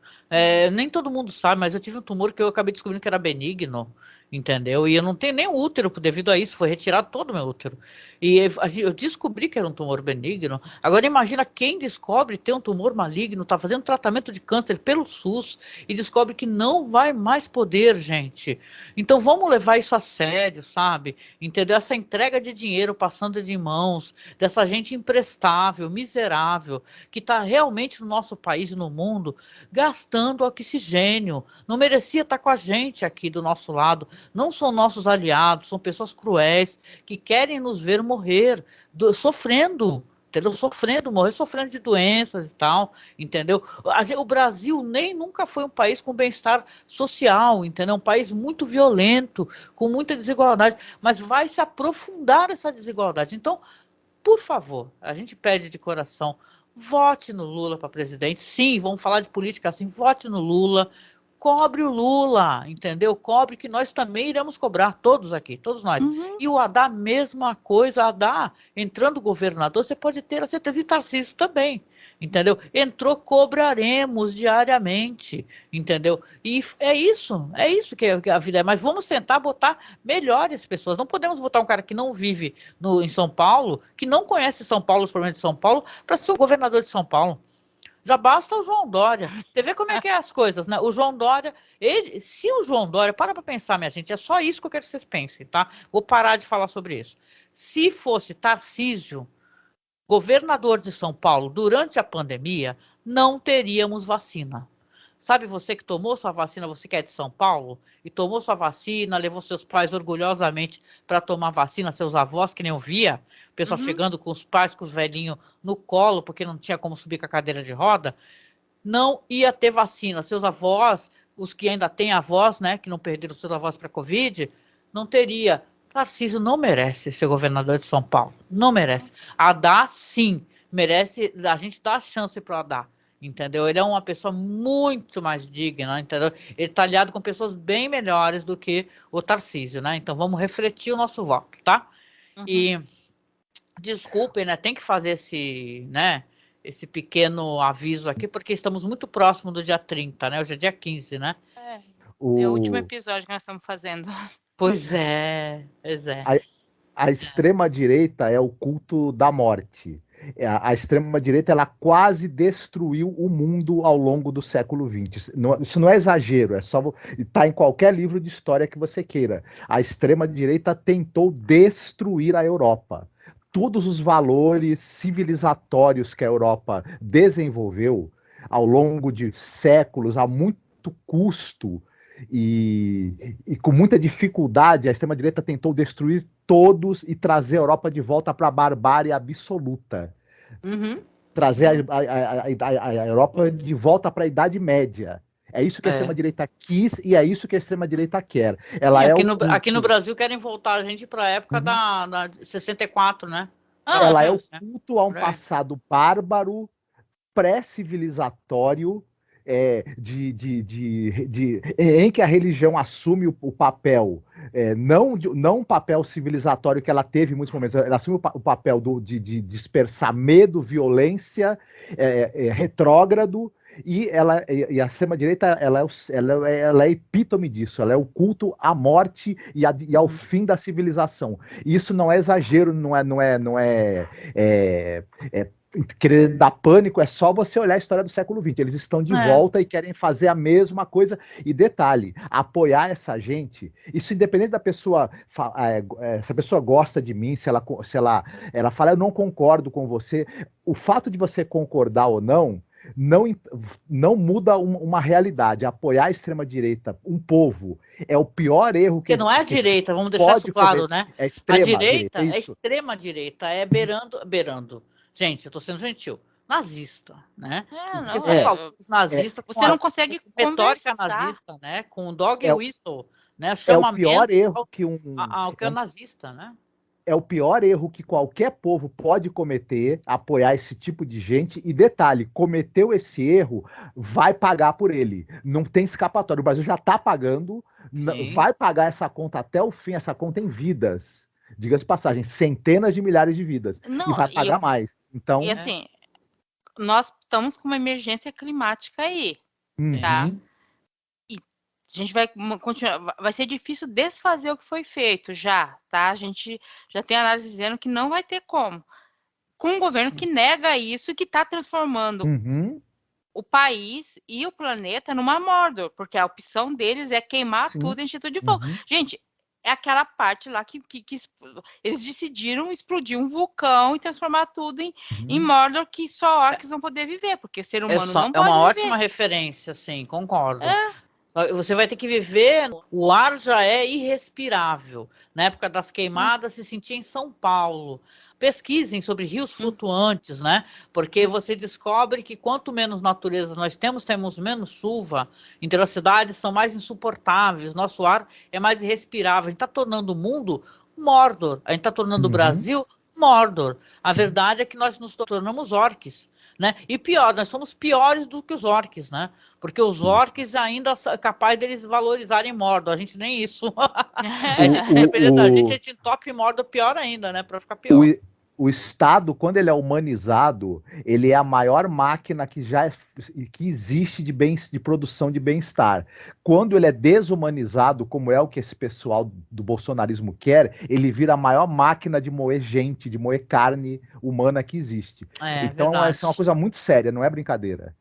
nem todo mundo sabe, mas eu tive um tumor que eu acabei descobrindo que era benigno, entendeu? E eu não tenho nem útero devido a isso, foi retirado todo o meu útero. E eu descobri que era um tumor benigno. Agora imagina quem descobre ter um tumor maligno, está fazendo tratamento de câncer pelo SUS e descobre que não vai mais poder, gente. Então vamos levar isso a sério, sabe? Entendeu? Essa entrega de dinheiro passando de mãos, dessa gente imprestável, miserável, que está realmente no nosso país e no mundo, gastando oxigênio. Não merecia estar com a gente aqui do nosso lado. Não são nossos aliados, são pessoas cruéis que querem nos ver morrer, sofrendo, entendeu? Morrer sofrendo de doenças e tal, entendeu? O Brasil nem nunca foi um país com bem-estar social, entendeu? Um país muito violento, com muita desigualdade, mas vai se aprofundar essa desigualdade. Então, por favor, a gente pede de coração, vote no Lula para presidente. Sim, vamos falar de política assim, vote no Lula. Cobre o Lula, entendeu? Cobre que nós também iremos cobrar, todos aqui, todos nós. E o Haddad, mesma coisa, Haddad, entrando governador, você pode ter a certeza, e Tarcísio também, entendeu? Entrou, cobraremos diariamente, entendeu? E é isso que a vida é. Mas vamos tentar botar melhores pessoas. Não podemos botar um cara que não vive em São Paulo, que não conhece São Paulo, os problemas de São Paulo, para ser o governador de São Paulo. Já basta o João Dória. Você vê como é que é as coisas, né? O João Dória, se o João Dória, para pensar, minha gente, é só isso que eu quero que vocês pensem, tá? Vou parar de falar sobre isso. Se fosse Tarcísio, governador de São Paulo, durante a pandemia, não teríamos vacina. Sabe você que tomou sua vacina, você que é de São Paulo, e tomou sua vacina, levou seus pais orgulhosamente para tomar vacina, seus avós, que nem eu via, o pessoal chegando com os pais, com os velhinhos no colo, porque não tinha como subir com a cadeira de roda, não ia ter vacina. Seus avós, os que ainda têm avós, né, que não perderam seus avós para a Covid, não teria. Tarcísio não merece ser governador de São Paulo, não merece. Haddad, sim, merece, a gente dá a chance para o Haddad. Entendeu? Ele é uma pessoa muito mais digna, entendeu? Ele está aliado com pessoas bem melhores do que o Tarcísio, né? Então vamos refletir o nosso voto, tá? E desculpem, né? Tem que fazer esse pequeno aviso aqui, porque estamos muito próximo do dia 30, né? Hoje é dia 15, né? É o último episódio que nós estamos fazendo. Pois é, pois é. A extrema-direita é o culto da morte. A extrema-direita ela quase destruiu o mundo ao longo do século XX. Isso não é exagero, é só está em qualquer livro de história que você queira. A extrema-direita tentou destruir a Europa. Todos os valores civilizatórios que a Europa desenvolveu ao longo de séculos, a muito custo, e com muita dificuldade a extrema-direita tentou destruir todos e trazer a Europa de volta para a barbárie absoluta. Uhum. Trazer a Europa de volta para a Idade Média. É isso que a extrema-direita quis e é isso que a extrema-direita quer. Ela aqui no Brasil querem voltar a gente para a época da 64, né? Ela é o culto a um passado bárbaro, pré-civilizatório, em que a religião assume o papel, não um papel civilizatório que ela teve em muitos momentos, ela assume o papel de dispersar medo, violência, retrógrado, e a extrema-direita ela é epítome disso, ela é o culto à morte e ao fim da civilização. Isso não é exagero, não é querer dar pânico, é só você olhar a história do século XX. Eles estão de volta e querem fazer a mesma coisa. E detalhe, apoiar essa gente, isso independente da pessoa, se a pessoa gosta de mim, se ela fala, eu não concordo com você, o fato de você concordar ou não muda uma realidade. Apoiar a extrema-direita, um povo, é o pior erro que... Porque não é a direita, vamos deixar isso claro, né? É extrema direita é extrema-direita, é beirando. Gente, eu tô sendo gentil. Nazista, né? Porque os nazistas, você não consegue retórica conversar. Nazista, né? Com dog whistle, né? É o pior erro que que é o nazista, né? É o pior erro que qualquer povo pode cometer, apoiar esse tipo de gente. E detalhe, cometeu esse erro, vai pagar por ele. Não tem escapatório. O Brasil já está pagando, vai pagar essa conta até o fim, essa conta em vidas. Diga de passagem, centenas de milhares de vidas. E vai pagar mais. Então, e assim, nós estamos com uma emergência climática aí, tá? A gente vai continuar, vai ser difícil desfazer o que foi feito já, tá? A gente já tem análise dizendo que não vai ter como. Com um governo que nega isso e que está transformando o país e o planeta numa Mordor, porque a opção deles é queimar tudo em Instituto de Fogo. Gente, é aquela parte lá que eles decidiram explodir um vulcão e transformar tudo em Mordor, que só orcs vão poder viver, porque ser humano não pode viver. É uma ótima referência, sim, concordo. Você vai ter que viver, o ar já é irrespirável. Na época das queimadas, se sentia em São Paulo. Pesquisem sobre rios flutuantes, né? Porque você descobre que quanto menos natureza nós temos menos chuva. Então as cidades são mais insuportáveis, nosso ar é mais irrespirável. A gente está tornando o mundo Mordor. A gente está tornando o Brasil Mordor. A verdade é que nós nos tornamos orques. Né? E pior, nós somos piores do que os orcs, né? Porque os orcs ainda são capazes deles valorizarem Mordor. A gente nem isso. Dependendo da gente, a gente entope Mordor pior ainda, né? Para ficar pior. O Estado, quando ele é humanizado, ele é a maior máquina que existe de produção de bem-estar. Quando ele é desumanizado, como é o que esse pessoal do bolsonarismo quer, ele vira a maior máquina de moer gente, de moer carne humana que existe. Então, essa é uma coisa muito séria, não é brincadeira.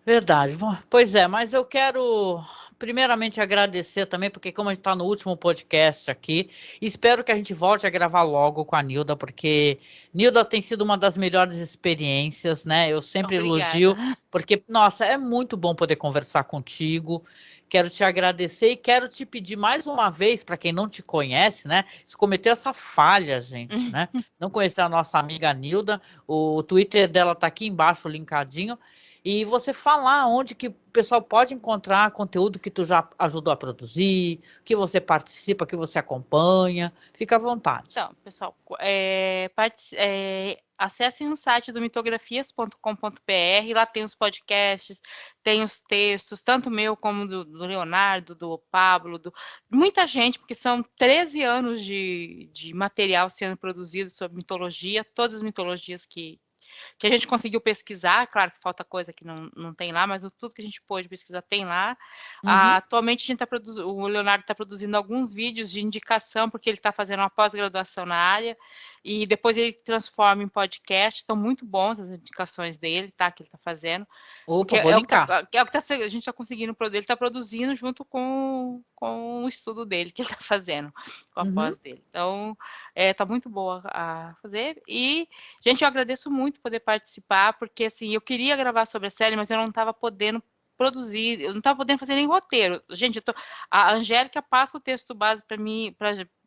Verdade. Bom, pois é, mas eu quero primeiramente agradecer também, porque como a gente está no último podcast aqui, espero que a gente volte a gravar logo com a Nilda, porque Nilda tem sido uma das melhores experiências, né? Eu sempre elogio, porque, nossa, é muito bom poder conversar contigo. Quero te agradecer e quero te pedir mais uma vez, para quem não te conhece, né? Se cometeu essa falha, gente, né? Não conhecer a nossa amiga Nilda, o Twitter dela tá aqui embaixo, linkadinho. E você falar onde que o pessoal pode encontrar conteúdo que tu já ajudou a produzir, que você participa, que você acompanha. Fica à vontade. Então, pessoal, acessem o site do mitografias.com.br, lá tem os podcasts, tem os textos, tanto meu como do Leonardo, do Pablo, muita gente, porque são 13 anos de material sendo produzido sobre mitologia, todas as mitologias que a gente conseguiu pesquisar, claro que falta coisa que não tem lá, mas tudo que a gente pôde pesquisar tem lá. Atualmente a gente o Leonardo está produzindo alguns vídeos de indicação, porque ele está fazendo uma pós-graduação na área, e depois ele transforma em podcast, estão muito bons as indicações dele, tá, que ele está fazendo. Opa, vou linkar. É o que a gente está conseguindo, ele está produzindo junto com o estudo dele, que ele está fazendo, com a pós dele. Então, está muito boa a fazer. E, gente, eu agradeço muito poder participar, porque, assim, eu queria gravar sobre a série, mas eu não estava podendo produzir, eu não estava podendo fazer nem roteiro. Gente, a Angélica passa o texto base para mim,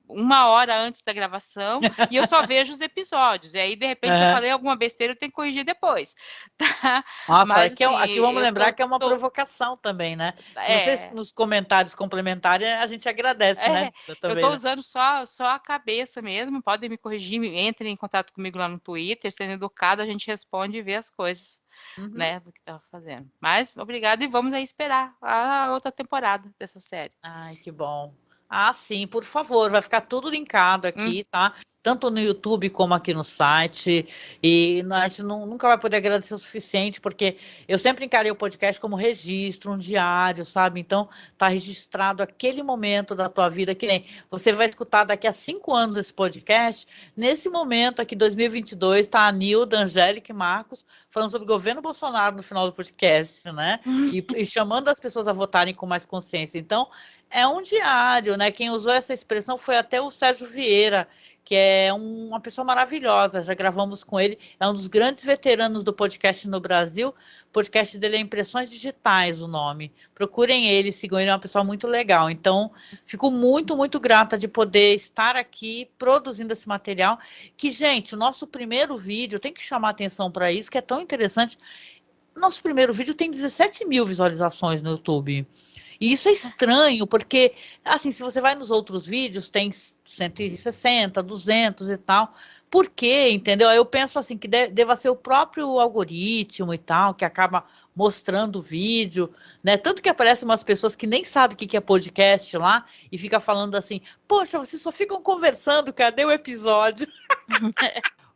1 hora antes da gravação, e eu só vejo os episódios. E aí, de repente, se eu falei alguma besteira, eu tenho que corrigir depois. Tá? Nossa, Mas, aqui, assim, aqui vamos lembrar que é uma tô... provocação também, né? Se vocês nos comentários complementarem, a gente agradece, né? Eu estou usando só a cabeça mesmo. Podem me corrigir, entrem em contato comigo lá no Twitter, sendo educado, a gente responde e vê as coisas, né, do que estava fazendo. Mas, obrigado, e vamos aí esperar a outra temporada dessa série. Ai, que bom. Ah, sim, por favor, vai ficar tudo linkado aqui, tá? Tanto no YouTube como aqui no site. E a gente nunca vai poder agradecer o suficiente, porque eu sempre encarei o podcast como registro, um diário, sabe? Então, tá registrado aquele momento da tua vida, que nem você vai escutar daqui a 5 anos esse podcast. Nesse momento aqui, 2022, tá a Nilda, Angélica e Marcos falando sobre o governo Bolsonaro no final do podcast, né? E chamando as pessoas a votarem com mais consciência. Então, é um diário, né? Quem usou essa expressão foi até o Sérgio Vieira, que é uma pessoa maravilhosa. Já gravamos com ele, é um dos grandes veteranos do podcast no Brasil. O podcast dele é Impressões Digitais, o nome. Procurem ele, sigam ele, é uma pessoa muito legal. Então, fico muito, muito grata de poder estar aqui produzindo esse material. Que, gente, o nosso primeiro vídeo, tem que chamar atenção para isso, que é tão interessante. Nosso primeiro vídeo tem 17 mil visualizações no YouTube. E isso é estranho, porque, assim, se você vai nos outros vídeos, tem 160, 200 e tal. Por quê, entendeu? Aí eu penso, assim, que deva ser o próprio algoritmo e tal, que acaba mostrando o vídeo, né? Tanto que aparecem umas pessoas que nem sabem o que é podcast lá e fica falando assim, poxa, vocês só ficam conversando, cadê o episódio?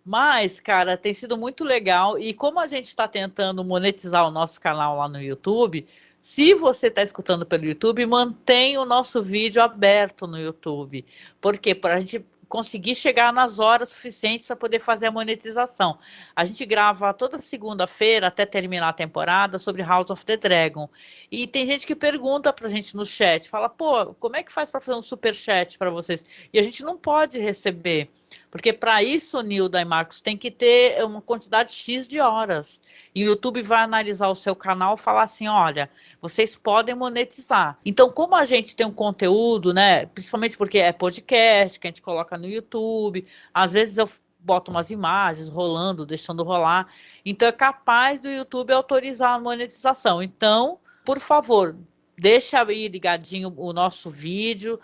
Mas, cara, tem sido muito legal. E como a gente está tentando monetizar o nosso canal lá no YouTube, se você está escutando pelo YouTube, mantenha o nosso vídeo aberto no YouTube. Por quê? Para a gente conseguir chegar nas horas suficientes para poder fazer a monetização. A gente grava toda segunda-feira até terminar a temporada sobre House of the Dragon. E tem gente que pergunta para a gente no chat, fala, pô, como é que faz para fazer um super chat para vocês? E a gente não pode receber. Porque para isso, Nilda e Marcos, tem que ter uma quantidade X de horas. E o YouTube vai analisar o seu canal e falar assim, olha, vocês podem monetizar. Então, como a gente tem um conteúdo, né, principalmente porque é podcast que a gente coloca no YouTube, às vezes eu boto umas imagens rolando, deixando rolar. Então, é capaz do YouTube autorizar a monetização. Então, por favor, deixa aí ligadinho o nosso vídeo,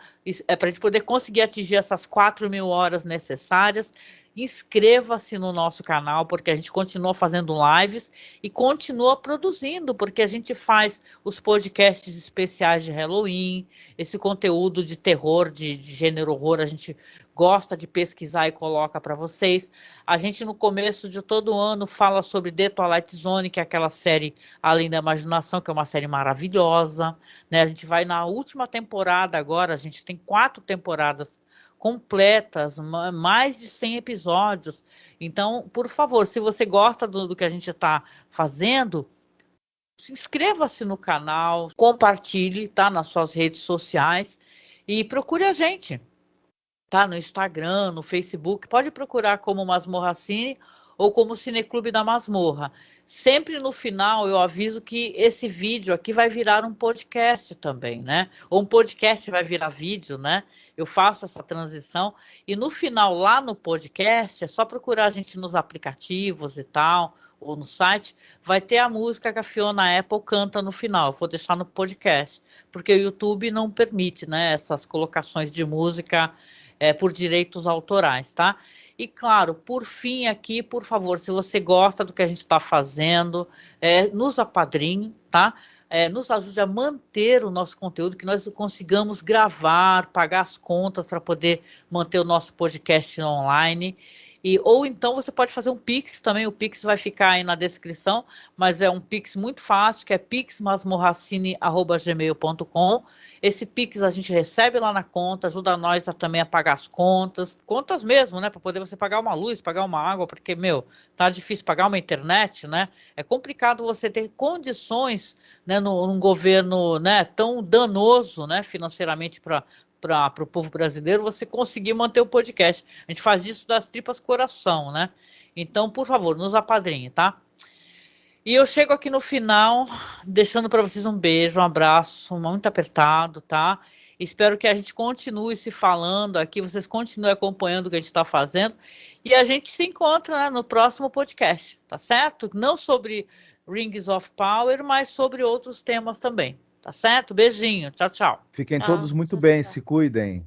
para a gente poder conseguir atingir essas 4.000 horas necessárias. Inscreva-se no nosso canal, porque a gente continua fazendo lives e continua produzindo, porque a gente faz os podcasts especiais de Halloween, esse conteúdo de terror, de gênero horror, a gente gosta de pesquisar e coloca para vocês. A gente, no começo de todo ano, fala sobre The Twilight Zone, que é aquela série Além da Imaginação, que é uma série maravilhosa, né? A gente vai na última temporada agora, a gente tem 4 temporadas completas, mais de 100 episódios. Então, por favor, se você gosta do que a gente está fazendo, inscreva-se no canal, compartilhe, tá, nas suas redes sociais e procure a gente, tá, no Instagram, no Facebook. Pode procurar como Masmorra Cine ou como Cineclube da Masmorra. Sempre no final eu aviso que esse vídeo aqui vai virar um podcast também, né? Ou um podcast vai virar vídeo, né? Eu faço essa transição e no final lá no podcast é só procurar a gente nos aplicativos e tal, ou no site, vai ter a música que a Fiona Apple canta no final. Eu vou deixar no podcast, porque o YouTube não permite, né, essas colocações de música por direitos autorais, tá? E claro, por fim aqui, por favor, se você gosta do que a gente está fazendo, nos apadrinhe, tá? Nos ajude a manter o nosso conteúdo, que nós consigamos gravar, pagar as contas para poder manter o nosso podcast online. Ou então você pode fazer um Pix também, o Pix vai ficar aí na descrição, mas é um Pix muito fácil, que é pixmasmorracine@gmail.com. Esse Pix a gente recebe lá na conta, ajuda nós também a pagar as contas mesmo, né, para poder você pagar uma luz, pagar uma água, porque, tá difícil pagar uma internet, né, é complicado você ter condições, né, num governo, né, tão danoso, né, financeiramente para o povo brasileiro, você conseguir manter o podcast. A gente faz isso das tripas coração, né? Então, por favor, nos apadrinhe, tá? E eu chego aqui no final, deixando para vocês um beijo, um abraço muito apertado, tá? Espero que a gente continue se falando aqui, vocês continuem acompanhando o que a gente está fazendo. E a gente se encontra, né, no próximo podcast, tá certo? Não sobre Rings of Power, mas sobre outros temas também, tá certo? Beijinho, tchau, tchau. Fiquem Tchau, todos muito tchau, bem, tchau. se cuidem.